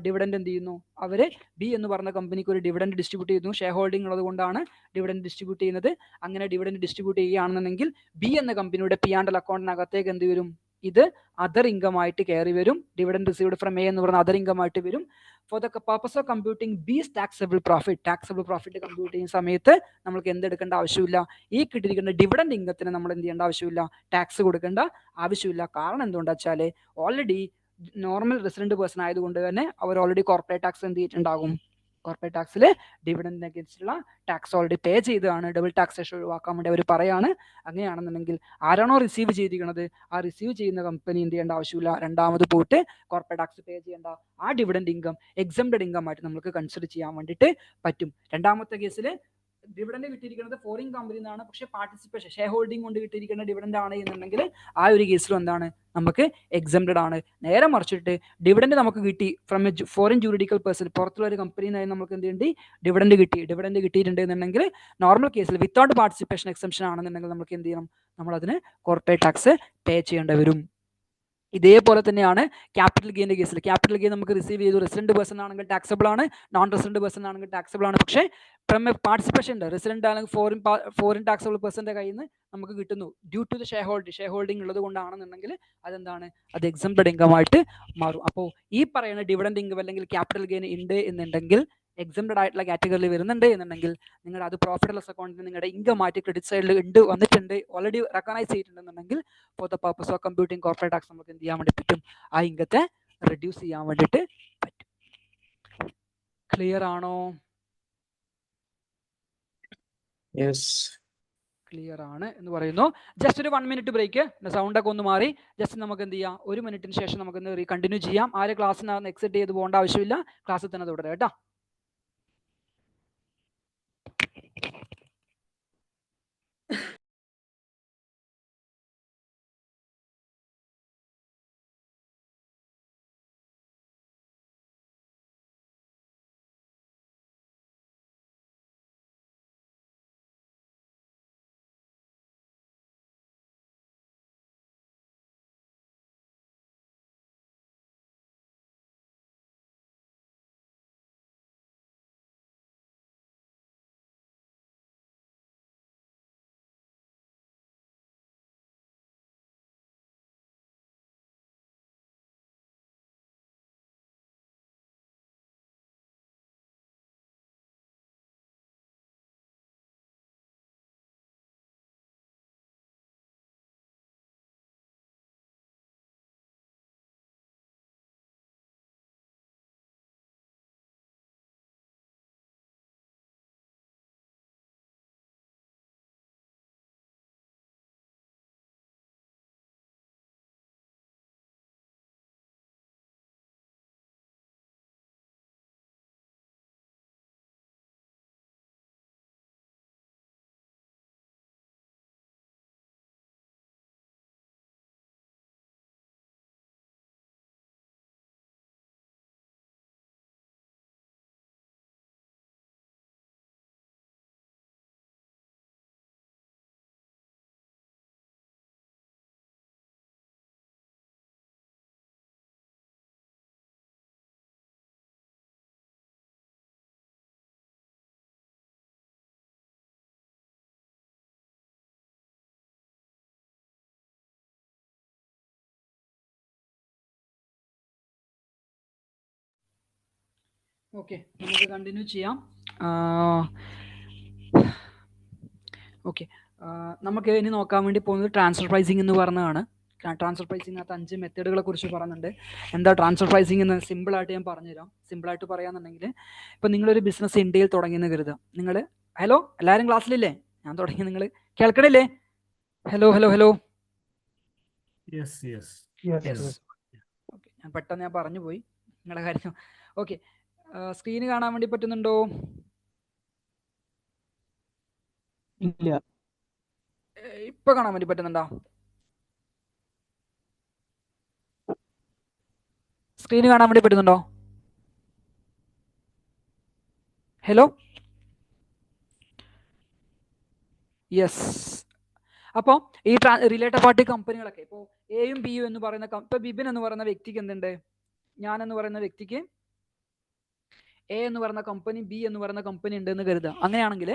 ഡിവിഡൻഡ് എന്ത് ചെയ്യുന്നു? അവര് B എന്ന് പറഞ്ഞ കമ്പനിക്ക് ഒരു ഡിവിഡൻഡ് ഡിസ്ട്രിബ്യൂട്ട് ചെയ്യുന്നു. ഷെയർ ഹോൾഡിംഗ് ഉള്ളത് കൊണ്ടാണ് ഡിവിഡൻഡ് ഡിസ്ട്രിബ്യൂട്ട് ചെയ്യുന്നത്. അങ്ങനെ ഡിവിഡൻഡ് ഡിസ്ട്രിബ്യൂട്ട് ചെയ്യുകയാണെന്നുണ്ടെങ്കിൽ B എന്ന കമ്പനിയുടെ P&L അക്കൗണ്ടിനകത്തേക്ക് എന്ത് വരും? ഇത് അതർ ഇൻകം ആയിട്ട് കയറി വരും. ഡിവിഡൻഡ് റിസീവ്ഡ് ഫ്രം A എന്ന് പറഞ്ഞ അതർ ഇൻകം ആയിട്ട് വരും. Four the purpose of computing B's taxable profit compute ചെയ്യുന്ന സമയത്ത് നമ്മൾക്ക് എന്തെടുക്കേണ്ട ആവശ്യമില്ല? ഈ കിട്ടിയിരിക്കുന്ന ഡിവിഡൻഡ് ഇൻകത്തിന് നമ്മൾ എന്ത് ചെയ്യേണ്ട ആവശ്യമില്ല? ടാക്സ് കൊടുക്കേണ്ട ആവശ്യമില്ല. കാരണം എന്തുകൊണ്ടാ വെച്ചാൽ ഓൾറെഡി നോർമൽ റെസിഡന്റ് പേഴ്സൺ ആയതുകൊണ്ട് തന്നെ അവർ ഓൾറെഡി കോർപ്പറേറ്റ് ടാക്സ് എന്ത് ചെയ്തിട്ടുണ്ടാകും? കോർപ്പറേറ്റ് ടാക്സിൽ ഡിവിഡൻഡിനെ അഗേൻസ്റ്റുള്ള ടാക്സ് ഓൾറെഡി പേ ചെയ്തതാണ്. ഡബിൾ ടാക്സേഷൻ ഒഴിവാക്കാൻ വേണ്ടി അവർ പറയാണ്. അങ്ങനെയാണെന്നുണ്ടെങ്കിൽ ആരാണോ റിസീവ് ചെയ്തിരിക്കുന്നത് ആ റിസീവ് ചെയ്യുന്ന കമ്പനി എന്ത് ചെയ്യേണ്ട ആവശ്യമില്ല? രണ്ടാമത് പോയിട്ട് കോർപ്പറേറ്റ് ടാക്സ് പേ ചെയ്യേണ്ട. ആ ഡിവിഡൻഡ് ഇൻകം എക്സംപ്റ്റഡ് ഇൻകം ആയിട്ട് നമുക്ക് കൺസിഡർ ചെയ്യാൻ വേണ്ടിയിട്ട് പറ്റും. രണ്ടാമത്തെ കേസിൽ ഡിവിഡൻഡ് കിട്ടിയിരിക്കുന്നത് ഫോറിൻ കമ്പനിയിൽ നിന്നാണ്, പക്ഷേ പാർട്ടിസിപ്പേഷൻ ഷെയർ ഹോൾഡിംഗ് കൊണ്ട് കിട്ടിയിരിക്കുന്ന ഡിവിഡൻഡ് ആണ് എന്നുണ്ടെങ്കിൽ ആ ഒരു കേസിലും എന്താണ്? നമുക്ക് എക്സംപ്റ്റഡ് ആണ്. നേരെ മറിച്ചിട്ട് ഡിവിഡൻഡ് നമുക്ക് കിട്ടി ഫ്രം എ ഫോറിൻ ജൂറിഡിക്കൽ പേഴ്സൺ, പുറത്തുള്ള ഒരു കമ്പനിയിൽ നിന്നായി നമുക്ക് എന്ത് ചെയ്യേണ്ടി? ഡിവിഡൻഡ് കിട്ടിയിട്ടുണ്ട് എന്നുണ്ടെങ്കിൽ നോർമൽ കേസിൽ വിത്തൗട്ട് പാർട്ടിസിപ്പേഷൻ എക്സംഷൻ ആണെന്നുണ്ടെങ്കിൽ നമുക്ക് എന്ത് ചെയ്യണം? നമ്മൾ അതിന് കോർപ്പറേറ്റ് ടാക്സ് പേ ചെയ്യേണ്ടി വരും. ഇതേപോലെ തന്നെയാണ് ക്യാപിറ്റൽ ഗെയിൻ്റെ കേസിൽ. ക്യാപിറ്റൽ ഗെയിൻ നമുക്ക് റിസീവ് ചെയ്തു, റെസിഡന്റ് പേഴ്സൺ ആണെങ്കിൽ ടാക്സബിൾ ആണ്, നോൺ റെസിഡന്റ് പേഴ്സൺ ആണെങ്കിൽ ടാക്സബിൾ ആണ്. പക്ഷേ ഫ്രം എ പാർട്ടിസിപ്പേഷൻ ഉണ്ട്, റെസിഡന്റ് ആണെങ്കിൽ ഫോറിൻ ടാക്സബിൾ പേഴ്സന്റെ കയ്യിൽ നിന്ന് നമുക്ക് കിട്ടുന്നു due to the shareholding ഉള്ളത് കൊണ്ടാണെന്നുണ്ടെങ്കിൽ അതെന്താണ്, അത് എക്സംപ്റ്റഡ് ഇൻകം ആയിട്ട് മാറും. അപ്പോൾ ഈ പറയുന്ന ഡിവിഡൻഡ് ഇൻകം അല്ലെങ്കിൽ ക്യാപിറ്റൽ ഗെയിൻ ഉണ്ട് എന്നുണ്ടെങ്കിൽ, എക്സംപ്റ്റഡ് ആയിട്ടുള്ള കാറ്റഗറിയിൽ വരുന്നുണ്ട് എന്നുണ്ടെങ്കിൽ, നിങ്ങളുടെ അത് പ്രോഫിറ്റ് ആൻഡ് ലോസ് അക്കൗണ്ടിൽ നിങ്ങളുടെ ഇൻകം ആയിട്ട് ക്രെഡിറ്റ് സൈഡിൽ വന്നിട്ടുണ്ട്, ഓൾറെഡി റെക്കഗ്നൈസ് ചെയ്തിട്ടുണ്ടെന്നുണ്ടെങ്കിൽ for the purpose of computing corporate tax നമുക്ക് എന്ത് ചെയ്യാൻ വേണ്ടി പറ്റും, ആ ഇൻകത്തെ റെഡ്യൂസ് ചെയ്യാൻ വേണ്ടിയിട്ട് പറ്റും. ക്ലിയർ ആണോ? ക്ലിയർ ആണ് എന്ന് പറയുന്നു. ജസ്റ്റ് ഒരു 1 മിനിറ്റ് ബ്രേക്ക്, സൗണ്ട് ഒക്കെ ഒന്ന് മാറി. ജസ്റ്റ് നമുക്ക് എന്ത് ചെയ്യാം, 1 മിനിറ്റിന് ശേഷം നമുക്ക് കണ്ടിന്യൂ ചെയ്യാം. ആര് ക്ലാസ്സിനകത്ത് എക്സിറ്റ് ചെയ്ത് പോകേണ്ട ആവശ്യമില്ല, ക്ലാസ്സിൽ തന്നെ തുടരാം കേട്ടോ. ഓക്കെ, നമുക്ക് കണ്ടിന്യൂ ചെയ്യാം. ഓക്കെ, നമുക്ക് ഇനി നോക്കാൻ വേണ്ടി പോകുന്നത് ട്രാൻസ്ഫർ പ്രൈസിങ് എന്ന് പറഞ്ഞതാണ്. ട്രാൻസ്ഫർ പ്രൈസിങ്ങിനകത്ത് 5 മെത്തേഡുകളെ കുറിച്ച് പറയുന്നുണ്ട്. എന്താ ട്രാൻസ്ഫർ പ്രൈസിങ് എന്ന് സിമ്പിളായിട്ട് ഞാൻ പറഞ്ഞുതരാം. സിമ്പിളായിട്ട് പറയാന്നുണ്ടെങ്കിൽ, ഇപ്പം നിങ്ങളൊരു ബിസിനസ് ഇന്ത്യയിൽ തുടങ്ങിയെന്ന് കരുതുക. നിങ്ങൾ, ഹലോ എല്ലാവരും ക്ലാസ്സിലില്ലേ? ഞാൻ തുടങ്ങി, നിങ്ങൾ കേൾക്കണില്ലേ? Hello hello hello. ഓക്കെ, ഞാൻ പെട്ടെന്ന് പറഞ്ഞു പോയി നിങ്ങളുടെ കാര്യം. ഓക്കെ, സ്ക്രീന് കാണാൻ വേണ്ടി പറ്റുന്നുണ്ടോ? ഇല്ല. ഇപ്പൊ കാണാൻ വേണ്ടി പറ്റുന്നുണ്ടോ? സ്ക്രീന് കാണാൻ വേണ്ടി പറ്റുന്നുണ്ടോ? Hello, yes. അപ്പോൾ ഈ റിലേറ്റഡ് പാർട്ടി കമ്പനികളൊക്കെ ഇപ്പോൾ എയും ബിയും എന്ന് പറയുന്ന, ഇപ്പൊ ബിബിൻ എന്ന് പറയുന്ന വ്യക്തിക്ക് എന്തുണ്ട്, ഞാൻ എന്ന് പറയുന്ന വ്യക്തിക്ക് എ എന്ന് പറയുന്ന കമ്പനി, ബി എന്ന് പറയുന്ന കമ്പനി ഉണ്ട് എന്ന് കരുതുക. അങ്ങനെയാണെങ്കിൽ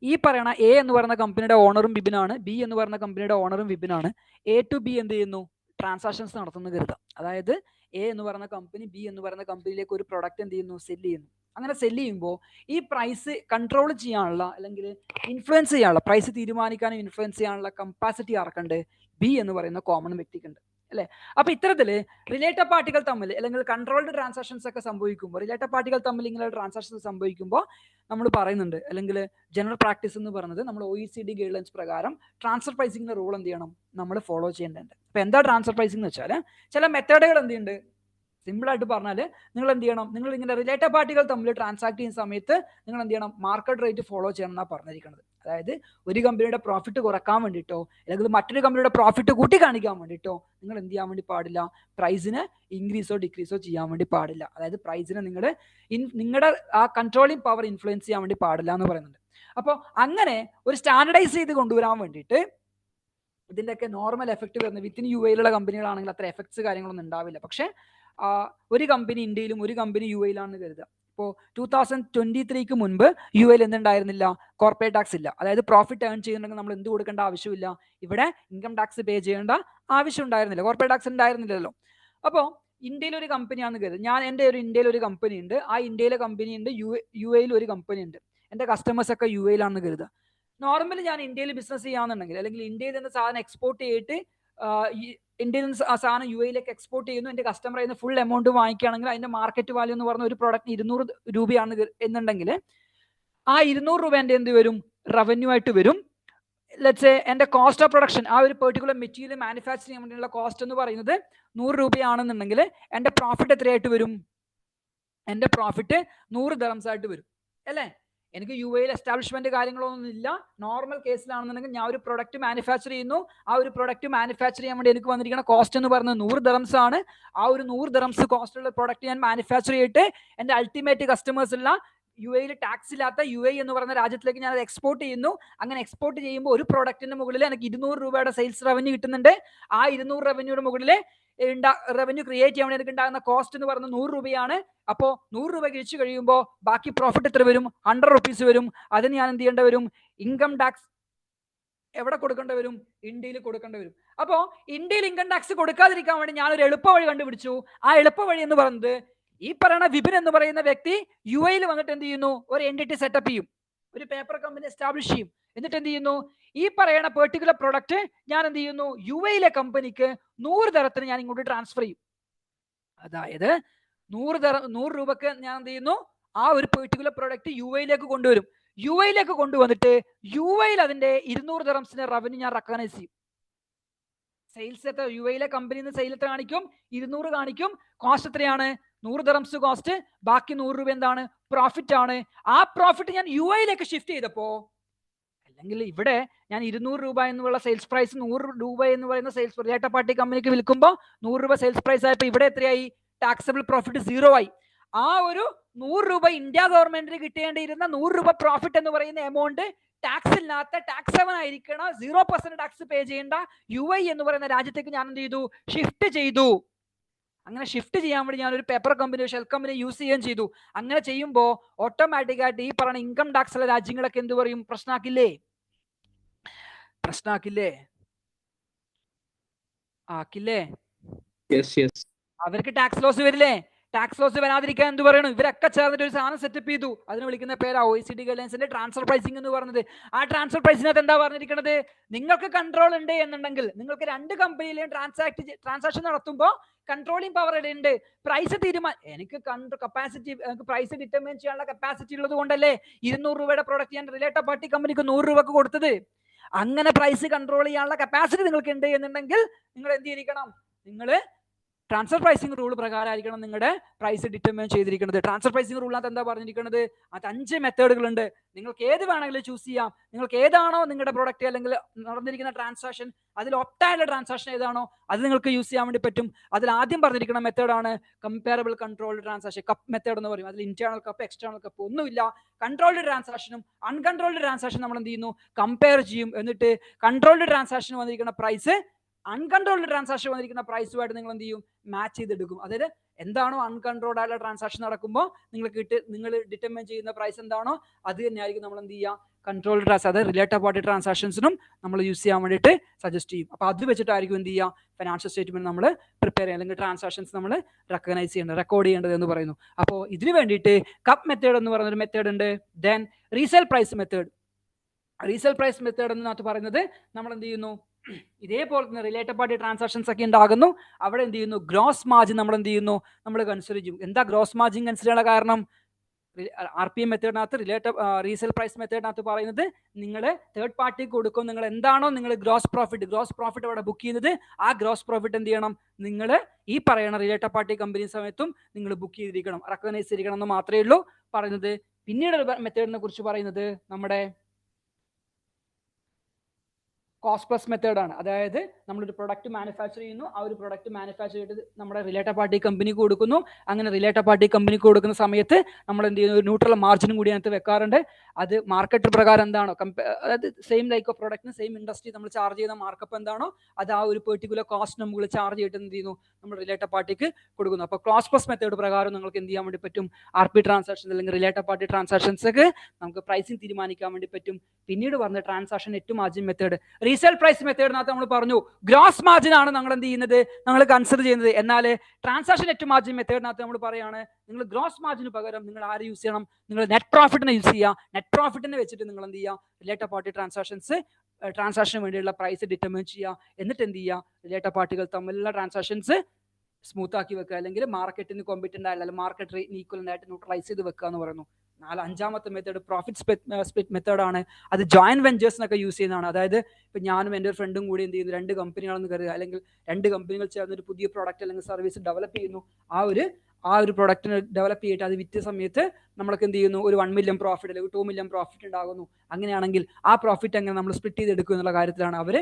ഈ പറയണ എ എന്ന് പറയുന്ന കമ്പനിയുടെ ഓണറും ബിബിനാണ്, ബി എന്ന് പറയുന്ന കമ്പനിയുടെ ഓണറും ബിബിനാണ്. എ ടു ബി എന്ത് ചെയ്യുന്നു, ട്രാൻസാക്ഷൻസ് നടത്തുന്നത് കരുതുക. അതായത് എ എന്ന് പറയുന്ന കമ്പനി ബി എന്ന് പറയുന്ന കമ്പനിയിലേക്ക് ഒരു പ്രൊഡക്റ്റ് എന്ത് ചെയ്യുന്നു, സെല് ചെയ്യുന്നു. അങ്ങനെ സെല് ചെയ്യുമ്പോൾ ഈ പ്രൈസ് കൺട്രോൾ ചെയ്യാനുള്ള അല്ലെങ്കിൽ ഇൻഫ്ലുവൻസ് ചെയ്യാനുള്ള, പ്രൈസ് തീരുമാനിക്കാനും ഇൻഫ്ലുവൻസ് ചെയ്യാനുള്ള കപ്പാസിറ്റി ആർക്കുണ്ട്, ബി എന്ന് പറയുന്ന കോമൺ വ്യക്തിക്കുണ്ട്, അല്ലേ? അപ്പൊ ഇത്തരത്തില് റിലേറ്റഡ് പാർട്ടികൾ തമ്മിൽ അല്ലെങ്കിൽ കൺട്രോൾഡ് ട്രാൻസാക്ഷൻസ് ഒക്കെ സംഭവിക്കുമ്പോൾ, റിലേറ്റഡ് പാർട്ടികൾ തമ്മിൽ ഇങ്ങനെ ട്രാൻസാക്ഷൻസ് സംഭവിക്കുമ്പോൾ നമ്മൾ പറയുന്നുണ്ട്, അല്ലെങ്കിൽ ജനറൽ പ്രാക്ടീസ് എന്ന് പറയുന്നത് നമ്മൾ OECD ഗൈഡ്ലൈൻസ് പ്രകാരം ട്രാൻസ്ഫർ പ്രൈസിങ്ങിന്റെ റൂൾ എന്ത് ചെയ്യണം, നമ്മൾ ഫോളോ ചെയ്യേണ്ടതുണ്ട്. അപ്പൊ എന്താ ട്രാൻസ്ഫർ പ്രൈസിംഗ് എന്ന് വെച്ചാൽ, ചില മെത്തേഡുകൾ എന്ത് ചെയ്യുന്നുണ്ട്, സിമ്പിൾ ആയിട്ട് പറഞ്ഞാൽ നിങ്ങൾ എന്ത് ചെയ്യണം, നിങ്ങൾ ഇങ്ങനെ റിലേറ്റഡ് പാർട്ടികൾ തമ്മിൽ ട്രാൻസാക്ട് ചെയ്യുന്ന സമയത്ത് നിങ്ങൾ എന്ത് ചെയ്യണം, മാർക്കറ്റ് റേറ്റ് ഫോളോ ചെയ്യണം എന്നാണ് പറഞ്ഞിരിക്കുന്നത്. അതായത് ഒരു കമ്പനിയുടെ പ്രോഫിറ്റ് കുറക്കാൻ വേണ്ടിയിട്ടോ അല്ലെങ്കിൽ മറ്റൊരു കമ്പനിയുടെ പ്രോഫിറ്റ് കൂട്ടി കാണിക്കാൻ വേണ്ടിയിട്ടോ നിങ്ങൾ എന്ത് ചെയ്യാൻ വേണ്ടി പാടില്ല, പ്രൈസിന് ഇൻക്രീസോ ഡിക്രീസോ ചെയ്യാൻ വേണ്ടി പാടില്ല. അതായത് പ്രൈസിനെ നിങ്ങളുടെ ആ കൺട്രോളിംഗ് പവർ ഇൻഫ്ലുവൻസ് ചെയ്യാൻ വേണ്ടി പാടില്ല എന്ന് പറയുന്നുണ്ട്. അപ്പോൾ അങ്ങനെ ഒരു സ്റ്റാൻഡർഡൈസ് ചെയ്ത് കൊണ്ടുവരാൻ വേണ്ടിയിട്ട് ഇതിൻ്റെയൊക്കെ നോർമൽ എഫക്റ്റ് വരുന്നത് വിത്തിൻ യു എയിലുള്ള കമ്പനികളാണെങ്കിൽ അത്ര എഫക്ട്സ് കാര്യങ്ങളൊന്നും ഉണ്ടാവില്ല. പക്ഷേ ഒരു കമ്പനി ഇന്ത്യയിലും ഒരു കമ്പനി യു എയിലാണെന്ന് കരുതുക. ഇപ്പോൾ 2023 മുൻപ് യു എയിൽ എന്തുണ്ടായിരുന്നില്ല? കോർപ്പറേറ്റ് ടാക്സ് ഇല്ല. അതായത് പ്രോഫിറ്റ് ഏൺ ചെയ്യുന്നുണ്ടെങ്കിൽ നമ്മൾ എന്ത് കൊടുക്കേണ്ട ആവശ്യമില്ല, ഇവിടെ ഇൻകം ടാക്സ് പേ ചെയ്യേണ്ട ആവശ്യം ഉണ്ടായിരുന്നില്ല, കോർപ്പറേറ്റ് ടാക്സ് ഉണ്ടായിരുന്നില്ലല്ലോ. അപ്പോൾ ഇന്ത്യയിൽ ഒരു കമ്പനിയാണെന്ന് കരുതുക. എൻ്റെ ഇന്ത്യയിൽ ഒരു കമ്പനി ഉണ്ട്, ആ ഇന്ത്യയിലെ കമ്പനി ഉണ്ട്, യു എയിൽ ഒരു കമ്പനി ഉണ്ട്, എൻ്റെ കസ്റ്റമേഴ്സ് ഒക്കെ യു എയിലാണെന്ന് കരുതുക. നോർമലി ഞാൻ ഇന്ത്യയിൽ ബിസിനസ് ചെയ്യാന്നുണ്ടെങ്കിൽ, അല്ലെങ്കിൽ ഇന്ത്യയിൽ നിന്ന് സാധനം എക്സ്പോർട്ട് ചെയ്തിട്ട് ഇന്ത്യയിൽ നിന്ന് ആ സാധനം യു എയിലേക്ക് എക്സ്പോർട്ട് ചെയ്യുന്നു, എൻ്റെ കസ്റ്റമറിൽ നിന്ന് ഫുൾ എമൗണ്ട് വാങ്ങിക്കുകയാണെങ്കിൽ അതിന്റെ മാർക്കറ്റ് വാല്യൂ എന്ന് പറഞ്ഞ ഒരു പ്രോഡക്റ്റ് 200 രൂപയാണ് എന്നുണ്ടെങ്കിൽ ആ 200 രൂപ എൻ്റെ എന്ത് വരും? റവന്യൂ ആയിട്ട് വരും. ലെറ്റ്സ് എൻ്റെ കോസ്റ്റ് ഓഫ് പ്രൊഡക്ഷൻ, ആ ഒരു പെർട്ടിക്കുലർ മെറ്റീരിയൽ മാനുഫാക്ചർ ചെയ്യാൻ വേണ്ടിയുള്ള കോസ്റ്റ് എന്ന് പറയുന്നത് 100 രൂപയാണെന്നുണ്ടെങ്കിൽ എൻ്റെ പ്രോഫിറ്റ് എത്രയായിട്ട് വരും? എൻ്റെ പ്രോഫിറ്റ് 100 ദിർഹംസ് ആയിട്ട് വരും അല്ലേ? എനിക്ക് യു എയിൽ എസ്റ്റാബ്ലിഷ്മെന്റ് കാര്യങ്ങളൊന്നും ഇല്ല. നോർമൽ കേസിലാണെന്നുണ്ടെങ്കിൽ ഞാൻ ഒരു പ്രൊഡക്റ്റ് മാനുഫാക്ചർ ചെയ്യുന്നു, ആ ഒരു പ്രൊഡക്റ്റ് മാനുഫാക്ചർ ചെയ്യാൻ വേണ്ടി എനിക്ക് വന്നിരിക്കുന്ന കോസ്റ്റ് എന്ന് പറയുന്നത് 100 ദിർഹംസ് ആണ്. ആ ഒരു 100 ദിർഹംസ് കോസ്റ്റ് ഉള്ള പ്രൊഡക്റ്റ് ഞാൻ മാനുഫാക്ചർ ചെയ്തിട്ട് എൻ്റെ അൾട്ടിമേറ്റ് കസ്റ്റമേഴ്സ് ഉള്ള യു എയിൽ ടാക്സ് ഇല്ലാത്ത യു എ എന്ന് പറയുന്ന രാജ്യത്തിലേക്ക് ഞാൻ അത് എക്സ്പോർട്ട് ചെയ്യുന്നു. അങ്ങനെ എക്സ്പോർട്ട് ചെയ്യുമ്പോൾ ഒരു പ്രോഡക്റ്റിന്റെ മുകളിൽ എനിക്ക് 200 രൂപയുടെ സെയിൽസ് റവന്യൂ കിട്ടുന്നുണ്ട്. ആ 200 റവന്യൂയുടെ മുകളിൽ റവന്യൂ ക്രിയേറ്റ് ചെയ്യാൻ വേണ്ടി എനിക്ക് ഉണ്ടാകുന്ന കോസ്റ്റ് എന്ന് പറയുന്നത് 100 രൂപയാണ്. അപ്പോൾ 100 രൂപ കഴിച്ചു കഴിയുമ്പോൾ ബാക്കി പ്രോഫിറ്റ് എത്ര വരും? 100 റുപ്പീസ് വരും. അതിന് ഞാൻ എന്ത് ചെയ്യേണ്ടി വരും? ഇൻകം ടാക്സ് എവിടെ കൊടുക്കേണ്ടി വരും? ഇന്ത്യയിൽ കൊടുക്കേണ്ടി വരും. അപ്പോൾ ഇന്ത്യയിൽ ഇൻകം ടാക്സ് കൊടുക്കാതിരിക്കാൻ വേണ്ടി ഞാനൊരു എളുപ്പ വഴി കണ്ടുപിടിച്ചു. ആ എളുപ്പ വഴി എന്ന് പറയുന്നത്, ഈ പറയുന്ന വിപിൻ എന്ന് പറയുന്ന വ്യക്തി യു എയിൽ വന്നിട്ട് എന്ത് ചെയ്യുന്നു? ഒരു എൻറ്റിറ്റി സെറ്റപ്പ് ചെയ്യും, ഒരു പേപ്പർ കമ്പനി എസ്റ്റാബ്ലിഷ് ചെയ്യും. എന്നിട്ട് എന്ത് ചെയ്യുന്നു? ഈ പറയുന്ന പെർട്ടിക്കുലർ പ്രൊഡക്റ്റ് ഞാൻ എന്ത് ചെയ്യുന്നു? യു എയിലെ കമ്പനിക്ക് 100 ദിർഹത്തിന് ഞാൻ ഇങ്ങോട്ട് ട്രാൻസ്ഫർ ചെയ്യും. അതായത് 100 രൂപക്ക് ഞാൻ എന്ത് ചെയ്യുന്നു? ആ ഒരു പെർട്ടിക്കുലർ പ്രൊഡക്റ്റ് യു എയിലേക്ക് കൊണ്ടുവരും. യു എയിലേക്ക് കൊണ്ടുവന്നിട്ട് യു എയിൽ അതിന്റെ 200 ദിർഹംസിന്റെ റവന്യൂ ഞാൻ റെക്കഗ്നൈസ് ചെയ്യും. സെയിൽസ് എത്ര യു എയിലെ കമ്പനിയിൽ നിന്ന് സെയിൽ എത്ര കാണിക്കും? 200 കാണിക്കും. കോസ്റ്റ് എത്രയാണ്? 100 ദിർഹംസ് കോസ്റ്റ്. ബാക്കി 100 രൂപ എന്താണ്? പ്രോഫിറ്റ് ആണ്. ആ പ്രോഫിറ്റ് ഞാൻ യു എയിലേക്ക് ഷിഫ്റ്റ് ചെയ്തപ്പോ, അല്ലെങ്കിൽ ഇവിടെ ഞാൻ 200 രൂപ എന്നുള്ള സെയിൽസ് പ്രൈസ് 100 രൂപ എന്ന് പറയുന്ന സെയിൽസ് റിലേറ്റഡ് പാർട്ടി കമ്പനിക്ക് വിൽക്കുമ്പോൾ 100 രൂപ സെയിൽസ് പ്രൈസ് ആയപ്പോൾ ഇവിടെ എത്രയായി? ടാക്സബിൾ പ്രോഫിറ്റ് 0 ആയി. ആ ഒരു 100 രൂപ ഇന്ത്യ ഗവൺമെന്റിന് കിട്ടേണ്ടിയിരുന്ന 100 രൂപ പ്രോഫിറ്റ് എന്ന് പറയുന്ന എമൗണ്ട് ടാക്സ് ഇല്ലാത്ത ടാക്സ് ഹെവൻ ആയിരിക്കണം, 0% ടാക്സ് പേ ചെയ്യേണ്ട യു എ എന്ന് പറയുന്ന രാജ്യത്തേക്ക് ഞാൻ എന്ത് ചെയ്തു? ഷിഫ്റ്റ് ചെയ്തു. അങ്ങനെ ഷിഫ്റ്റ് ചെയ്യാൻ വേണ്ടി ഞാൻ ഒരു paper company, shell company use ചെയ്യുകയും ചെയ്തു. അങ്ങനെ ചെയ്യുമ്പോൾ ഓട്ടോമാറ്റിക്കായിട്ട് ഈ പറയുന്ന ഇൻകം ടാക്സ് ഉള്ള രാജ്യങ്ങളൊക്കെ എന്ത് പറയും? പ്രശ്നമാക്കില്ലേ? പ്രശ്നമാക്കില്ലേ? ആക്കില്ലേ? അവർക്ക് ടാക്സ് ലോസ് വരില്ലേ? ടാക്സ് ലോസ് വരാതിരിക്കാൻ എന്ത് പറയണം? ഇവരൊക്കെ ചേർന്നിട്ട് ഒരു സാധനം സെറ്റപ്പ് ചെയ്തു. അതിന് വിളിക്കുന്ന പേര് OECD ഗൈഡ്ലൈൻസിന്റെ ട്രാൻസ്ഫർ പ്രൈസിംഗ് എന്ന് പറയുന്നത്. ആ ട്രാൻസ്ഫർ പ്രൈസിനകത്ത് എന്താ പറഞ്ഞിരിക്കുന്നത്? നിങ്ങൾക്ക് കൺട്രോൾ ഉണ്ട് എന്നുണ്ടെങ്കിൽ, നിങ്ങൾക്ക് 2 കമ്പനിയിലെയും ട്രാൻസാക്ഷൻ നടത്തുമ്പോൾ കൺട്രോളിംഗ് പവർ ഉണ്ട്. പ്രൈസ് എനിക്ക് കപ്പാസിറ്റി, എനിക്ക് പ്രൈസ് ഡിറ്റർമൈൻ ചെയ്യാനുള്ള കപ്പാസിറ്റി ഉള്ളത് കൊണ്ടല്ലേ 200 രൂപയുടെ പ്രോഡക്റ്റ് ഞാൻ റിലേറ്റഡ് പാർട്ടി കമ്പനിക്ക് 100 രൂപക്ക് കൊടുത്തത്. അങ്ങനെ പ്രൈസ് കൺട്രോൾ ചെയ്യാനുള്ള കപ്പാസിറ്റി നിങ്ങൾക്ക് ഉണ്ട് എന്നുണ്ടെങ്കിൽ നിങ്ങൾ എന്ത് ചെയ്തിരിക്കണം? നിങ്ങൾ ട്രാൻസ്ഫർ പ്രൈസിംഗ് റൂൾ പ്രകാരമായിരിക്കണം നിങ്ങളുടെ പ്രൈസ് ഡിറ്റർമൈൻ ചെയ്തിരിക്കുന്നത്. ട്രാൻസ്ഫർ പ്രൈസിംഗ് റൂളിനകത്ത് എന്താ പറഞ്ഞിരിക്കുന്നത്? അത് 5 മെത്തേഡുകളുണ്ട്. നിങ്ങൾക്ക് ഏത് വേണമെങ്കിലും ചൂസ് ചെയ്യാം. നിങ്ങൾക്ക് ഏതാണോ നിങ്ങളുടെ പ്രോഡക്റ്റ് അല്ലെങ്കിൽ നടന്നിരിക്കുന്ന ട്രാൻസാക്ഷൻ, അതിൽ ഒപ്റ്റായുള്ള ട്രാൻസാക്ഷൻ ഏതാണോ അത് നിങ്ങൾക്ക് യൂസ് ചെയ്യാൻ വേണ്ടി പറ്റും. അതിൽ ആദ്യം പറഞ്ഞിരിക്കുന്ന മെത്തേഡാണ് comparable controlled transaction, cup method എന്ന് പറയും. അതിൽ ഇന്റേണൽ കപ്പ്, എക്സ്റ്റേണൽ കപ്പ് ഒന്നുമില്ല. കൺട്രോൾഡ് ട്രാൻസാക്ഷനും അൺകൺട്രോൾഡ് ട്രാൻസാക്ഷൻ നമ്മൾ എന്ത് ചെയ്യുന്നു? കമ്പയർ ചെയ്യും. എന്നിട്ട് കൺട്രോൾഡ് ട്രാൻസാക്ഷൻ വന്നിരിക്കുന്ന പ്രൈസ് അൺകൺട്രോൾഡ് ട്രാൻസാക്ഷൻ വന്നിരിക്കുന്ന പ്രൈസുമായിട്ട് നിങ്ങൾ എന്ത് ചെയ്യും? മാച്ച് ചെയ്തെടുക്കും. അതായത് എന്താണോ അൺകൺട്രോൾഡ് ആയിട്ടുള്ള ട്രാൻസാക്ഷൻ നടക്കുമ്പോൾ നിങ്ങൾ ഡിറ്റർമൈൻ ചെയ്യുന്ന പ്രൈസ് എന്താണോ അത് തന്നെയായിരിക്കും നമ്മൾ എന്ത് ചെയ്യുക? കൺട്രോൾഡ് ട്രാൻസാക്ഷൻ, അതായത് റിലേറ്റഡ് പാർട്ടി ട്രാൻസാക്ഷൻസിനും നമ്മൾ യൂസ് ചെയ്യാൻ വേണ്ടിയിട്ട് സജസ്റ്റ് ചെയ്യും. അപ്പോൾ അത് വെച്ചിട്ടായിരിക്കും എന്ത് ചെയ്യുക? ഫിനാൻഷ്യൽ സ്റ്റേറ്റ്മെന്റ് നമ്മൾ പ്രിപ്പയർ ചെയ്യുക, അല്ലെങ്കിൽ ട്രാൻസാക്ഷൻസ് നമ്മൾ റെക്കഗ്നൈസ് ചെയ്യേണ്ടത്, റെക്കോർഡ് ചെയ്യേണ്ടത് എന്ന് പറയുന്നു. അപ്പോൾ ഇതിന് വേണ്ടിയിട്ട് കപ്പ് മെത്തേഡ് എന്ന് പറയുന്ന ഒരു മെത്തേഡ് ഉണ്ട്. Then resale price method. Resale price method എന്നതിനകത്ത് പറയുന്നത് നമ്മൾ എന്ത് ചെയ്യുന്നു? ഇതേപോലെ തന്നെ റിലേറ്റഡ് പാർട്ടി ട്രാൻസാക്ഷൻസ് ഒക്കെ ഉണ്ടാകുന്നു. അവിടെ എന്ത് ചെയ്യുന്നു? ഗ്രോസ് മാർജിൻ നമ്മൾ എന്ത് ചെയ്യുന്നു? നമ്മൾ കൺസിഡർ ചെയ്യും. എന്താ ഗ്രോസ് മാർജിൻ കൺസിഡർ ചെയ്യാനുള്ള കാരണം? RPM മെത്തേഡിനകത്ത് റീസെയിൽ പ്രൈസ് മെത്തേഡിനകത്ത് പറയുന്നത്, നിങ്ങൾ തേർഡ് പാർട്ടിക്ക് കൊടുക്കും, നിങ്ങൾ എന്താണോ നിങ്ങൾ ഗ്രോസ് പ്രോഫിറ്റ് അവിടെ ബുക്ക് ചെയ്യുന്നത്, ആ ഗ്രോസ് പ്രോഫിറ്റ് എന്ത് ചെയ്യണം? നിങ്ങൾ ഈ പറയുന്ന റിലേറ്റഡ് പാർട്ടി കമ്പനി സമയത്തും നിങ്ങൾ ബുക്ക് ചെയ്തിരിക്കണം, റെക്കഗ്നൈസ് ചെയ്തിരിക്കണം എന്ന് മാത്രമേ ഉള്ളൂ പറയുന്നത്. പിന്നീട് മെത്തേഡിനെ കുറിച്ച് പറയുന്നത് നമ്മുടെ കോസ്റ്റ് പ്ലസ് മെത്തേഡാണ്. അതായത് നമ്മളൊരു പ്രൊഡക്റ്റ് മാനുഫാക്ചർ ചെയ്യുന്നു, ആ ഒരു പ്രൊഡക്റ്റ് മാനുഫാക്ചർ ചെയ്തിട്ട് നമ്മുടെ റിലേറ്റഡ് പാർട്ടി കമ്പനിക്ക് കൊടുക്കുന്നു. അങ്ങനെ റിലേറ്റഡ് പാർട്ടി കമ്പനിക്ക് കൊടുക്കുന്ന സമയത്ത് നമ്മൾ എന്ത് ചെയ്യുന്നു, ഒരു ന്യൂട്രൽ മാർജിനും കൂടി അതിനകത്ത് വെക്കാറുണ്ട്. അത് മാർക്കറ്റ് പ്രകാരം എന്താണോ അതായത് സെയിം ലൈക്ക് ഓഫ് പ്രൊഡക്റ്റിന് സെയിം ഇൻഡസ്ട്രി നമ്മൾ ചാർജ് ചെയ്യുന്ന മാർക്കപ്പ് എന്താണോ അത് ആ ഒരു പെർട്ടിക്കുലർ കോസ്റ്റ് നമ്മൾ ചാർജ് ചെയ്തിട്ട് എന്ത് ചെയ്യുന്നു, നമ്മൾ റിലേറ്റഡ് പാർട്ടിക്ക് കൊടുക്കുന്നു. അപ്പോൾ കോസ്റ്റ് പ്ലസ് മെത്തേഡ് പ്രകാരം നിങ്ങൾക്ക് എന്ത് ചെയ്യാൻ വേണ്ടി പറ്റും, RP ട്രാൻസാക്ഷൻ അല്ലെങ്കിൽ റിലേറ്റഡ് പാർട്ടി ട്രാൻസാക്ഷൻസൊക്കെ നമുക്ക് പ്രൈസിങ് തീരുമാനിക്കാൻ വേണ്ടി പറ്റും. പിന്നീട് പറഞ്ഞ transaction net margin method, resale price മെത്തേഡിനകത്ത് നമ്മൾ പറഞ്ഞു ഗ്രോസ് മാർജിൻ ആണ് നമ്മൾ എന്ത് ചെയ്യുന്നത്, നമ്മൾ കൺസിഡർ ചെയ്യുന്നത്. എന്നാൽ ട്രാൻസാക്ഷൻ നെറ്റ് മാർജിൻ മെത്തേഡിനകത്ത് നമ്മൾ പറയുകയാണ് നിങ്ങൾ ഗ്രോസ് മാർജിന് പകരം നിങ്ങൾ ആര് യൂസ് ചെയ്യണം, നിങ്ങൾ നെറ്റ് പ്രോഫിറ്റിനെ യൂസ് ചെയ്യുക. നെറ്റ് പ്രോഫിറ്റിനെ വെച്ചിട്ട് നിങ്ങൾ എന്ത് ചെയ്യുക, റിലേറ്റഡ് പാർട്ടി ട്രാൻസാക്ഷന് വേണ്ടിയുള്ള പ്രൈസ് ഡിറ്റർമിൻ ചെയ്യുക. എന്നിട്ട് എന്ത് ചെയ്യുക, റിലേറ്റഡ് പാർട്ടികൾ തമ്മിലുള്ള ട്രാൻസാക്ഷൻസ് സ്മൂത്ത് ആക്കി വെക്കുക, അല്ലെങ്കിൽ മാർക്കറ്റിന് കോമ്പറ്റന്റ് ആയാലും മാർക്കറ്റ് റേറ്റിന് ഈക്വലന്റ് ആയിട്ട് ന്യൂട്രലൈസ് ചെയ്ത് വെക്കുക എന്ന് പറയുന്നു. അഞ്ചാമത്തെ മെത്തേഡ് പ്രോഫിറ്റ് സ്പ്ലിറ്റ് മെത്തേഡാണ്. അത് ജോയിന്റ് വെഞ്ചേഴ്സിനൊക്കെ യൂസ് ചെയ്യുന്നതാണ്. അതായത് ഇപ്പം ഞാനും എൻ്റെ ഒരു ഫ്രണ്ടും കൂടി എന്ത് ചെയ്യുന്നു, 2 കമ്പനികളെന്ന് കരുതുക, അല്ലെങ്കിൽ 2 കമ്പനികൾ ചേർന്ന് ഒരു പുതിയ പ്രോഡക്റ്റ് അല്ലെങ്കിൽ സർവീസ് ഡെവലപ്പ് ചെയ്യുന്നു. ആ ഒരു പ്രോഡക്റ്റിനെ ഡെവലപ്പ് ചെയ്തിട്ട് അത് വിറ്റ സമയത്ത് നമ്മൾക്ക് എന്ത് ചെയ്യുന്നു, ഒരു 1 മില്യൺ പ്രോഫിറ്റ് അല്ലെങ്കിൽ 2 മില്യൺ പ്രോഫിറ്റ് ഉണ്ടാകുന്നു. അങ്ങനെയാണെങ്കിൽ ആ പ്രോഫിറ്റ് എങ്ങനെ നമ്മൾ സ്പ്ലിറ്റ് ചെയ്തെടുക്കും എന്നുള്ള കാര്യത്തിലാണ് അവർ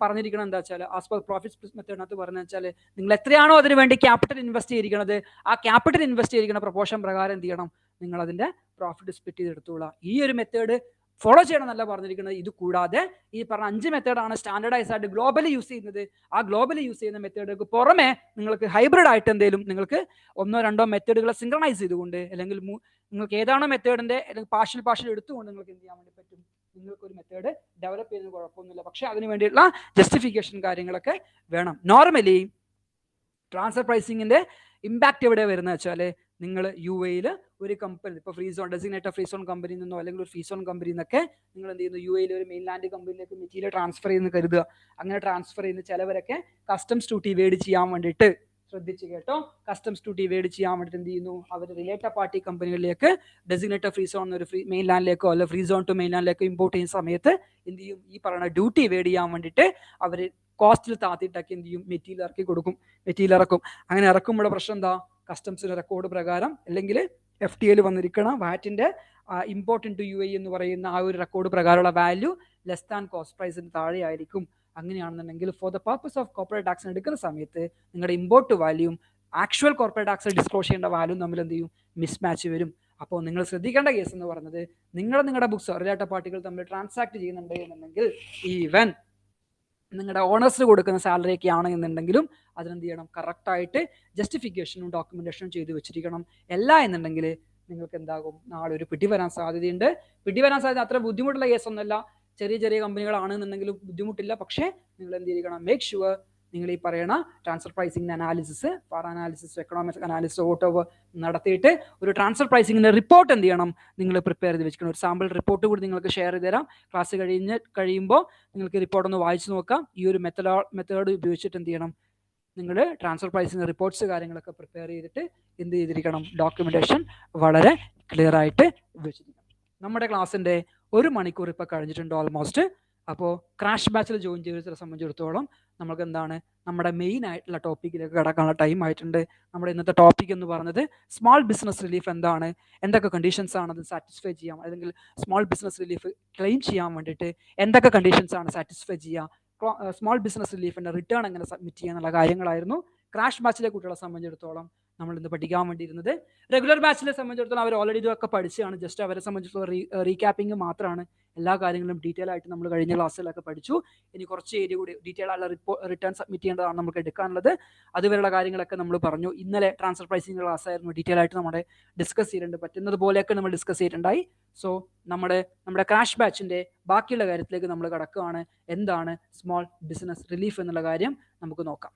പറഞ്ഞിരിക്കുന്നത്. എന്താ വെച്ചാൽ ആസ് പെർ പ്രോഫിറ്റ് സ്പ്ലിറ്റ് മെത്തേഡിനകത്ത് പറഞ്ഞതെന്ന് വെച്ചാൽ നിങ്ങൾ എത്രയാണോ അതിന് വേണ്ടി ക്യാപിറ്റൽ ഇൻവെസ്റ്റ് ചെയ്തിരിക്കുന്നത്, ആ ക്യാപിറ്റൽ ഇൻവെസ്റ്റ് ചെയ്തിരിക്കുന്ന പ്രൊപ്പോർഷൻ പ്രകാരം എന്ത് ചെയ്യണം, നിങ്ങൾ അതിന്റെ പ്രോഫിറ്റ് സ്പ്ലിറ്റ് ചെയ്തെടുത്തോളാം. ഈ ഒരു മെത്തേഡ് ഫോളോ ചെയ്യണം എന്നല്ല പറഞ്ഞിരിക്കുന്നത്. ഇത് കൂടാതെ ഈ പറഞ്ഞ 5 മെത്തേഡാണ് സ്റ്റാൻഡർഡൈസ് ആയിട്ട് ഗ്ലോബലി യൂസ് ചെയ്യുന്നത്. ആ ഗ്ലോബലി യൂസ് ചെയ്യുന്ന മെത്തേഡുകൾക്ക് പുറമെ നിങ്ങൾക്ക് ഹൈബ്രിഡ് ആയിട്ട് എന്തെങ്കിലും നിങ്ങൾക്ക് 1-2 മെത്തേഡുകളെ സിങ്ക്രണൈസ് ചെയ്തുകൊണ്ട്, അല്ലെങ്കിൽ നിങ്ങൾക്ക് ഏതാണോ മെത്തേഡിന്റെ അല്ലെങ്കിൽ പാർഷ്യൽ എടുത്തുകൊണ്ട് നിങ്ങൾക്ക് എന്ത് ചെയ്യാൻ വേണ്ടി പറ്റും, നിങ്ങൾക്ക് ഒരു മെത്തേഡ് ഡെവലപ്പ് ചെയ്യുന്നത് കുഴപ്പമൊന്നുമില്ല. പക്ഷെ അതിന് വേണ്ടിയിട്ടുള്ള ജസ്റ്റിഫിക്കേഷൻ കാര്യങ്ങളൊക്കെ വേണം. നോർമലി ട്രാൻസ്ഫർ പ്രൈസിങ്ങിന്റെ ഇമ്പാക്ട് എവിടെ വരുന്നത് വെച്ചാൽ, നിങ്ങൾ UAE ഒരു കമ്പനി, ഇപ്പോൾ ഡെസിഗ്നേറ്റഡ് ഫ്രീ സോൺ കമ്പനിയിൽ നിന്നോ അല്ലെങ്കിൽ ഒരു ഫ്രീ സോൺ കമ്പനിയിൽ നിന്നൊക്കെ നിങ്ങൾ എന്ത് ചെയ്യുന്നു, UAE ഒരു മെയിൻലാൻഡ് കമ്പനിയിലേക്ക് മെറ്റീരിയൽ ട്രാൻസ്ഫർ ചെയ്യുന്ന കരുതുക. അങ്ങനെ ട്രാൻസ്ഫർ ചെയ്യുന്ന ചിലവരൊക്കെ കസ്റ്റംസ് ഡ്യൂട്ടി വേഡ് ചെയ്യാൻ വേണ്ടിയിട്ട്, ശ്രദ്ധിച്ച് കേട്ടോ, കസ്റ്റംസ് ഡ്യൂട്ടി വേഡ് ചെയ്യാൻ വേണ്ടിയിട്ട് എന്ത് ചെയ്യുന്നു, അവർ റിലേറ്റഡ് പാർട്ടി കമ്പനികളിലേക്ക് ഡെസിഗ്നേറ്റഡ് ഫ്രീ സോൺ ഒരു മെയിൻലാൻഡിലേക്കോ അല്ലെങ്കിൽ ഫ്രീ സോൺ ടു മെയിൻലാൻഡിലേക്കോ ഇമ്പോർട്ട് ചെയ്യുന്ന സമയത്ത് എന്ത് ചെയ്യും, ഈ പറയുന്ന ഡ്യൂട്ടി വേഡ് ചെയ്യാൻ വേണ്ടിയിട്ട് അവർ കോസ്റ്റിൽ താത്തിയിട്ടൊക്കെ എന്ത് ചെയ്യും, മെറ്റീരിയൽ ഇറക്കും. അങ്ങനെ ഇറക്കുമ്പോൾ പ്രശ്നം എന്താ, കസ്റ്റംസിന്റെ റെക്കോർഡ് പ്രകാരം അല്ലെങ്കിൽ FTAയിൽ വന്നിരിക്കണം വാറ്റിന്റെ ഇമ്പോർട്ട് ഇൻ ടു UAE എന്ന് പറയുന്ന ആ ഒരു റെക്കോർഡ് പ്രകാരമുള്ള വാല്യൂ ലെസ് ദാൻ കോസ്റ്റ് പ്രൈസിന് താഴെ ആയിരിക്കും. അങ്ങനെയാണെന്നുണ്ടെങ്കിൽ for the purpose of corporate ടാക്സിന് എടുക്കുന്ന സമയത്ത് നിങ്ങളുടെ ഇമ്പോർട്ട് വാല്യൂം ആക്ച്വൽ കോർപ്പറേറ്റ് ടാക്സിൽ ഡിസ്ക്ലോസ് ചെയ്യേണ്ട വാല്യൂ തമ്മിൽ എന്ത് ചെയ്യും, മിസ്മാച്ച് വരും. അപ്പോൾ നിങ്ങൾ ശ്രദ്ധിക്കേണ്ട കേസ് എന്ന് പറയുന്നത്, നിങ്ങളുടെ ബുക്സ് റിലേറ്റഡ് പാർട്ടികൾ തമ്മിൽ ട്രാൻസാക്ട് ചെയ്യുന്നുണ്ട് എന്നുണ്ടെങ്കിൽ, ഈവൻ നിങ്ങളുടെ ഓണേഴ്സിന് കൊടുക്കുന്ന സാലറി ഒക്കെ ആണെന്നുണ്ടെങ്കിലും അതിനെന്ത് ചെയ്യണം, കറക്റ്റായിട്ട് ജസ്റ്റിഫിക്കേഷനും ഡോക്യുമെന്റേഷനും ചെയ്ത് വെച്ചിരിക്കണം. അല്ല എന്നുണ്ടെങ്കിൽ നിങ്ങൾക്ക് എന്താകും, നാളെ ഒരു പിടി വരാൻ സാധ്യതയുണ്ട്. അത്ര ബുദ്ധിമുട്ടുള്ള കേസൊന്നുമല്ല, ചെറിയ കമ്പനികളാണെന്നുണ്ടെങ്കിലും ബുദ്ധിമുട്ടില്ല. പക്ഷേ നിങ്ങൾ എന്ത് ചെയ്യണം, മേക്ക് ഷുവർ നിങ്ങൾ ഈ പറയുന്ന transfer pricing analysis, far analysis, economics analysis auto നടത്തിയിട്ട് ഒരു ട്രാൻസ്ഫർ പ്രൈസിങ്ങിന്റെ റിപ്പോർട്ട് എന്ത് ചെയ്യണം, നിങ്ങൾ പ്രിപ്പയർ ചെയ്ത് വെച്ചിരിക്കണം. ഒരു സാമ്പിൾ റിപ്പോർട്ട് കൂടി നിങ്ങൾക്ക് ഷെയർ ചെയ്ത് തരാം. ക്ലാസ് കഴിയുമ്പോൾ നിങ്ങൾക്ക് റിപ്പോർട്ട് ഒന്ന് വായിച്ചു നോക്കാം. ഈ ഒരു മെത്തേഡ് ഉപയോഗിച്ചിട്ട് എന്ത് ചെയ്യണം, നിങ്ങൾ ട്രാൻസ്ഫർ പ്രൈസിംഗ് റിപ്പോർട്ട്സ് കാര്യങ്ങളൊക്കെ പ്രിപ്പയർ ചെയ്തിട്ട് എന്ത് ചെയ്തിരിക്കണം, ഡോക്യുമെന്റേഷൻ വളരെ ക്ലിയർ ആയിട്ട് വെച്ചിരിക്കണം. നമ്മുടെ ക്ലാസ്സിന്റെ 1 മണിക്കൂർ ഇപ്പോൾ കഴിഞ്ഞിട്ടുണ്ട് ഓൾമോസ്റ്റ്. അപ്പോൾ ക്രാഷ് ബാച്ചിൽ ജോയിൻ ചെയ്തവരെ സംബന്ധിച്ചിടത്തോളം നമുക്ക് എന്താണ്, നമ്മുടെ മെയിൻ ആയിട്ടുള്ള ടോപ്പിക്കിലേക്ക് കടക്കാനുള്ള ടൈം ആയിട്ടുണ്ട്. നമ്മുടെ ഇന്നത്തെ ടോപ്പിക് എന്ന് പറയുന്നത് സ്മോൾ ബിസിനസ് റിലീഫ് എന്താണ്, എന്തൊക്കെ കണ്ടീഷൻസ് ആണ് അത് സാറ്റിസ്ഫൈ ചെയ്യാം, അല്ലെങ്കിൽ സ്മോൾ ബിസിനസ് റിലീഫ് ക്ലെയിം ചെയ്യാൻ വേണ്ടിയിട്ട് എന്തൊക്കെ കണ്ടീഷൻസ് ആണ് സാറ്റിസ്ഫൈ ചെയ്യുക, സ്മോൾ ബിസിനസ് റിലീഫിന്റെ റിട്ടേൺ എങ്ങനെ സബ്മിറ്റ് ചെയ്യുക എന്നുള്ള കാര്യങ്ങളായിരുന്നു ക്രാഷ് ബാച്ചിലെ കുട്ടികളെ സംബന്ധിച്ചിടത്തോളം നമ്മൾ ഇന്ന് പഠിക്കാൻ വേണ്ടിയിരുന്നത്. റെഗുലർ ബാച്ചിലെ സംബന്ധിച്ചിടത്തോളം അവർ ഓൾറെഡി ഇതൊക്കെ പഠിച്ചാണ്. ജസ്റ്റ് അവരെ സംബന്ധിച്ചിടത്തോളം റീക്യാപ്പിംഗ് മാത്രമാണ്. എല്ലാ കാര്യങ്ങളും ഡീറ്റെയിൽ ആയിട്ട് നമ്മൾ കഴിഞ്ഞ ക്ലാസ്സിലൊക്കെ പഠിച്ചു. ഇനി കുറച്ച് ഏരിയ കൂടി ഡീറ്റെയിൽ ആയിട്ടുള്ള റിട്ടേൺ സബ്മിറ്റ് ചെയ്യേണ്ടതാണ് നമുക്ക് എടുക്കാനുള്ളത്. അതുവരെയുള്ള കാര്യങ്ങളൊക്കെ നമ്മൾ പറഞ്ഞു. ഇന്നലെ ട്രാൻസ്ഫർ പ്രൈസിംഗ് ക്ലാസ് ആയിരുന്നു. ഡീറ്റെയിൽ ആയിട്ട് നമ്മുടെ ഡിസ്കസ് ചെയ്തിട്ടുണ്ട്. പറ്റുന്നത് പോലെയൊക്കെ നമ്മൾ ഡിസ്കസ് ചെയ്തിട്ടുണ്ടായി. സോ നമ്മുടെ ക്രാഷ് ബാച്ചിന്റെ ബാക്കിയുള്ള കാര്യത്തിലേക്ക് നമ്മൾ കടക്കുകയാണ്. എന്താണ് സ്മോൾ ബിസിനസ് റിലീഫ് എന്നുള്ള കാര്യം നമുക്ക് നോക്കാം.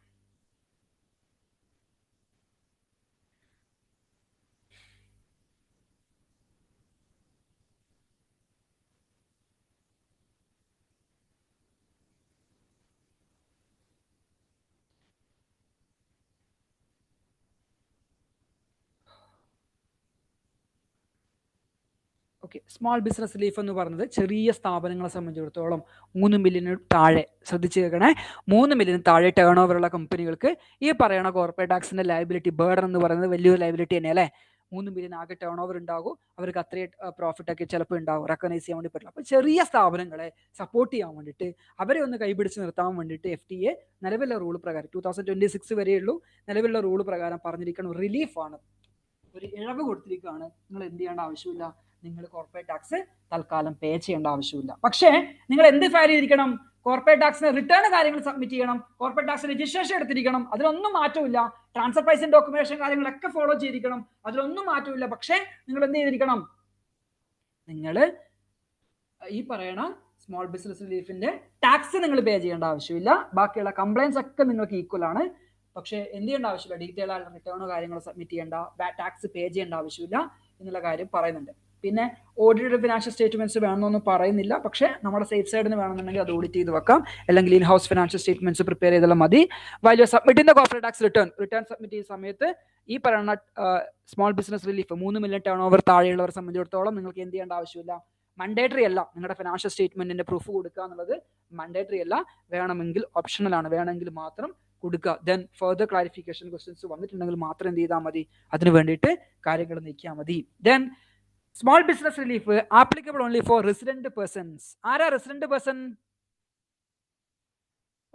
ഓക്കെ, സ്മോൾ ബിസിനസ് റിലീഫ് എന്ന് പറയുന്നത് ചെറിയ സ്ഥാപനങ്ങളെ സംബന്ധിച്ചിടത്തോളം 3 മില്യന് താഴെ, ശ്രദ്ധിച്ച് കേൾക്കണേ, 3 മില്യന് താഴെ ടേൺ ഓവറുള്ള കമ്പനികൾക്ക് ഈ പറയുന്ന കോർപ്പറേറ്റ് ടാക്സിന്റെ ലയബിലിറ്റി ബേർഡൻ എന്ന് പറയുന്നത് വലിയൊരു ലയബിലിറ്റി തന്നെ അല്ലേ. 3 മില്യൺ ആകെ ടേൺ ഓവർ ഉണ്ടാകും, അവർക്ക് അത്രയും പ്രോഫിറ്റ് ഒക്കെ ചിലപ്പോൾ ഉണ്ടാകും, റെക്കഗ്നൈസ് ചെയ്യാൻ വേണ്ടി പറ്റില്ല. അപ്പോൾ ചെറിയ സ്ഥാപനങ്ങളെ സപ്പോർട്ട് ചെയ്യാൻ വേണ്ടിയിട്ട്, അവരെ ഒന്ന് കൈപിടിച്ച് നിർത്താൻ വേണ്ടിയിട്ട് FTA നിലവിലുള്ള റൂൾ പ്രകാരം 2026 വരെയുള്ളൂ, നിലവിലുള്ള റൂൾ പ്രകാരം പറഞ്ഞിരിക്കണം റിലീഫാണ്, ഒരു ഇളവ് കൊടുത്തിരിക്കുകയാണ്. നിങ്ങൾ എന്ത് ചെയ്യേണ്ട ആവശ്യമില്ല, നിങ്ങൾ കോർപ്പറേറ്റ് ടാക്സ് തൽക്കാലം പേ ചെയ്യേണ്ട ആവശ്യമില്ല. പക്ഷേ നിങ്ങൾ എന്ത് ഫയൽ ചെയ്തിരിക്കണം, കോർപ്പറേറ്റ് ടാക്സിന് റിട്ടേൺ കാര്യങ്ങൾ സബ്മിറ്റ് ചെയ്യണം, കോർപ്പറേറ്റ് ടാക്സ് രജിസ്ട്രേഷൻ എടുത്തിരിക്കണം, അതിലൊന്നും മാറ്റമില്ല. ട്രാൻസ്ഫർ പ്രൈസിംഗ് ഡോക്യുമെന്റേഷൻ കാര്യങ്ങളൊക്കെ ഫോളോ ചെയ്തിരിക്കണം, അതിലൊന്നും മാറ്റമില്ല. പക്ഷേ നിങ്ങൾ എന്ത് ചെയ്തിരിക്കണം, നിങ്ങൾ ഈ പറയണ സ്മോൾ ബിസിനസ് റിലീഫിന്റെ ടാക്സ് നിങ്ങൾ പേ ചെയ്യേണ്ട ആവശ്യമില്ല. ബാക്കിയുള്ള കംപ്ലൈൻസ് ഒക്കെ നിങ്ങൾക്ക് ഈക്വൽ ആണ്. പക്ഷേ എന്ത് ചെയ്യേണ്ട ആവശ്യമില്ല, ഡീറ്റെയിൽ ആയിട്ട് റിട്ടേണോ കാര്യങ്ങളോ സബ്മിറ്റ് ചെയ്യേണ്ട, ടാക്സ് പേ ചെയ്യേണ്ട ആവശ്യമില്ല എന്നുള്ള കാര്യം പറയുന്നുണ്ട്. പിന്നെ ഓഡിറ്റഡ് ഫിനാൻഷ്യൽ സ്റ്റേറ്റ്മെന്റ്സ് വേണമെന്നൊന്നും പറയുന്നില്ല, പക്ഷേ നമ്മുടെ സേഫ് സൈഡിന് വേണമെന്നുണ്ടെങ്കിൽ അത് ഓഡിറ്റ് ചെയ്ത് വെക്കാം, അല്ലെങ്കിൽ in house financial statements prepare ചെയ്താൽ മതി. While submitting the corporate tax return submit ചെയ്യുന്ന സമയത്ത് ഈ പറയുന്ന small business relief 3 million turnover താഴെയുള്ളവരെ സംബന്ധിച്ചിടത്തോളം നിങ്ങൾക്ക് എന്ത് ചെയ്യേണ്ട ആവശ്യമില്ല, മണ്ടേറ്ററി അല്ല. നിങ്ങളുടെ ഫിനാൻഷ്യൽ സ്റ്റേറ്റ്മെന്റിന്റെ പ്രൂഫ് കൊടുക്കുക എന്നുള്ളത് മണ്ടേറ്ററി അല്ല, വേണമെങ്കിൽ ഓപ്ഷണൽ ആണ്, വേണമെങ്കിൽ മാത്രം കൊടുക്കുക. ദെൻ ഫർദർ ക്ലാരിഫിക്കേഷൻ ക്വസ്റ്റ്യൻസ് വന്നിട്ടുണ്ടെങ്കിൽ മാത്രം എന്ത് ചെയ്താൽ മതി, അതിന് വേണ്ടിയിട്ട് കാര്യങ്ങൾ നീക്കിയാൽ മതി. Then small business relief applicable only for resident persons. ആരാ റെസിഡന്റ് പേഴ്സൺ?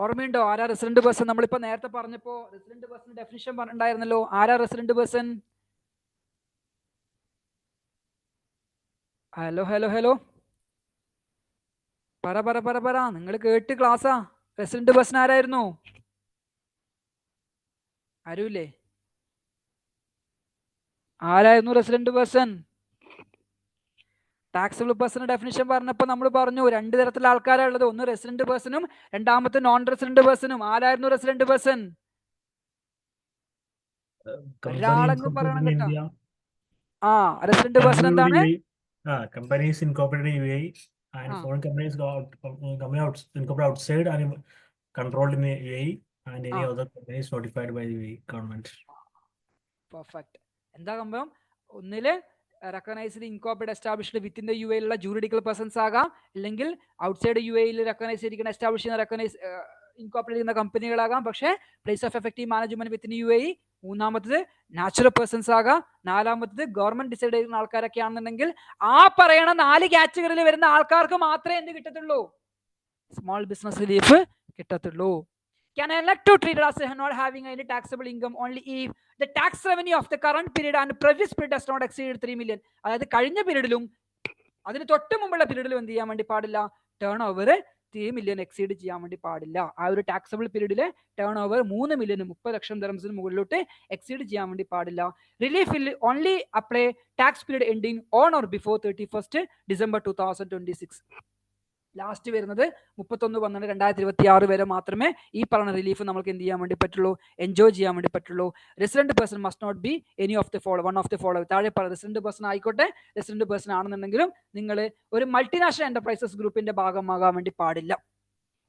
ഓർമ്മയുണ്ടോ ആരാ റെസിഡന്റ് പേഴ്സൺ? നമ്മളിപ്പോ നേരത്തെ പറഞ്ഞപ്പോ റെസിഡന്റ് പേഴ്സൺ ഡെഫിനിഷൻ പറഞ്ഞിട്ടുണ്ടായിരുന്നല്ലോ. ആരാ resident person? Hello hello hello, പറ നിങ്ങൾ കേട്ട് ക്ലാസ്സാ. റെസിഡന്റ് പേഴ്സൺ ആരായിരുന്നു? ആരുമില്ലേ? ആരായിരുന്നു resident person? Taxable person definition പറഞ്ഞപ്പോൾ നമ്മൾ പറഞ്ഞു 2 തരത്തിലുള്ള ആൾക്കാരാണ് ഉള്ളത്, ഒന്ന് റെസിഡന്റ് പേഴ്സണും രണ്ടാമത്തെ നോൺ റെസിഡന്റ് പേഴ്സണും. ആരായിരുന്നു റെസിഡന്റ് പേഴ്സൺ? ഒരാളെങ്കിലും പറയണം കേട്ടോ. റെസിഡന്റ് പേഴ്സൺ എന്താണ്? Companies incorporated in UAE and foreign companies incorporated outside and controlled in UAE and any other companies notified by the UAE government. Perfect. എന്താ സംഭവം? ഒന്നില് recognised incorporate established within the UAE ഉള്ള ജൂറിഡിക്കൽ persons ആകാം, അല്ലെങ്കിൽ outside UAE recognise ചെയ്തിരിക്കുന്ന establish ചെയ്യുന്ന incorporate ചെയ്യുന്ന കമ്പനികളാകാം. പക്ഷേ place of effective management within UAE. മൂന്നാമത്തത് നാച്ചുറൽ പേഴ്സൺസ് ആകാം. നാലാമത്തത് ഗവൺമെന്റ് ഡിസൈഡ് ചെയ്യുന്ന ആൾക്കാരൊക്കെ ആണെന്നുണ്ടെങ്കിൽ ആ പറയണ 4 കാറ്റഗറിയിൽ വരുന്ന ആൾക്കാർക്ക് മാത്രമേ എന്ത് കിട്ടത്തുള്ളൂ, സ്മോൾ ബിസിനസ് റിലീഫ് കിട്ടത്തുള്ളൂ. Can elect to treat it as not having any taxable income only if the tax revenue of the current period and previous period does not exceed 3 million. അതായത് കഴിഞ്ഞ പീരീഡിലും അതിന് തൊട്ട് മുമ്പുള്ള പീരീഡിലും എന്ത് ചെയ്യാൻ വേണ്ടി പാടില്ല, ടേൺ ഓവർ 3 മില്യൺ എക്സീഡ് ചെയ്യാൻ വേണ്ടി പാടില്ല. ആ ഒരു ടാക്സബിൾ പീരീഡിലെ ടേൺ ഓവർ 3 മില്യൺ 30 ലക്ഷം ദിർഹംസിന് മുകളിലോട്ട് എക്സീഡ് ചെയ്യാൻ വേണ്ടി പാടില്ല. Relief will only apply tax period ending on or before 31st December 2026. Last വരുന്നത് 31/12/2026 വരെ മാത്രമേ ഈ പറഞ്ഞ റിലീഫ് നമുക്ക് എന്ത് ചെയ്യാൻ വേണ്ടി പറ്റുള്ളൂ, എൻജോയ് ചെയ്യാൻ വേണ്ടി പറ്റുള്ളൂ. Resident person must not be any of the follow, one of the follow. താഴെ പറ റെസിഡന്റ് പേഴ്സൺ ആയിക്കോട്ടെ, റെസിഡന്റ് പേഴ്സൺ ആണെന്നുണ്ടെങ്കിലും നിങ്ങൾ ഒരു മൾട്ടിനാഷണൽ എന്റർപ്രൈസസ് ഗ്രൂപ്പിന്റെ ഭാഗമാകാൻ വേണ്ടി പാടില്ല,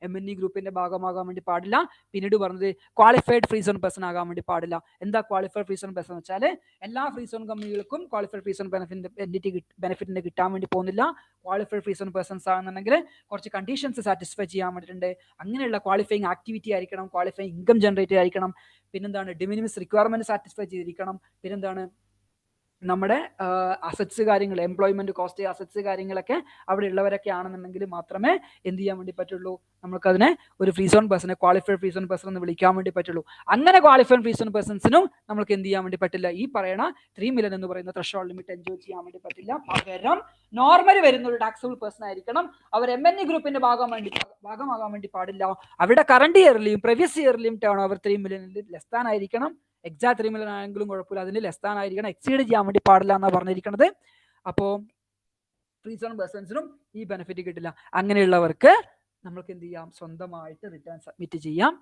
MNE ഗ്രൂപ്പിന്റെ ഭാഗമാകാൻ വേണ്ടി പാടില്ല. പിന്നീട് പറഞ്ഞത് ക്വാളിഫൈഡ് ഫ്രീ സോൺ പേഴ്സൺ ആകാൻ വേണ്ടി പാടില്ല. എന്താ ക്വാളിഫൈഡ് ഫ്രീ സോൺ പേഴ്സൺ എന്ന് വെച്ചാൽ എല്ലാ ഫ്രീ സോൺ കമ്പനികൾക്കും ക്വാളിഫൈഡ് ഫ്രീ സോൺ ബെനിഫിറ്റിന് കിട്ടാൻ വേണ്ടി പോകുന്നില്ല. ക്വാളിഫൈഡ് ഫ്രീ സോൺ പേഴ്സൺസ് ആണെന്നുണ്ടെങ്കിൽ കുറച്ച് കണ്ടീഷൻസ് സാറ്റിസ്ഫൈ ചെയ്യാൻ വേണ്ടിയിട്ടുണ്ട്. അങ്ങനെയുള്ള ക്വാളിഫൈങ് ആക്ടിവിറ്റി ആയിരിക്കണം, ക്വാളിഫൈങ് ഇൻകം ജനറേറ്റ് ആയിരിക്കണം, പിന്നെന്താണ് ഡിമിനിമസ് റിക്വയർമെന്റ് സാറ്റിസ്ഫൈ ചെയ്തിരിക്കണം, പിന്നെന്താണ് നമ്മുടെ അസറ്റ്സ് കാര്യങ്ങൾ, എംപ്ലോയ്മെന്റ് കോസ്റ്റ് അസറ്റ്സ് കാര്യങ്ങളൊക്കെ അവിടെ ഉള്ളവരൊക്കെ ആണെന്നുണ്ടെങ്കിൽ മാത്രമേ എന്ത് ചെയ്യാൻ വേണ്ടി പറ്റുള്ളൂ, നമുക്കതിനെ ഒരു ഫ്രീ സോൺ പേഴ്സണെ ക്വാളിഫൈഡ് ഫ്രീ സോൺ പേഴ്സൺ എന്ന് വിളിക്കാൻ വേണ്ടി പറ്റുള്ളൂ. അങ്ങനെ ക്വാളിഫൈഡ് ഫ്രീ സോൺ പേഴ്സൺസിനും നമുക്ക് എന്ത് ചെയ്യാൻ വേണ്ടി പറ്റില്ല, ഈ പറയണ 3 മില്യൺ എന്ന് പറയുന്ന ത്രഷോൾഡ് ലിമിറ്റ് എൻജോയ് ചെയ്യാൻ വേണ്ടി പറ്റില്ല. പകരം നോർമലി വരുന്ന ഒരു ടാക്സബിൾ പേഴ്സൺ ആയിരിക്കണം. അവർ MNE ഗ്രൂപ്പിന്റെ ഭാഗമാകാൻ വേണ്ടി പാടില്ല. അവരുടെ കറണ്ട് ഇയർലിയും പ്രീവിയസ് ഇയർലിയും ടേൺ ഓവർ 3 മില്യണിൽ ലെസ് താൻ ആയിരിക്കണം. എക്സാക്ട് 3 മില്യൺ ആണെങ്കിലും കുഴപ്പമില്ല, അതിന് ലെസ് താൻ ആയിരിക്കണം, എക്സീഡ് ചെയ്യാൻ വേണ്ടി പാടില്ല എന്നാണ് പറഞ്ഞിരിക്കുന്നത്. അപ്പോൾ ഫ്രീ സോൺ പേഴ്സൺസിനും ഈ ബെനിഫിറ്റ് കിട്ടില്ല. അങ്ങനെയുള്ളവർക്ക് നമ്മൾക്ക് എന്ത് ചെയ്യാം, സ്വന്തമായിട്ട് റിട്ടേൺ സബ്മിറ്റ് ചെയ്യാം.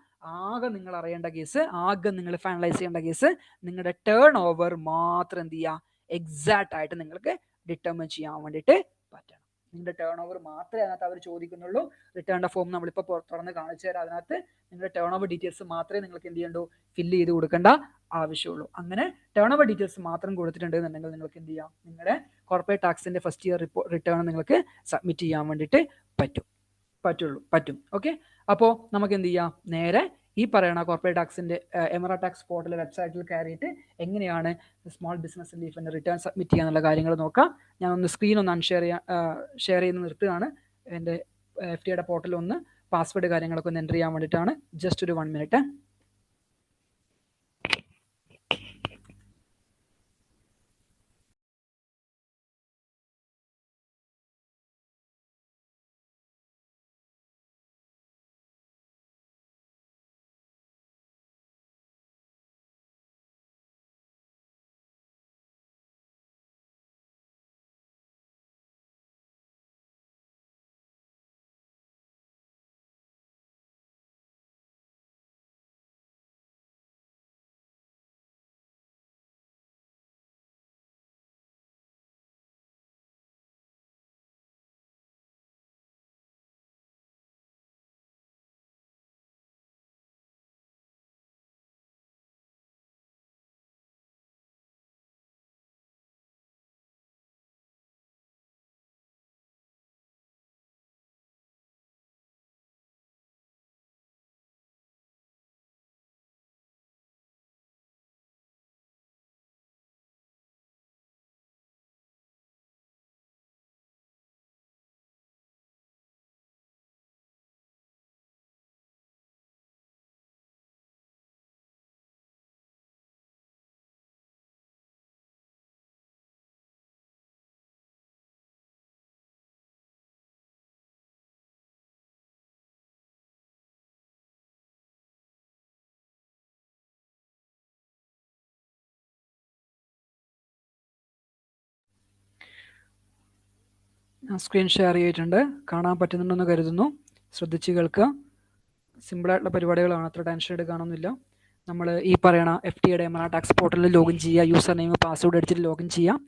ആകെ നിങ്ങൾ അറിയേണ്ട കേസ്, ആകെ നിങ്ങൾ ഫൈനലൈസ് ചെയ്യേണ്ട കേസ്, നിങ്ങളുടെ ടേൺ ഓവർ മാത്രം എന്ത് ചെയ്യുക, എക്സാക്ട് ആയിട്ട് നിങ്ങൾക്ക് ഡിറ്റർമിൻ ചെയ്യാൻ വേണ്ടിയിട്ട് പറ്റണം. നിങ്ങളുടെ ടേൺ ഓവർ മാത്രമേ അതിനകത്ത് അവർ ചോദിക്കുന്നുള്ളൂ. റിട്ടേണിന്റെ ഫോം നമ്മളിപ്പോൾ തുറന്ന് കാണിച്ചു തരാം. അതിനകത്ത് നിങ്ങളുടെ ടേൺ ഓവർ ഡീറ്റെയിൽസ് മാത്രമേ നിങ്ങൾക്ക് എന്ത് ചെയ്യണ്ടോ, ഫില്ല് ചെയ്ത് കൊടുക്കേണ്ട ആവശ്യമുള്ളൂ. അങ്ങനെ ടേൺ ഓവർ ഡീറ്റെയിൽസ് മാത്രം കൊടുത്തിട്ടുണ്ടെന്നുണ്ടെങ്കിൽ നിങ്ങൾക്ക് എന്ത് ചെയ്യാം, നിങ്ങളുടെ കോർപ്പറേറ്റ് ടാക്സിന്റെ ഫസ്റ്റ് ഇയർ റിട്ടേൺ നിങ്ങൾക്ക് സബ്മിറ്റ് ചെയ്യാൻ വേണ്ടിയിട്ട് പറ്റും. ഓക്കെ, അപ്പോൾ നമുക്ക് എന്ത് ചെയ്യാം, നേരെ ഈ പറയുന്ന കോർപ്പറേറ്റ് ടാക്സിൻ്റെ എമറ ടാക്സ് പോർട്ടൽ വെബ്സൈറ്റിൽ കയറിയിട്ട് എങ്ങനെയാണ് സ്മോൾ ബിസിനസ് റിലീഫിൻ്റെ റിട്ടേൺ സബ്മിറ്റ് ചെയ്യാന്നുള്ള കാര്യങ്ങൾ നോക്കാം. ഞാൻ ഒന്ന് സ്ക്രീൻ ഒന്ന് ഷെയർ ചെയ്ത് നിർത്തുകയാണ്. എൻ്റെ FTAയുടെ പോർട്ടൽ ഒന്ന് പാസ്വേഡ് കാര്യങ്ങളൊക്കെ ഒന്ന് എൻ്റർ ചെയ്യാൻ വേണ്ടിയിട്ടാണ്. ജസ്റ്റ് ഒരു 1 മിനിറ്റ്. സ്ക്രീൻ ഷെയർ ചെയ്തിട്ടുണ്ട്. കാണാൻ പറ്റുന്നുണ്ടെന്ന് കരുതുന്നു. ശ്രദ്ധിച്ച് കേൾക്കുക. സിമ്പിളായിട്ടുള്ള പരിപാടികളാണ്, അത്ര ടെൻഷൻ എടുക്കാനൊന്നുമില്ല. നമ്മൾ ഈ പറയണ FTAയുടെ എമറ ടാക്സ് പോർട്ടലിൽ ലോഗിൻ ചെയ്യുക. യൂസർ നെയിം പാസ്വേഡ് അടിച്ചിട്ട് ലോഗിൻ ചെയ്യാം.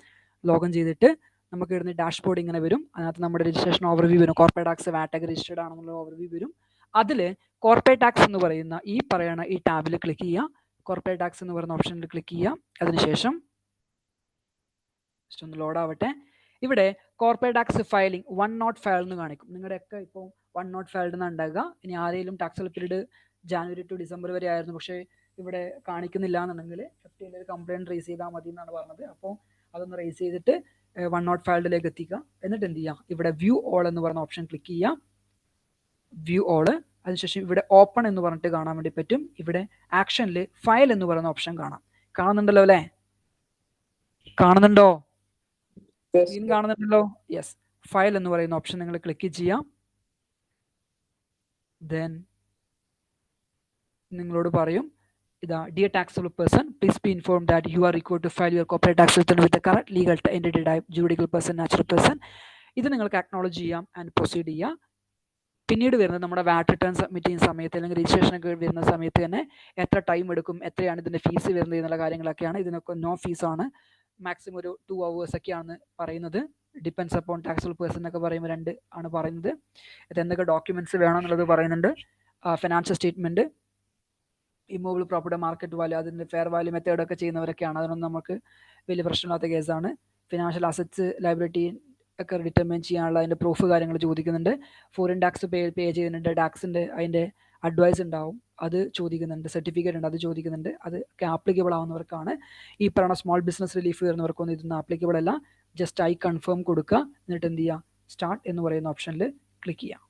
ലോഗിൻ ചെയ്തിട്ട് നമുക്ക് ഇടുന്ന ഡാഷ്ബോർഡ് ഇങ്ങനെ വരും. അതിനകത്ത് നമ്മുടെ രജിസ്ട്രേഷൻ ഓവർവ്യൂ വരും. കോർപ്പറേറ്റ് ടാക്സ് വാറ്റ് രജിസ്റ്റേർഡ് ആണെന്നുള്ള ഓവർവ്യൂ വരും. അതിൽ കോർപ്പറേറ്റ് ടാക്സ് എന്ന് പറയുന്ന ഈ ടാബിൽ ക്ലിക്ക് ചെയ്യുക. കോർപ്പറേറ്റ് ടാക്സ് എന്ന് പറയുന്ന ഓപ്ഷനിൽ ക്ലിക്ക് ചെയ്യുക. അതിനുശേഷം ജസ്റ്റ് ഒന്ന് ലോഡ് ആവട്ടെ. ഇവിടെ കോർപ്പറേറ്റ് ടാക്സ് ഫയലിംഗ് 1 ഫയൽ എന്ന് കാണിക്കും. നിങ്ങളുടെയൊക്കെ ഇപ്പോൾ 1 ഫയൽഡ് എന്നാണ് ഉണ്ടാകുക. ഇനി ആരെങ്കിലും tax period January to December വരെ ആയിരുന്നു, പക്ഷേ ഇവിടെ കാണിക്കുന്നില്ല എന്നുണ്ടെങ്കിൽ FTAയിൽ ഒരു കംപ്ലയിൻറ്റ് റേസ് ചെയ്താൽ മതി എന്നാണ് പറഞ്ഞത്. അപ്പോൾ അതൊന്ന് റേസ് ചെയ്തിട്ട് 1 ഫയൽഡിലേക്ക് എത്തിക്കുക. എന്നിട്ട് എന്ത് ചെയ്യുക, ഇവിടെ വ്യൂ ഓൾ എന്ന് പറയുന്ന ഓപ്ഷൻ ക്ലിക്ക് ചെയ്യുക. വ്യൂ ഓള്. അതിനുശേഷം ഇവിടെ ഓപ്പൺ എന്ന് പറഞ്ഞിട്ട് കാണാൻ വേണ്ടി പറ്റും. ഇവിടെ ആക്ഷനിൽ ഫയൽ എന്ന് പറയുന്ന ഓപ്ഷൻ കാണാം. കാണുന്നുണ്ടല്ലോ അല്ലേ? കാണുന്നുണ്ടോ? സ്ക്രീൻ കാണുന്നുണ്ടല്ലോ? യെസ്. ഫയൽ എന്ന് പറയുന്ന ഓപ്ഷൻ നിങ്ങൾ ക്ലിക്ക് ചെയ്യാം. ദെൻ നിങ്ങളോട് പറയും, ഇതാ, dear taxable person, please be inform that you are required to file your corporate tax return with the correct legal entity type judicial person, natural person. ഇത് നിങ്ങൾക്ക് acknowledge ചെയ്യാം ആൻഡ് പ്രൊസീഡ് ചെയ്യാം. പിന്നീട് വരുന്നത് നമ്മുടെ വാറ്റ് റിട്ടേൺ സബ്മിറ്റ് ചെയ്യുന്ന സമയത്ത് അല്ലെങ്കിൽ രജിസ്ട്രേഷൻ ഒക്കെ വരുന്ന സമയത്ത് തന്നെ എത്ര ടൈം എടുക്കും, എത്രയാണ് ഇതിൻ്റെ ഫീസ് വരുന്നത് എന്നുള്ള കാര്യങ്ങളൊക്കെയാണ്. ഇതിനൊക്കെ നോ ഫീസാണ്. മാക്സിമം ഒരു 2 hours ഒക്കെയാണ് പറയുന്നത്. ഡിപ്പെൻസ് അപ്പോൺ ടാക്സബിൾ പേഴ്സൺ എന്നൊക്കെ പറയുമ്പോൾ 2 ആണ് പറയുന്നത്. ഇത് എന്തൊക്കെ ഡോക്യുമെന്റ്സ് വേണം എന്നുള്ളത് പറയുന്നുണ്ട്. Financial statement, immovable property market value, അതിൻ്റെ ഫെയർ വാല്യൂ മെത്തേഡൊക്കെ ചെയ്യുന്നവരൊക്കെയാണ്. അതിനൊന്നും നമുക്ക് വലിയ പ്രശ്നമില്ലാത്ത കേസാണ്. ഫിനാൻഷ്യൽ അസറ്റ്സ് ലയബിലിറ്റി ഒക്കെ ഡിറ്റർമിൻ ചെയ്യാനുള്ള അതിൻ്റെ പ്രൂഫ് കാര്യങ്ങൾ ചോദിക്കുന്നുണ്ട്. ഫോറിൻ ടാക്സ് പേ ചെയ്യുന്നുണ്ട്. ടാക്സിൻ്റെ അതിൻ്റെ അഡ്വൈസ് ഉണ്ടാവും, അത് ചോദിക്കുന്നുണ്ട്. സർട്ടിഫിക്കറ്റ് ഉണ്ട്, അത് ചോദിക്കുന്നുണ്ട്. അതൊക്കെ ആപ്ലിക്കബിൾ ആവുന്നവർക്കാണ്. ഈ പറയുന്ന സ്മോൾ ബിസിനസ് റിലീഫ് വരുന്നവർക്കൊന്നും ഇതൊന്നും ആപ്ലിക്കബിൾ അല്ല. ജസ്റ്റ് ഐ കൺഫേം കൊടുക്കുക. എന്നിട്ട് എന്ത് ചെയ്യുക, സ്റ്റാർട്ട് എന്ന് പറയുന്ന ഓപ്ഷനിൽ ക്ലിക്ക് ചെയ്യുക.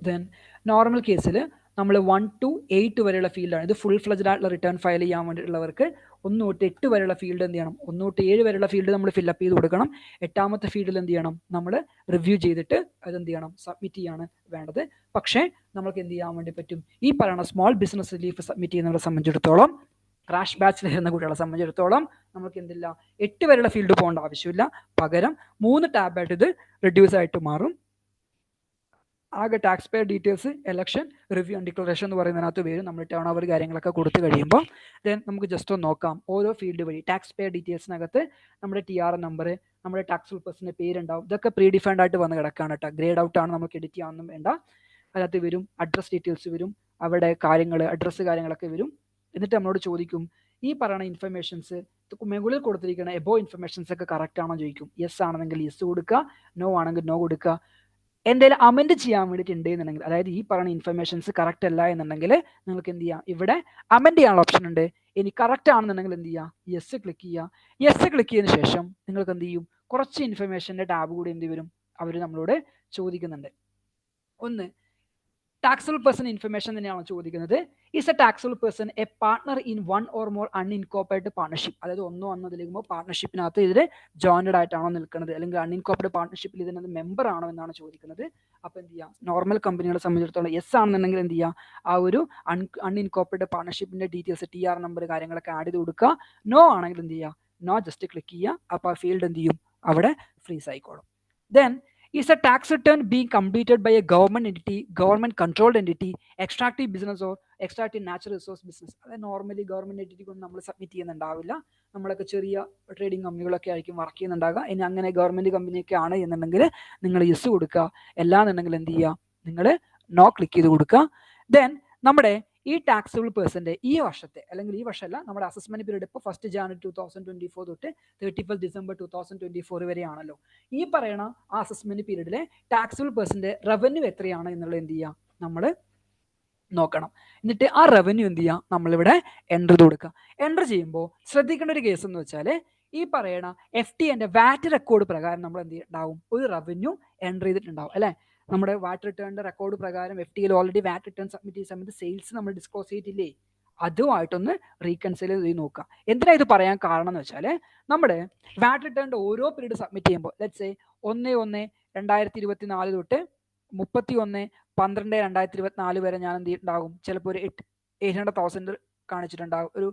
ദെൻ നോർമൽ കേസിൽ നമ്മൾ 1 to 8 വരെയുള്ള ഫീൽഡാണ്. ഇത് ഫുൾ ഫ്ലജ്ഡ് ആയിട്ടുള്ള റിട്ടേൺ ഫയൽ ചെയ്യാൻ വേണ്ടിയിട്ടുള്ളവർക്ക് 1 തൊട്ട് 8 വരെയുള്ള ഫീൽഡ് എന്ത് ചെയ്യണം, 1 തൊട്ട് 7 വരെയുള്ള ഫീൽഡ് നമ്മൾ ഫില്ലപ്പ് ചെയ്ത് കൊടുക്കണം. 8ാമത്തെ ഫീൽഡിൽ എന്ത് ചെയ്യണം, നമ്മൾ റിവ്യൂ ചെയ്തിട്ട് അതെന്ത് ചെയ്യണം, സബ്മിറ്റ് ചെയ്യാണ് വേണ്ടത്. പക്ഷേ നമുക്ക് എന്ത് ചെയ്യാൻ വേണ്ടി പറ്റും, ഈ പറയുന്ന സ്മോൾ ബിസിനസ് റിലീഫ് സബ്മിറ്റ് ചെയ്യുന്നവരെ സംബന്ധിച്ചിടത്തോളം, ക്രാഷ് ബാച്ചിൽ വരുന്ന കുട്ടികളെ സംബന്ധിച്ചിടത്തോളം നമുക്ക് എന്തില്ല, 8 വരെയുള്ള ഫീൽഡ് പോകേണ്ട ആവശ്യമില്ല. പകരം 3 ടാബായിട്ട് ഇത് റെഡ്യൂസ് ആയിട്ട് മാറും. ആകെ tax payer details, election, review and declaration എന്ന് പറയുന്നതിനകത്ത് വരും. നമ്മൾ ടേൺ ഓവർ കാര്യങ്ങളൊക്കെ കൊടുത്തു കഴിയുമ്പോൾ ദെൻ നമുക്ക് ജസ്റ്റ് ഒന്ന് നോക്കാം. ഓരോ ഫീൽഡ് വഴി ടാക്സ് പേയർ ഡീറ്റെയിൽസിനകത്ത് നമ്മുടെ TRN നമ്പർ, നമ്മുടെ ടാക്സ് പേഴ്സൻ്റെ പേരുണ്ടാവും. ഇതൊക്കെ പ്രീ ഡിഫൈൻഡ് ആയിട്ട് വന്ന് കിടക്കാണ് കേട്ടോ. ഗ്രേഡ് ഔട്ട് ആണ്, നമുക്ക് എഡിറ്റ് ചെയ്യാനൊന്നും വേണ്ട. അതിനകത്ത് വരും അഡ്രസ് ഡീറ്റെയിൽസ് വരും, അവിടെ കാര്യങ്ങൾ, അഡ്രസ്സ് കാര്യങ്ങളൊക്കെ വരും. എന്നിട്ട് നമ്മളോട് ചോദിക്കും ഈ പറയുന്ന ഇൻഫർമേഷൻസ് മുകളിൽ കൊടുത്തിരിക്കുന്ന എബോ ഇൻഫർമേഷൻസ് ഒക്കെ കറക്റ്റ് ആണോ ചോദിക്കും. യെസ് ആണെങ്കിൽ യെസ് കൊടുക്കുക, നോ ആണെങ്കിൽ നോ കൊടുക്കുക. എന്തെങ്കിലും അമെൻഡ് ചെയ്യാൻ വേണ്ടിയിട്ട് ഉണ്ട് എന്നുണ്ടെങ്കിൽ, അതായത് ഈ പറയുന്ന ഇൻഫർമേഷൻസ് കറക്റ്റ് അല്ല എന്നുണ്ടെങ്കിൽ നിങ്ങൾക്ക് എന്ത് ചെയ്യാം, ഇവിടെ അമെൻഡ് ചെയ്യാനുള്ള ഓപ്ഷൻ ഉണ്ട്. ഇനി കറക്റ്റ് ആണെന്നുണ്ടെങ്കിൽ എന്ത് ചെയ്യുക, യെസ് ക്ലിക്ക് ചെയ്യുക. യെസ് ക്ലിക്ക് ചെയ്തതിന് ശേഷം നിങ്ങൾക്ക് എന്ത് ചെയ്യും, കുറച്ച് ഇൻഫർമേഷൻ്റെ ടാബ് കൂടി എന്ത് വരും, അവർ നമ്മളോട് ചോദിക്കുന്നുണ്ട്. ഒന്ന്, ടാക്സബിൾ പേഴ്സൺ ഇൻഫർമേഷൻ തന്നെയാണ് ചോദിക്കുന്നത്. Is a taxable person a partner in one or more unincorporated partnership, അതായത് ഒന്നോ അതിലേക്കുമ്പോൾ പാർട്ണർഷിപ്പിനകത്ത് ഇതിൽ ജോയിൻഡ് ആയിട്ടാണോ നിൽക്കുന്നത്, അല്ലെങ്കിൽ അൺഇൻകോപ്പറേറ്റഡ് പാർട്ണർഷിപ്പിൽ ഇതിനകത്ത് മെമ്പർ ആണോ എന്നാണ് ചോദിക്കുന്നത്. അപ്പോൾ എന്ത് ചെയ്യുക, നോർമൽ കമ്പനികളെ സംബന്ധിച്ചിടത്തോളം യെസ് ആണെന്നുണ്ടെങ്കിൽ എന്ത് ചെയ്യുക, ആ ഒരു അൺഇൻകോപ്പറേറ്റഡ് പാർട്ണർഷിപ്പിന്റെ ഡീറ്റെയിൽസ്, TR നമ്പർ കാര്യങ്ങളൊക്കെ ആഡ് ചെയ്ത് കൊടുക്കുക. നോ ആണെങ്കിൽ എന്ത് ചെയ്യുക, നോ ജസ്റ്റ് ക്ലിക്ക് ചെയ്യുക. അപ്പോൾ ആ ഫീൽഡ് എന്ത് ചെയ്യും, അവിടെ ഫ്രീസ് ആയിക്കോളും. Then is a tax return being completed by a government entity, government controlled entity, extractive business or extractive natural resource business. അതായത് നോർമലി ഗവൺമെന്റ് എൻറ്റിറ്റിക്ക് ഒന്നും നമ്മൾ സബ്മിറ്റ് ചെയ്യുന്നുണ്ടാവില്ല. നമ്മളൊക്കെ ചെറിയ ട്രേഡിംഗ് കമ്പനികളൊക്കെ ആയിരിക്കും വർക്ക് ചെയ്യുന്നുണ്ടാകുക. ഇനി അങ്ങനെ ഗവൺമെന്റ് കമ്പനിയൊക്കെ ആണ് എന്നുണ്ടെങ്കിൽ നിങ്ങൾ യെസ് കൊടുക്കുക. അല്ലാന്നുണ്ടെങ്കിൽ എന്ത് ചെയ്യുക, നിങ്ങൾ നോ ക്ലിക്ക് ചെയ്ത് കൊടുക്കുക. ദെൻ നമ്മുടെ ഈ ടാക്സബിൾ പേഴ്സന്റെ ഈ വർഷത്തെ, അല്ലെങ്കിൽ ഈ വർഷമല്ല, നമ്മുടെ അസസ്മെന്റ് പീരീഡ് ഇപ്പോൾ 1 ജാനുവരി 2024 തൊട്ട് 31 ഡിസംബർ 2024 വരെയാണല്ലോ. ഈ പറയണ ആ അസസ്മെന്റ് പീരീഡിലെ ടാക്സബിൾ പേഴ്സന്റെ റവന്യൂ എത്രയാണ് എന്നുള്ളത് എന്ത് ചെയ്യുക, നമ്മൾ നോക്കണം. എന്നിട്ട് ആ റവന്യൂ എന്ത് ചെയ്യുക, നമ്മളിവിടെ എൻ്റർ ചെയ്ത് കൊടുക്കുക. എൻ്റർ ചെയ്യുമ്പോൾ ശ്രദ്ധിക്കേണ്ട ഒരു കേസ് എന്ന് വെച്ചാൽ, ഈ പറയണ FTന്റെ വാറ്റ് റെക്കോർഡ് പ്രകാരം നമ്മൾ എന്ത് ഉണ്ടാവും, ഒരു റവന്യൂ എൻ്റർ ചെയ്തിട്ടുണ്ടാവും അല്ലേ. നമ്മുടെ വാറ്റ് റിട്ടേണിന്റെ റെക്കോർഡ് പ്രകാരം FTയിൽ ഓൾറെഡി വാറ്റ് റിട്ടേൺ സബ്മിറ്റ് ചെയ്യുന്ന സമയത്ത് സെയിൽസ് നമ്മൾ ഡിസ്ക്ലോസ് ചെയ്തിട്ടില്ലേ, അതുമായിട്ടൊന്ന് റീകൺസിൽ ചെയ്ത് നോക്കുക. എന്തിനാ ഇത് പറയാൻ കാരണം എന്ന് വെച്ചാൽ, നമ്മുടെ വാറ്റ് റിട്ടേണിന്റെ ഓരോ പീരീഡ് സബ്മിറ്റ് ചെയ്യുമ്പോൾ ലെറ്റ്സ് സേ 1/1/2024 തൊട്ട് 31/12/2024 വരെ ഞാൻ എന്ത് ചെയ്തിട്ടുണ്ടാകും, ചിലപ്പോൾ ഒരു 800,000 കാണിച്ചിട്ടുണ്ടാകും, ഒരു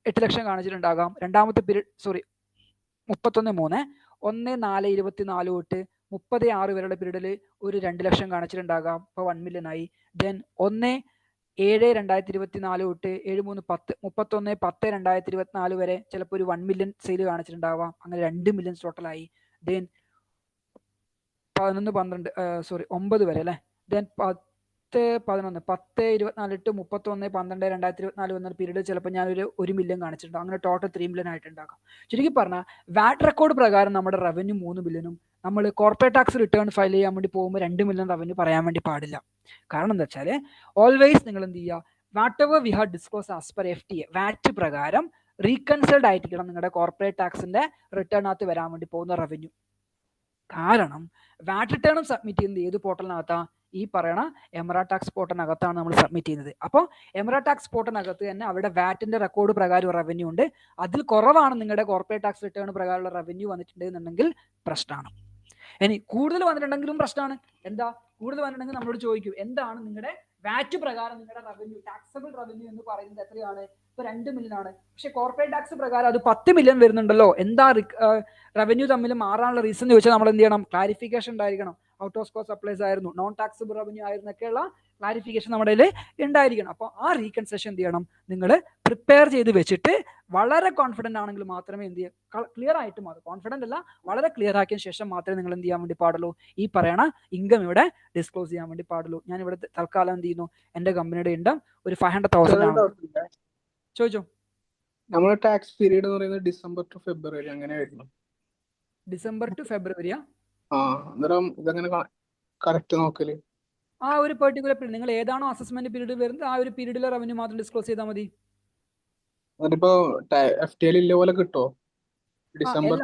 8 ലക്ഷം കാണിച്ചിട്ടുണ്ടാകാം. രണ്ടാമത്തെ പീരീഡ് 31/3/1/4/24 തൊട്ട് 30/6 വരെയുള്ള പീരീഡിൽ ഒരു 2 ലക്ഷം കാണിച്ചിട്ടുണ്ടാകാം, അപ്പോൾ 1 മില്യൺ ആയി. ദെൻ 1/7/2024 തൊട്ട് 31/10/2024 വരെ ചിലപ്പോൾ ഒരു 1 മില്യൺ സെയിൽ കാണിച്ചിട്ടുണ്ടാവാം, അങ്ങനെ 2 മില്യൺ ടോട്ടലായി. ദെൻ 9 വരെ അല്ലേ. ദെൻ 10/11/10/24 to 31/12/2024 വന്ന പീരീഡ് ചിലപ്പോൾ ഞാനൊരു 1 മില്യൺ കാണിച്ചിട്ടുണ്ടാകും, അങ്ങനെ ടോട്ടൽ 3 മില്യൺ ആയിട്ടുണ്ടാകാം. ചുരുക്കി പറഞ്ഞാൽ വാറ്റ് റെക്കോർഡ് പ്രകാരം നമ്മുടെ റവന്യൂ 3 മില്യണും നമ്മൾ കോർപ്പറേറ്റ് ടാക്സ് റിട്ടേൺ ഫയൽ ചെയ്യാൻ വേണ്ടി പോകുമ്പോൾ 2 മില്യൺ റവന്യൂ പറയാൻ വേണ്ടി പാടില്ല. കാരണം എന്താ വെച്ചാൽ, ഓൾവേസ് നിങ്ങൾ എന്ത് ചെയ്യുക, what ever we have disclose as per FTA വാറ്റ് പ്രകാരം റീകൺസൾഡ് ആയിരിക്കണം നിങ്ങളുടെ കോർപ്പറേറ്റ് ടാക്സിന്റെ റിട്ടേണിനകത്ത് വരാൻ വേണ്ടി പോകുന്ന റവന്യൂ. കാരണം വാറ്റ് റിട്ടേണും സബ്മിറ്റ് ചെയ്യുന്നത് ഏത് പോർട്ടലിനകത്താ, ഈ പറയണ എമറ ടാക്സ് പോർട്ടലിനകത്താണ് നമ്മൾ സബ്മിറ്റ് ചെയ്യുന്നത്. അപ്പോൾ എമറ ടാക്സ് പോർട്ടലിനകത്ത് തന്നെ അവിടെ വാറ്റിന്റെ റെക്കോർഡ് പ്രകാരം റവന്യൂ ഉണ്ട്. അതിൽ കുറവാണ് നിങ്ങളുടെ കോർപ്പറേറ്റ് ടാക്സ് റിട്ടേൺ പ്രകാരമുള്ള റവന്യൂ വന്നിട്ടുണ്ടെന്നുണ്ടെങ്കിൽ പ്രശ്നമാണ്. ഇനി കൂടുതൽ വന്നിട്ടുണ്ടെങ്കിലും പ്രശ്നമാണ്. എന്താ കൂടുതൽ വന്നിട്ടുണ്ടെങ്കിൽ നമ്മളോട് ചോദിക്കും, എന്താണ് നിങ്ങളുടെ വാറ്റ് പ്രകാരം നിങ്ങളുടെ റവന്യൂ, ടാക്സബിൾ റവന്യൂ എന്ന് പറയുന്നത് എത്രയാണ്, ഇപ്പൊ 2 മില്യൺ ആണ്, പക്ഷെ കോർപ്പറേറ്റ് ടാക്സ് പ്രകാരം അത് 10 മില്യൺ വരുന്നുണ്ടല്ലോ, എന്താ റവന്യൂ തമ്മിൽ മാറാനുള്ള റീസൺ എന്ന് ചോദിച്ചാൽ നമ്മൾ എന്ത് ചെയ്യണം, ക്ലാരിഫിക്കേഷൻ ഉണ്ടായിരിക്കണം. ഔട്ട് ഓഫ് സ്കോപ്പ് സപ്ലൈസ് ആയിരുന്നു, നോൺ ടാക്സബിൾ റവന്യൂ ആയിരുന്നൊക്കെയുള്ള ക്ലാരിഫിക്കേഷൻ നമ്മുടെ കയ്യിൽ ഉണ്ടായിരിക്കണം. അപ്പോൾ ആ റീകൺസെഷൻ എന്ത് ചെയ്യണം, നിങ്ങൾ പ്രിപ്പയർ ചെയ്ത് വെച്ചിട്ട് വളരെ കോൺഫിഡന്റ് ആണെങ്കിൽ മാത്രമേ എന്ത് ചെയ്യുക, ക്ലിയർ ആയിട്ട് മാറും. കോൺഫിഡന്റ് അല്ല, വളരെ ക്ലിയർ ആക്കിയ ശേഷം മാത്രമേ നിങ്ങൾ എന്ത് ചെയ്യാൻ വേണ്ടി പാടുള്ളൂ, ഈ പറയണ ഇൻകം ഇവിടെ ഡിസ്ക്ലോസ് ചെയ്യാൻ വേണ്ടി പാടുള്ളൂ. ഞാൻ ഇവിടെ തൽക്കാലം എന്ത് ചെയ്യുന്നു, എന്റെ കമ്പനിയുടെ ഇൻകം ഒരു 500,000 ആണ്. ചോദിച്ചോ. നമ്മുടെ ടാക്സ് പീരീഡ് എന്ന് പറയുന്നത് ഡിസംബർ ടു ഫെബ്രുവരി അങ്ങനെയായിരുന്നു. ഡിസംബർ ടു ഫെബ്രുവരിയാ? അന്നേരം ഇതെങ്ങനെ കറക്റ്റ് നോക്കല്? ആ ഒരു പെർട്ടിക്കുലർ പീരീഡ് നിങ്ങൾ ഏതാണോ അസസ്മെന്റ് പീരീഡ് വരുന്നത് ആ ഒരു പീരീഡിലെ റവന്യൂ മാത്രം ഡിസ്ക്ലോസ് ചെയ്താൽ മതി. അതിപ്പോ FTL ഇല്ല പോലെ കിട്ടുമോ ഡിസംബർ?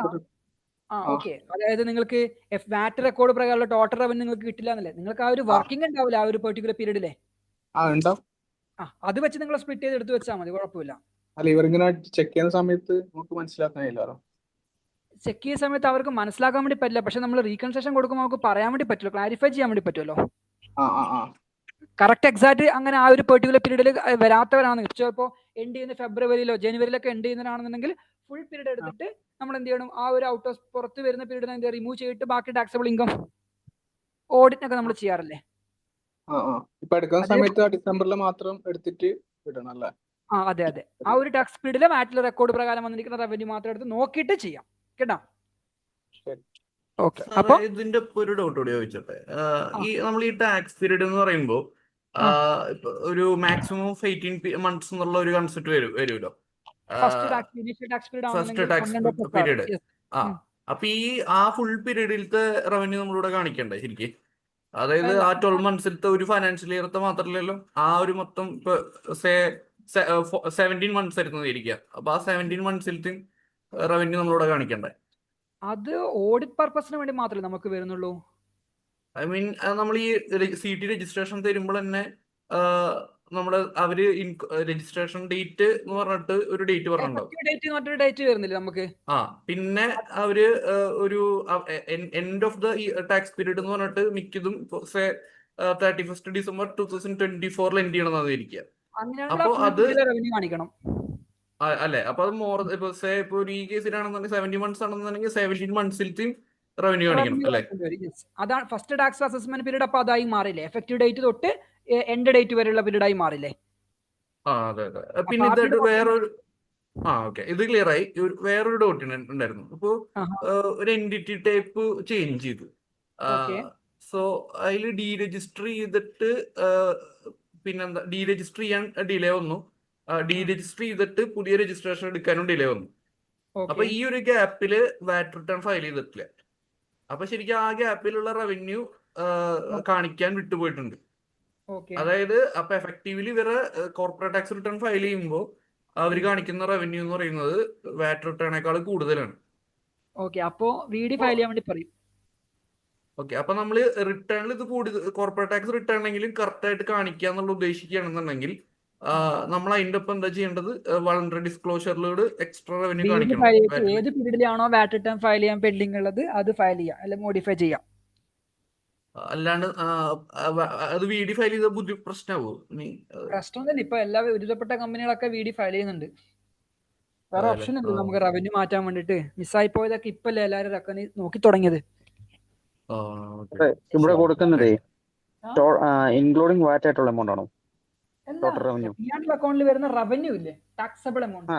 ഓക്കെ, അതായത് നിങ്ങൾക്ക് വാറ്റ് റെക്കോർഡ് പ്രകാരമുള്ള ടോട്ടൽ റവന്യൂ നിങ്ങൾക്ക് കിട്ടില്ല എന്നല്ലേ, നിങ്ങൾക്ക് ആ ഒരു വർക്കിംഗ് ഉണ്ടാവില്ല ആ ഒരു പെർട്ടിക്കുലർ പീരീഡിലെ. അത് വെച്ച് നിങ്ങൾ സ്പ്ലിറ്റ് ചെയ്ത് എടുത്ത് വെച്ചാൽ മതി, കുഴപ്പമില്ല. അല്ല, ഇവരിങ്ങനെ ചെക്ക് ചെയ്യുന്ന സമയത്ത് നമുക്ക് മനസ്സിലാക്കാനില്ലല്ലോ. ചെക്ക് ചെയ്യുന്ന സമയത്ത് അവർക്ക് മനസ്സിലാക്കാൻ വേണ്ടി പറ്റില്ല, പക്ഷെ നമ്മൾ റീകൺസെഷൻ കൊടുക്കുമ്പോൾ നമുക്ക് പറയാൻ വേണ്ടി പറ്റുമല്ലോ, ക്ലാരിഫൈ ചെയ്യാൻ വേണ്ടി പറ്റുമല്ലോ. കറക്റ്റ് എക്സാക്ട് അങ്ങനെ ആ ഒരു പെർട്ടിക്കുലർ പീരീഡിൽ വരാത്തവരാണ്, ചിലപ്പോൾ എൻഡ് ചെയ്യുന്ന ഫെബ്രുവരിയിലോ ജനുവരിയിലൊക്കെ എൻഡ് ചെയ്യുന്നതാണെന്നുണ്ടെങ്കിൽ ഫുൾ പീരീഡ് എടുത്തിട്ട് നമ്മൾ എന്ത് ചെയ്യണം, ആ ഒരു ഔട്ട് ഓഫ് പുറത്ത് വരുന്ന പീരീഡ് എന്ത് റിമൂവ് ചെയ്തിട്ട് ബാക്കി ടാക്സബിൾ ഇൻകം ഓഡിറ്റിനൊക്കെ നമ്മൾ ചെയ്യാറില്ലേ. ഇപ്പൊ എടുക്കുന്ന സമയത്ത് ഡിസംബറിൽ മാത്രം എടുത്തിട്ട് വിടണം അല്ലേ? അതെ അതെ, ആ ഒരു ടാക്സ് പീരീഡിലെ വാറ്റിലെ റെക്കോർഡ് പ്രകാരം വന്നിരിക്കുന്ന റവന്യൂ മാത്രം എടുത്ത് നോക്കിയിട്ട് ചെയ്യാം കേട്ടോ. അപ്പൊ ഇതിന്റെ ഒരു ഡൗട്ട് കൂടി ചോദിച്ചോട്ടെ. ഈ നമ്മൾ ഈ ടാക്സ് പീരീഡ് എന്ന് പറയുമ്പോൾ ഒരു മാക്സിമം ഓഫ് 18 months എന്നുള്ള ഒരു കൺസെപ്റ്റ് വരുമല്ലോ, ഫസ്റ്റ് ടാക്സ് പീരീഡ്. അപ്പൊ ഈ ഫുൾ പീരീഡിലത്തെ റവന്യൂ നമ്മളിവിടെ കാണിക്കണ്ടേ ശരിക്കും? അതായത് അല്ല ആ 12 മന്ത്സിലത്തെ ഒരു ഫൈനാൻഷ്യൽ ഇയറത്തെ മാത്രമല്ലല്ലോ, ആ ഒരു മൊത്തം ഇപ്പൊ 17 മന്ത്സ് ആയിരുന്നു ഇരിക്കുക. അപ്പൊ ആ 17 മന്ത്സിലത്തെ റവന്യൂ നമ്മളിവിടെ കാണിക്കണ്ടേ? അത് ഓഡിറ്റ് പർപ്പസിന് വേണ്ടി മാത്രമേ നമുക്ക് വരുന്നുള്ളൂ. ഐ മീൻ നമ്മൾ ഈ CT രജിസ്ട്രേഷൻ തരുമ്പോൾ തന്നെ നമ്മുടെ അവര് രജിസ്ട്രേഷൻ ഡേറ്റ് എന്ന് പറഞ്ഞിട്ട് ഒരു ഡേറ്റ് പറഞ്ഞിട്ടുണ്ടാവും. എഫക്റ്റീവ് ഡേറ്റ് മറ്റൊരു ഡേറ്റ് വരുന്നില്ല നമുക്ക്. ആ പിന്നെ അവര് ഒരു end of the tax period എന്ന് പറഞ്ഞിട്ട് മിക്കതും 31st December 2024 എൻഡ് ചെയ്യണമെന്നാണ് ഇരിക്കുക. അങ്ങനെയാണെങ്കിൽ അപ്പൊ ആ അത് ഫുൾ റവന്യൂ കാണിക്കണം. അല്ലെ, അപ്പൊ അത് ഇപ്പൊ ഒരു ഈ കേസിലാണെന്നുണ്ടെങ്കിൽ 70 മന്ത്സ് ആണെന്നുണ്ടെങ്കിൽ 17 മന്ത്സിലത്തെയും റവന്യൂ കാണിക്കണം റവന്യൂ അല്ലെ? കാണിക്കേണ്ടി വരും. Yes. അതാണ് ഫസ്റ്റ് ടാക്സ് അസസ്മെന്റ് പീരീഡ്. അപ്പൊ അതായി മാറില്ലേ, എഫക്റ്റീവ് ഡേറ്റ് തൊട്ട് എൻഡ് ഡേറ്റ് വരെയുള്ള പീരീഡ് ആയി മാറില്ലേ. ആ അതെ അതെ. പിന്നെ ഇതായിട്ട് വേറൊരു ഓക്കെ, ഇത് ക്ലിയർ ആയി. വേറൊരു ഡൗട്ട് ഉണ്ടായിരുന്നു. ഇപ്പോ ഒരു എൻറ്റിറ്റി ടൈപ്പ് ചേഞ്ച് ചെയ്തു. സോ അതിൽ ഡീരജിസ്റ്റർ ചെയ്തിട്ട് പിന്നെന്താ, ഡീരജിസ്റ്റർ ചെയ്യാൻ ഡിലേ വന്നു, ഡീരജിസ്റ്റർ ചെയ്തിട്ട് പുതിയ രജിസ്ട്രേഷൻ എടുക്കാനും ഡിലേ വന്നു. അപ്പൊ ഈ ഒരു ഗ്യാപ്പില് വാറ്റ് റിട്ടേൺ ഫയൽ ചെയ്തിട്ടില്ല. അപ്പൊ ശരിക്കും ആ ഗ്യാപ്പിലുള്ള റവന്യൂ കാണിക്കാൻ വിട്ടുപോയിട്ടുണ്ട്. അതായത് അപ്പൊ എഫക്റ്റീവ്ലി ഇവരെ കോർപ്പറേറ്റ് ടാക്സ് റിട്ടേൺ ഫയൽ ചെയ്യുമ്പോൾ അവർ കാണിക്കുന്ന റവന്യൂ എന്ന് പറയുന്നത് വാറ്റ് റിട്ടേണേക്കാൾ കൂടുതലാണ്. അപ്പോ VD ഫയൽ ചെയ്യാൻ വേണ്ടി പറയും. അപ്പൊ നമ്മൾ റിട്ടേണിൽ ഇത് കൂടുതൽ കോർപ്പറേറ്റ് ടാക്സ് റിട്ടേണെങ്കിലും കറക്റ്റ് ആയിട്ട് കാണിക്കുക എന്നുള്ള ഉദ്ദേശിക്കുകയാണെന്നുണ്ടെങ്കിൽ നമ്മൾ അതിന്റെ ഒപ്പം എന്താ ചെയ്യേണ്ടത്, വളണ്ടറി ഡിസ്ക്ലോഷറിലൂടെ എക്സ്ട്രാ റവന്യൂ കാണിക്കണം. ഏത് പീരീഡിലാണോ വാറ്റ് റിട്ടേൺ ഫയൽ ചെയ്യാൻ പെൻഡിങ് ഉള്ളത് അത് ഫയൽ ചെയ്യാം, അല്ലെ മോഡിഫൈ ചെയ്യാം. അല്ലാണ്ട് അത് VD ഫയൽ ചെയ്ത പ്രശ്നമാവോ? പ്രശ്നം തന്നെ. ഇപ്പൊ എല്ലാ ഒരുവിധപ്പെട്ട കമ്പനികളൊക്കെ VD ഫയൽ ചെയ്യുന്നുണ്ട്. വേറെ ഓപ്ഷൻ ഇല്ല നമുക്ക് റവന്യൂ മാറ്റാൻ വേണ്ടിട്ട്. മിസ്സായി പോയതൊക്കെ ഇപ്പല്ലേ എല്ലാരും റെക്കഗ്നൈ നോക്കി തുടങ്ങിയത്. ഇവിടെ കൊടുക്കുന്നതേ ഇൻക്ലൂഡിംഗ് വാറ്റ് ആയിട്ടുള്ള എമൗണ്ട് ആണോ? അക്കൗണ്ടിൽ വരുന്ന റവന്യൂ ഇല്ലേ, ടാക്സബിൾ എമൗണ്ട്.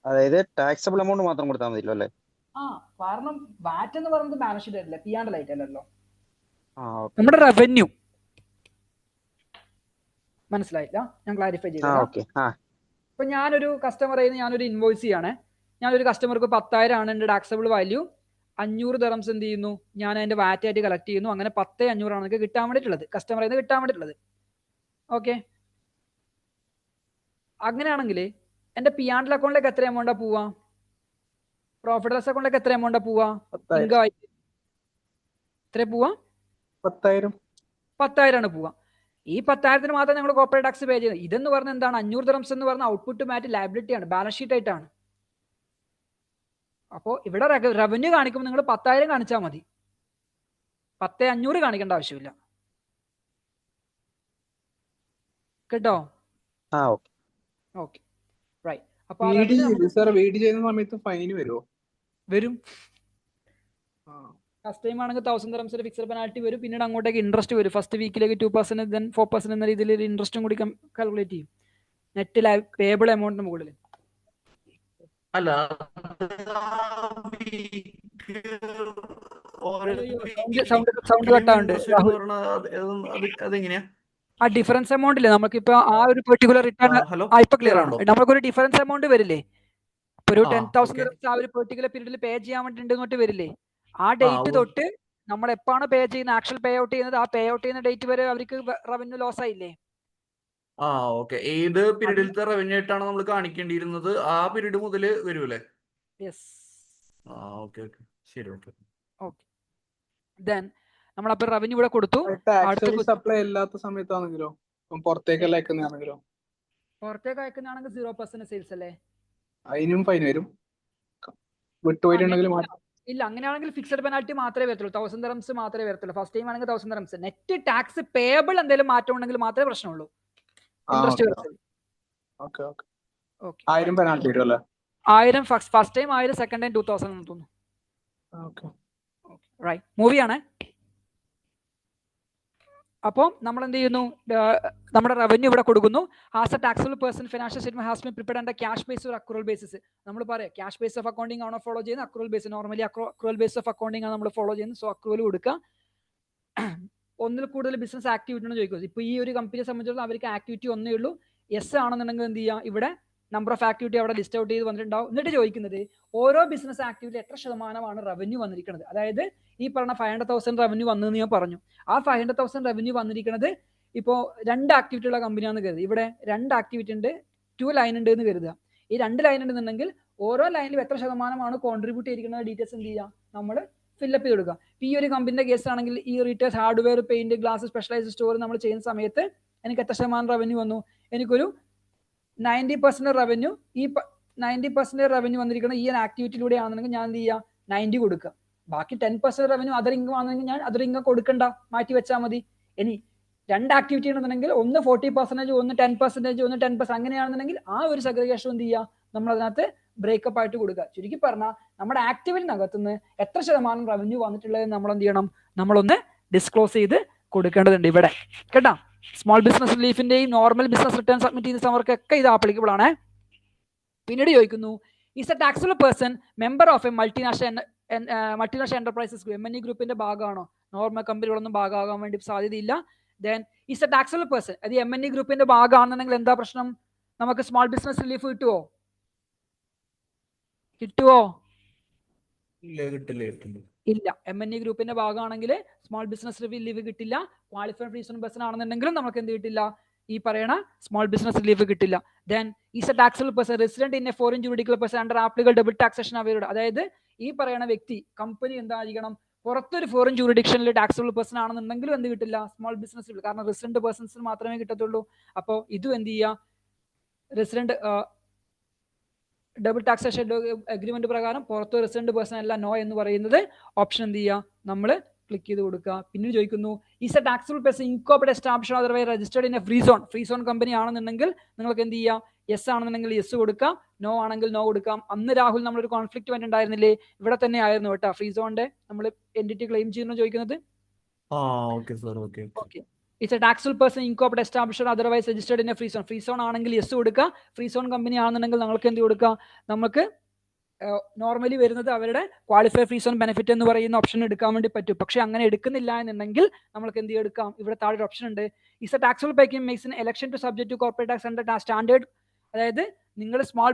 അതായത് ടാക്സബിൾ എമൗണ്ട് മാത്രം കൊടുത്താൽ മതിയല്ലോ അല്ലേ? കാരണം വാറ്റ് എന്ന് പറയുന്നത് ബാലൻസ് ഷീറ്റ് അല്ലേ, പിയാണ്ട് ലൈറ്റ് അല്ലല്ലോ, നമ്മുടെ റവന്യൂ. മനസ്സിലായില്ല? ഞാൻ ക്ലാരിഫൈ ചെയ്തു. ഇപ്പൊ ഞാനൊരു കസ്റ്റമർ ഞാനൊരു ഇൻവോയ്സ് ചെയ്യാണ്. ഞാനൊരു കസ്റ്റമർക്ക് 10,000 ആണ് എന്റെ ടാക്സബിൾ വാല്യൂ. 500 dirhams എന്ത് ചെയ്യുന്നു, ഞാൻ അതിന്റെ വാറ്റ് ആയിട്ട് കളക്ട് ചെയ്യുന്നു. അങ്ങനെ 10,500 ആണ് എനിക്ക് കിട്ടാൻ വേണ്ടിയിട്ടുള്ളത്, കസ്റ്റമറിൽ നിന്ന് കിട്ടാൻ വേണ്ടിയിട്ടുള്ളത്. ഓക്കെ, അങ്ങനെയാണെങ്കിൽ എന്റെ പിയാണ്ടൽ അക്കൗണ്ടിലേക്ക് എത്ര എമൗണ്ടാ പോവാ, പ്രോഫിറ്റ് ലോസ് അക്കൗണ്ടിലേക്ക് എത്ര എമൗണ്ടാ പോവാ, എത്ര പോവാ? 10,000 ആണ് പോവാ. ഈ 10,000 മാത്രം ഞങ്ങൾ കോർപ്പറേറ്റ് ടാക്സ് പേ ചെയ്യുന്നത്. ഇതെന്ന് പറഞ്ഞാൽ എന്താണ്, 500 dirhams എന്ന് പറഞ്ഞാൽ ഔട്ട്പുട്ട് മാറ്റ് ലയബിലിറ്റി ആണ്, ബാലൻസ് ഷീറ്റ് ആയിട്ടാണ്. അപ്പോൾ ഇവിടെ റവന്യൂ കാണിക്കുമ്പോൾ നിങ്ങൾ 10,000 കാണിച്ചാൽ മതി, 10,500 കാണിക്കേണ്ട ആവശ്യമില്ല. കേട്ടോ? Okay, right. അപ്പൊ വരും. ഫസ്റ്റ് ടൈം ആണെങ്കിൽ 1,000 dirhams ഫിക്സഡ് പെനാൽറ്റി വരും. പിന്നീട് അങ്ങോട്ടേക്ക് ഇൻട്രസ്റ്റ് വരും. ഫസ്റ്റ് വീക്കിലേക്ക് 2%, ദെൻ 4% എന്ന രീതിയിൽ ഒരു ഇൻട്രസ്റ്റും കൂടി കാൽക്കുലേറ്റ് ചെയ്യും നെറ്റ് പേബിൾ എമൗണ്ടിന് മുകളിൽ. അല്ല, സൗണ്ട് കട്ടാണ്ട്. അതെങ്ങനെയാ ആ ഡിഫറൻസ് എമൗണ്ട് ഇല്ലേ നമുക്കിപ്പോ ആ ഒരു പെർട്ടിക്കുലർ റിട്ടേൺ ഇപ്പൊ ക്ലിയർ ആണ്. നമുക്കൊരു ഡിഫറൻസ് എമൗണ്ട് വരില്ലേ, ഇപ്പൊ ഒരു 10,000 dirhams ആ ഒരു പെർട്ടിക്കുലർ പീരീഡിൽ പേ ചെയ്യാൻ വേണ്ടി വരില്ലേ, ആ ഡേറ്റ് തൊട്ട് നമ്മൾ എപ്പാണ് പേ ചെയ്യുന്നത്, ആക്ച്വൽ പേ ഔട്ട് ചെയ്യുന്നത്, ആ പേ ഔട്ട് ചെയ്യുന്ന ഡേറ്റ് വരെ അവർക്ക് റവന്യൂ ലോസ് ആയില്ലേ. ഏത് പീരീഡിലത്തെ റവന്യൂ ആയിട്ടാണ് നമ്മൾ കാണിക്കേണ്ടിയിരുന്നത് ആ പീരീഡ് മുതൽ വരൂല്ലേ? ദെൻ നമ്മളപ്പോ റവന്യൂ ഇവിടെ കൊടുത്തു. സപ്ലൈ അല്ലാത്ത സമയത്താണെങ്കിലോ, പുറത്തേക്ക് അയക്കുന്നതാണെങ്കിലോ? പുറത്തേക്ക് അയക്കുന്നതാണെങ്കിൽ 0% സെയിൽസ് അല്ലേ, അതിനും ഫൈൻ വരും. വിട്ടുപോയിട്ടുണ്ടെങ്കിൽ ഇല്ല, അങ്ങനെയാണെങ്കിൽ ഫിക്സഡ് പെനാൽറ്റി മാത്രമേ വരത്തുള്ളൂ, 1,000 dirhams മാത്രമേ വരത്തുള്ളൂ. ഫസ്റ്റ് ടൈം ആണെങ്കിൽ 1,000 dirhams. നെറ്റ് ടാക്സ് പേബിൾ എന്തെങ്കിലും മാറ്റം ഉണ്ടെങ്കിൽ മാത്രമേ പ്രശ്നമുള്ളൂ. ഇൻട്രസ്റ്റ് വരത്തുള്ളൂ. 1000 പെനാൽറ്റി വരും അല്ലേ? 1000 ഫസ്റ്റ് ടൈം, 1000 സെക്കൻഡ് ടൈം 2,000 എന്ന് തോന്നുന്നു. റൈറ്റ്, മൂവിയാണ്. അപ്പോൾ നമ്മൾ എന്ത് ചെയ്യുന്നു, നമ്മുടെ റവന്യൂ ഇവിടെ കൊടുക്കുന്നു. As A taxable person financial statement has been prepared under cash base or accrual basis. നമ്മൾ പറയാം ക്യാഷ് ബേസ് ഓഫ് അക്കൗണ്ടിംഗ് ആണോ ഫോളോ ചെയ്യുന്നത്, accrual base. Normally accrual base of accounting ആണ് നമ്മൾ ഫോളോ ചെയ്യുന്നത്. സോ അക്രൂവൽ കൊടുക്കുക. ഒന്നിൽ കൂടുതൽ ബിസിനസ് ആക്ടിവിറ്റി എന്ന് ചോദിക്കും. ഇപ്പൊ ഈ ഒരു കമ്പനിയെ സംബന്ധിച്ചിടത്തോളം അവർക്ക് ആക്ടിവിറ്റി ഒന്നേ ഉള്ളൂ. യെസ് ആണെന്നുണ്ടെങ്കിൽ എന്ത് ചെയ്യാം, ഇവിടെ നമ്പർ ഓഫ് ആക്ടിവിറ്റി അവിടെ ലിസ്റ്റ് ഔട്ട് ചെയ്ത് വന്നിട്ടുണ്ടാവും. എന്നിട്ട് ചോദിക്കുന്നത് ഓരോ ബിസിനസ് ആക്ടിവിറ്റി എത്ര ശതമാനമാണ് റവന്യൂ വന്നിരിക്കുന്നത്. അതായത് ഈ പറഞ്ഞ 500,000 റവന്യൂ വന്നെന്ന് ഞാൻ പറഞ്ഞു. ആ 500,000 റവന്യൂ വന്നിരിക്കുന്നത് ഇപ്പോൾ 2 ആക്ടിവിറ്റി ഉള്ള കമ്പനിയാണെന്ന് കരുതി. ഇവിടെ 2 ആക്ടിവിറ്റി ഉണ്ട്, 2 ലൈൻ ഉണ്ട് എന്ന് കരുതുക. ഈ 2 ലൈൻ ഉണ്ടെന്നുണ്ടെങ്കിൽ ഓരോ ലൈനിലും എത്ര ശതമാനമാണ് കോൺട്രിബ്യൂട്ട് ചെയ്തിരിക്കുന്ന ഡീറ്റെയിൽസ് എന്ത് ചെയ്യുക, നമ്മൾ ഫില്ലപ്പ് ചെയ്ത് കൊടുക്കുക. ഈ ഒരു കമ്പനിയുടെ കേസ് ആണെങ്കിൽ ഈ retail hardware, paint, glass, specialised store നമ്മൾ ചെയ്യുന്ന സമയത്ത് എനിക്ക് എത്ര ശതമാനം റവന്യൂ വന്നു, എനിക്കൊരു 90% റവന്യൂ, ഈ 90% റവന്യൂ വന്നിരിക്കുന്നത് ഈ ഒരു ആക്ടിവിറ്റിയിലൂടെ ആണെന്നുണ്ടെങ്കിൽ ഞാൻ എന്ത് ചെയ്യുക, 90 കൊടുക്കുക. ബാക്കി 10% റവന്യൂ അതർ ഇൻകം ആണെന്നെങ്കിൽ ഞാൻ അതർ ഇൻകം കൊടുക്കണ്ട, മാറ്റി വെച്ചാൽ മതി. ഇനി 2 ആക്ടിവിറ്റി ഉണ്ടെന്നുണ്ടെങ്കിൽ ഒന്ന് 40%, ഒന്ന് 10%, ഒന്ന് 10%, അങ്ങനെയാണെന്നുണ്ടെങ്കിൽ ആ ഒരു സെഗ്രിഗേഷൻ എന്ത് ചെയ്യുക, നമ്മൾ അതിനകത്ത് ബ്രേക്കപ്പ് ആയിട്ട് കൊടുക്കുക. ചുരുക്കി പറഞ്ഞാൽ നമ്മുടെ ആക്ടിവിറ്റിനകത്തുനിന്ന് എത്ര ശതമാനം റവന്യൂ വന്നിട്ടുള്ളത് നമ്മൾ എന്ത് ചെയ്യണം, നമ്മളൊന്ന് ഡിസ്ക്ലോസ് ചെയ്ത് കൊടുക്കേണ്ടതുണ്ട് ഇവിടെ കേട്ടോ. സ്മോൾ ബിസിനസ് റിലീഫിന്റെയും നോർമൽ ബിസിനസ് റിട്ടേൺ സബ്മിറ്റ് ചെയ്യുന്നവർക്കൊക്കെ ഇത് ആപ്ലിക്കബിൾ ആണ്. പിന്നീട് ചോദിക്കുന്നു, is a taxable person member of a multinational enterprises group. MNE ഗ്രൂപ്പിന്റെ ഭാഗമാണോ? നോർമൽ കമ്പനികളൊന്നും ഭാഗമാകാൻ വേണ്ടി സാധ്യതയില്ല. Then is a taxable person, അത് MNE ഗ്രൂപ്പിന്റെ ഭാഗമാണെന്നുണ്ടെങ്കിൽ എന്താ പ്രശ്നം, നമുക്ക് സ്മോൾ ബിസിനസ് റിലീഫ് കിട്ടുമോ? ഇല്ല. MNE ഗ്രൂപ്പിന്റെ ഭാഗമാണെങ്കിൽ സ്മോൾ ബിസിനസ് റിലീഫ് കിട്ടില്ല. ക്വാളിഫൈഡ് റീസൺ പേഴ്സൺ ആണെന്നുണ്ടെങ്കിലും നമുക്ക് എന്ത് കിട്ടില്ല, ഈ പറയണ സ്മോൾ ബിസിനസ് റിലീഫ് കിട്ടില്ല. Then is a taxable person resident in A foreign judicial person under applicable double taxation available. അതായത് ഈ പറയുന്ന വ്യക്തി, കമ്പനി എന്തായിരിക്കണം, പുറത്തൊരു ഫോറിൻ ജുഡിക്ഷനിൽ ടാക്സബിൾ പേഴ്സൺ ആണെന്നുണ്ടെങ്കിലും എന്ത് കിട്ടില്ല, സ്മോൾ ബിസിനസ്, കാരണം റെസിഡന്റ് പേഴ്സൺസിന് മാത്രമേ കിട്ടത്തുള്ളൂ. അപ്പോൾ ഇതും എന്ത് ചെയ്യുക, റെസിഡന്റ് ഡബിൾ ടാക്സേഷൻ അഗ്രിമെന്റ് പ്രകാരം പുറത്ത് റെസിഡന്റ് പേഴ്സൺ അല്ല, നോ എന്ന് പറയുന്നത് ഓപ്ഷൻ എന്ത് ചെയ്യുക, നമ്മൾ ക്ലിക്ക് ചെയ്ത് കൊടുക്കുക. പിന്നീട് ചോദിക്കുന്നു, is a taxable person incorporate established otherwise registered in a free zone company ആണെന്നുണ്ടെങ്കിൽ നിങ്ങൾക്ക് എന്ത് ചെയ്യാം, യെസ് ആണെന്നുണ്ടെങ്കിൽ യെസ് കൊടുക്കാം, നോ ആണെങ്കിൽ നോ കൊടുക്കാം. അന്ന് രാഹുൽ നമ്മളൊരു കോൺഫ്ലിക്റ്റ് ഉണ്ടായിരുന്നില്ലേ, ഇവിടെ തന്നെ ആയിരുന്നു കേട്ടോ, ഫ്രീ സോണിന്റെ നമ്മൾ എൻറ്റിറ്റി ക്ലെയിം ചെയ്യുന്നു ചോദിക്കുന്നത്. It's a taxable person incorporated established otherwise registered in a free zone. Free zone ആണെങ്കിൽ യെസ് കൊടുക്കുക, ഫ്രീ സോൺ കമ്പനി ആണെന്നുണ്ടെങ്കിൽ നമുക്ക് എന്ത് കൊടുക്കുക, നമുക്ക് നോർമലി വരുന്നത് അവരുടെ ക്വാളിഫൈഡ് ഫ്രീ സോൺ ബെനിഫിറ്റ് എന്ന് പറയുന്ന ഓപ്ഷൻ എടുക്കാൻ വേണ്ടി പറ്റും. പക്ഷെ അങ്ങനെ എടുക്കുന്നില്ല എന്നുണ്ടെങ്കിൽ നമുക്ക് എന്ത് എടുക്കാം, ഇവിടെ താഴെ ഓപ്ഷൻ ഉണ്ട്, is a taxable packing makes in election to subject to corporate tax under standard. അതായത് നിങ്ങൾ small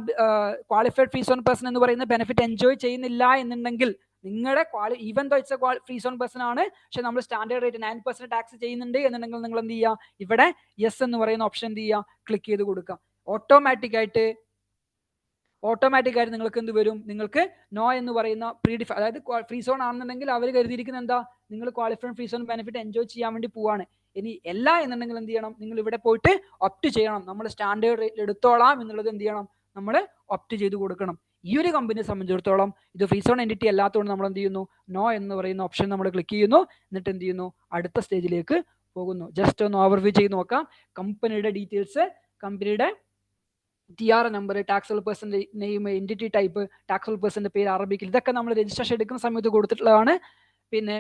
qualified free zone person എന്ന് പറയുന്ന ബെനിഫിറ്റ് എൻജോയ് ചെയ്യുന്നില്ല എന്നുണ്ടെങ്കിൽ, നിങ്ങളുടെ even though it's a free zone person ആണ്, പക്ഷെ നമ്മൾ സ്റ്റാൻഡേർഡ് റേറ്റ് 9% ടാക്സ് ചെയ്യുന്നുണ്ട് എന്നുണ്ടെങ്കിൽ നിങ്ങൾ എന്ത് ചെയ്യുക, ഇവിടെ യെസ് എന്ന് പറയുന്ന ഓപ്ഷൻ എന്ത് ചെയ്യുക, ക്ലിക്ക് ചെയ്ത് കൊടുക്കുക. ഓട്ടോമാറ്റിക് ആയിട്ട് നിങ്ങൾക്ക് എന്ത് വരും, നിങ്ങൾക്ക് നോ എന്ന് പറയുന്ന അതായത് ഫ്രീ സോൺ ആണെന്നുണ്ടെങ്കിൽ അവർ കരുതിയിരിക്കുന്നത് എന്താ, നിങ്ങൾ qualified free zone benefit enjoy ചെയ്യാൻ വേണ്ടി പോവാണ്. ഇനി എല്ലാ എന്നുണ്ടെങ്കിൽ എന്ത് ചെയ്യണം, നിങ്ങൾ ഇവിടെ പോയിട്ട് ഒപ്റ്റ് ചെയ്യണം, നമ്മൾ സ്റ്റാൻഡേർഡ് റേറ്റിൽ എടുത്തോളാം എന്നുള്ളത് എന്ത് ചെയ്യണം, നമ്മൾ ഒപ്റ്റ് ചെയ്ത് കൊടുക്കണം. ഈ ഒരു കമ്പനിയെ സംബന്ധിച്ചിടത്തോളം ഇത് ഫ്രീ സോൺ എൻറ്റിറ്റി അല്ലാത്തതുകൊണ്ട് നമ്മൾ എന്ത് ചെയ്യുന്നു, നോ എന്ന് പറയുന്ന ഓപ്ഷൻ നമ്മൾ ക്ലിക്ക് ചെയ്യുന്നു. എന്നിട്ട് എന്ത് ചെയ്യുന്നു, അടുത്ത സ്റ്റേജിലേക്ക് പോകുന്നു. ജസ്റ്റ് ഒന്ന് ഓവർവ്യൂ ചെയ്ത് നോക്കാം. കമ്പനിയുടെ ഡീറ്റെയിൽസ്, കമ്പനിയുടെ TR നമ്പർ, ടാക്സബിൾ പേഴ്സന്റെ നെയിം, എൻറ്റിറ്റി ടൈപ്പ്, ടാക്സബിൾ പേഴ്സന്റെ പേര് അറബിക്കിൽ, ഇതൊക്കെ നമ്മൾ രജിസ്ട്രേഷൻ എടുക്കുന്ന സമയത്ത് കൊടുത്തിട്ടുള്ളതാണ്. പിന്നെ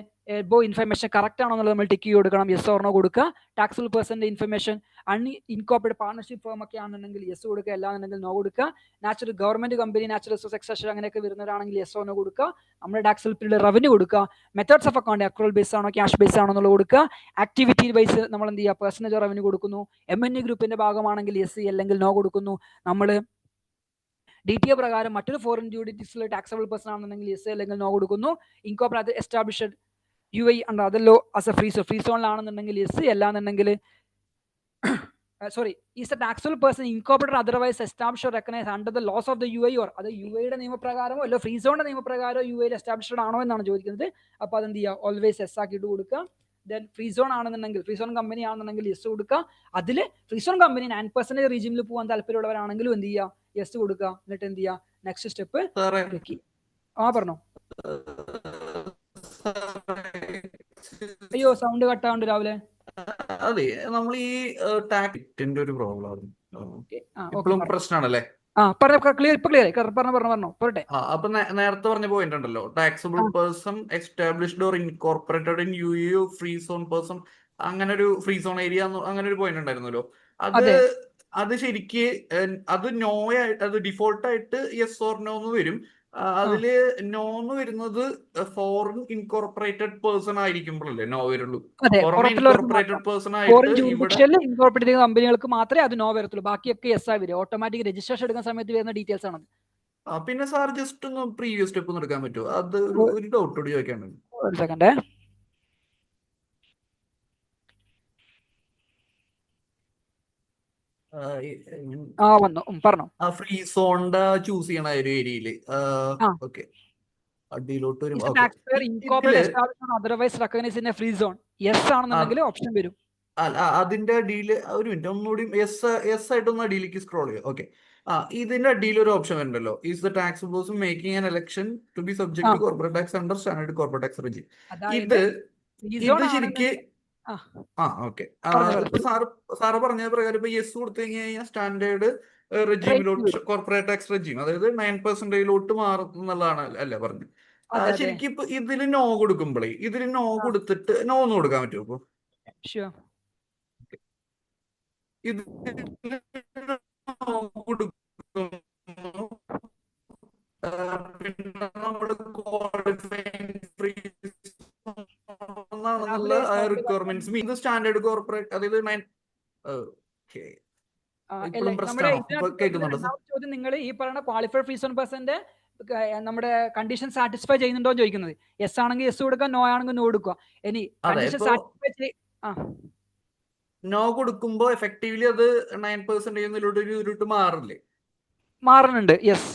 ഇൻഫർമേഷൻ കറക്റ്റ് ആണോ എന്നുള്ളത് നമ്മൾ ടിക്ക് ചെയ്ത് കൊടുക്കണം, യെസ് ഓർണോ കൊടുക്കുക. ടാക്സബിൾ പേഴ്സന്റെ ഇൻഫർമേഷൻ ഇൻകോർപ്പറേറ്റ് പാർട്ണർഷിപ്പ് ഫേം ഒക്കെ ആണെന്നുണ്ടെങ്കിൽ യെസ് കൊടുക്കുക, അല്ലാന്നുണ്ടെങ്കിൽ നോ കൊടുക്കുക. Natural government company, natural resource എക്സഷൻ അങ്ങനെയൊക്കെ വരുന്നവരാണെങ്കിൽ യെസ് ഓർണോ കൊടുക്കുക. നമ്മുടെ ടാക്സബിൾ പീരീഡ് റവന്യൂ കൊടുക്കുക. Methods of account accrual base ആണോ ക്യാഷ് ബേസ് ആണോ എന്നുള്ളത് കൊടുക്കുക. ആക്ടിവിറ്റി വൈസ് നമ്മൾ എന്ത് ചെയ്യുക, പെർസെന്റേജ് റവന്യൂ കൊടുക്കുന്നു. MNE ഗ്രൂപ്പിന്റെ ഭാഗമാണെങ്കിൽ യെസ് അല്ലെങ്കിൽ നോ കൊടുക്കുന്നു. നമ്മൾ DTA പ്രകാരം മറ്റൊരു ഫോറിൻ ജുഡിഷ്യൽ ടാക്സബിൾ പേഴ്സൺ ആണെന്നുണ്ടെങ്കിൽ യെസ് അല്ലെങ്കിൽ നോ കൊടുക്കുന്നു. Incorporate established UAE under other law as a ഫ്രീ സോണിലാണെന്നുണ്ടെങ്കിൽ യെസ്, അല്ലാന്നുണ്ടെങ്കിൽ is a taxable person incorporated otherwise established recognise under the laws of the UAE or അത് UAEയുടെ നിയമപ്രകാരമോ അല്ലോ ഫ്രീ സോണിന്റെ നിയമപ്രകാരമോ UAE എസ്റ്റാബ്ലിഷ്ഡ് ആണോ എന്നാണ് ചോദിക്കുന്നത്. അപ്പോൾ അതെന്ത് ചെയ്യുക, ഓൾവേസ് എസ് ആക്കിയിട്ട് കൊടുക്കുക. ദെൻ ഫ്രീ സോൺ ആണെന്നുണ്ടെങ്കിൽ, ഫ്രീ സോൺ കമ്പനി ആണെന്നുണ്ടെങ്കിൽ യെസ് കൊടുക്കുക. അതിൽ ഫ്രീ സോൺ കമ്പനി 9% റീജിയനിൽ പോകാൻ താല്പര്യമുള്ളവരാണെങ്കിലും എന്ത് ചെയ്യുക, യെസ് കൊടുക്കുക. എന്നിട്ട് എന്ത് ചെയ്യുക, നെക്സ്റ്റ് സ്റ്റെപ്പ് ക്ലിക്ക് ചെയ്യുക. പറഞ്ഞോ. അയ്യോ സൗണ്ട് കട്ടാവുണ്ട് രാവിലെ. അതെ, നമ്മൾ ഈ ടാക്സിന്റെ ഒരു പ്രോബ്ലം പ്രശ്നമാണല്ലേ. പറഞ്ഞോ പോരട്ടെ. അപ്പൊ നേരത്തെ പറഞ്ഞ പോയിന്റ് ഉണ്ടല്ലോ, taxable person established or incorporated in UAE free zone person, അങ്ങനെ ഒരു ഫ്രീ സോൺ ഏരിയ അങ്ങനെ ഒരു പോയിന്റ് ഉണ്ടായിരുന്നല്ലോ. അത് ശരിക്ക് അത് നോ ആയിട്ട്, അത് ഡിഫോൾട്ട് ആയിട്ട് യെസ് ഓർ നോ എന്ന് വരും. അതില് നോ എന്ന് വരുന്നത് ഫോറിൻ ഇൻകോർപ്പറേറ്റഡ് പേഴ്സൺ ആയിരിക്കുമ്പോഴല്ലേ നോ വരുള്ളൂ. അതെ, പുറമെ പുറത്തുള്ളവർക്ക് ഇൻകോർപ്പറേറ്റഡ് മാത്രം. പേഴ്സൺ ഫോറിൻ ആയിട്ട് ഇവിടെ ജൂറിഡിക്ഷനിൽ ഇൻകോർപ്പറേറ്റ് ചെയ്യുന്ന കമ്പനികൾക്ക് മാത്രമേ അത് നോ വരത്തുള്ളൂ. ബാക്കിയൊക്കെ യെസ് ആയി വരും. ഓട്ടോമാറ്റിക് രജിസ്ട്രേഷൻ എടുക്കുന്ന സമയത്ത് വരുന്ന ഡീറ്റെയിൽസ് ആണ്. പിന്നെ സാർ ജസ്റ്റ് ഒന്ന് പ്രീവിയസ് സ്റ്റെപ്പ് ഒന്ന് എടുക്കാൻ പറ്റുമോ? അത് ഒരു ഡൗട്ട് കൂടി ചോദിക്കാനുണ്ട്. ഒരു സെക്കൻഡ്. വന്നു, പറഞ്ഞോ. ഫ്രീ സോണിന്റെ ചൂസ് ചെയ്യണ ഒരു ഏരിയയില് ഓക്കെ അടിയിലോട്ട് വരും. Otherwise recognise in a free zone yes ആണെന്നുണ്ടെങ്കിൽ ഓപ്ഷൻ വരും. അതിന്റെ അടിയിൽ ഒരു മിനിറ്റ് ഒന്നുകൂടി എസ് ആയിട്ടൊന്ന് അടിയിലേക്ക് സ്ക്രോൾ ചെയ്യാം. ഓക്കെ, ഇതിന്റെ അടിയിൽ ഒരു ഓപ്ഷൻ വരുന്നുണ്ടല്ലോ, is the tax person making an election to be subject to corporate tax under standard corporate tax regime. ഇത് ശരിക്ക് ഓക്കെ, ഇപ്പൊ സാറ് പറഞ്ഞ പ്രകാരം ഇപ്പൊ യെസ് കൊടുത്തു കഴിഞ്ഞാൽ സ്റ്റാൻഡേർഡ് റെജീമിലോട്ട് കോർപ്പറേറ്റ് ടാക്സ് റെജീം, അതായത് 9% മാറും എന്നുള്ളതാണ് അല്ലേ പറഞ്ഞത്? ശരിക്കും ഇപ്പൊ ഇതില് നോ കൊടുക്കുമ്പോഴേ ഇതില് നോ കൊടുത്തിട്ട് നോ ഒന്ന് കൊടുക്കാൻ പറ്റുമോ? ഇപ്പൊ ഇത് റിക്വയർമെന്റ്സ് സ്റ്റാൻഡേർഡ് കോർപ്പറേറ്റ്, അതായത് ചോദ്യം നിങ്ങൾ ഈ പറയുന്ന ക്വാളിഫൈഡ് ഫ്രീ സോൺ പേഴ്സന്റെ നമ്മുടെ കണ്ടീഷൻ സാറ്റിസ്ഫൈ ചെയ്യുന്നുണ്ടോ ചോദിക്കുന്നത്. യെസ് ആണെങ്കിൽ യെസ് കൊടുക്കുക, നോ ആണെങ്കിൽ നോ കൊടുക്കുക. ഇനി കണ്ടീഷൻ സാറ്റിസ്ഫൈ നോ കൊടുക്കുമ്പോ എഫക്റ്റീവ്ലി അത് 9% മാറില്ലേ? മാറുന്നുണ്ട്, യെസ്.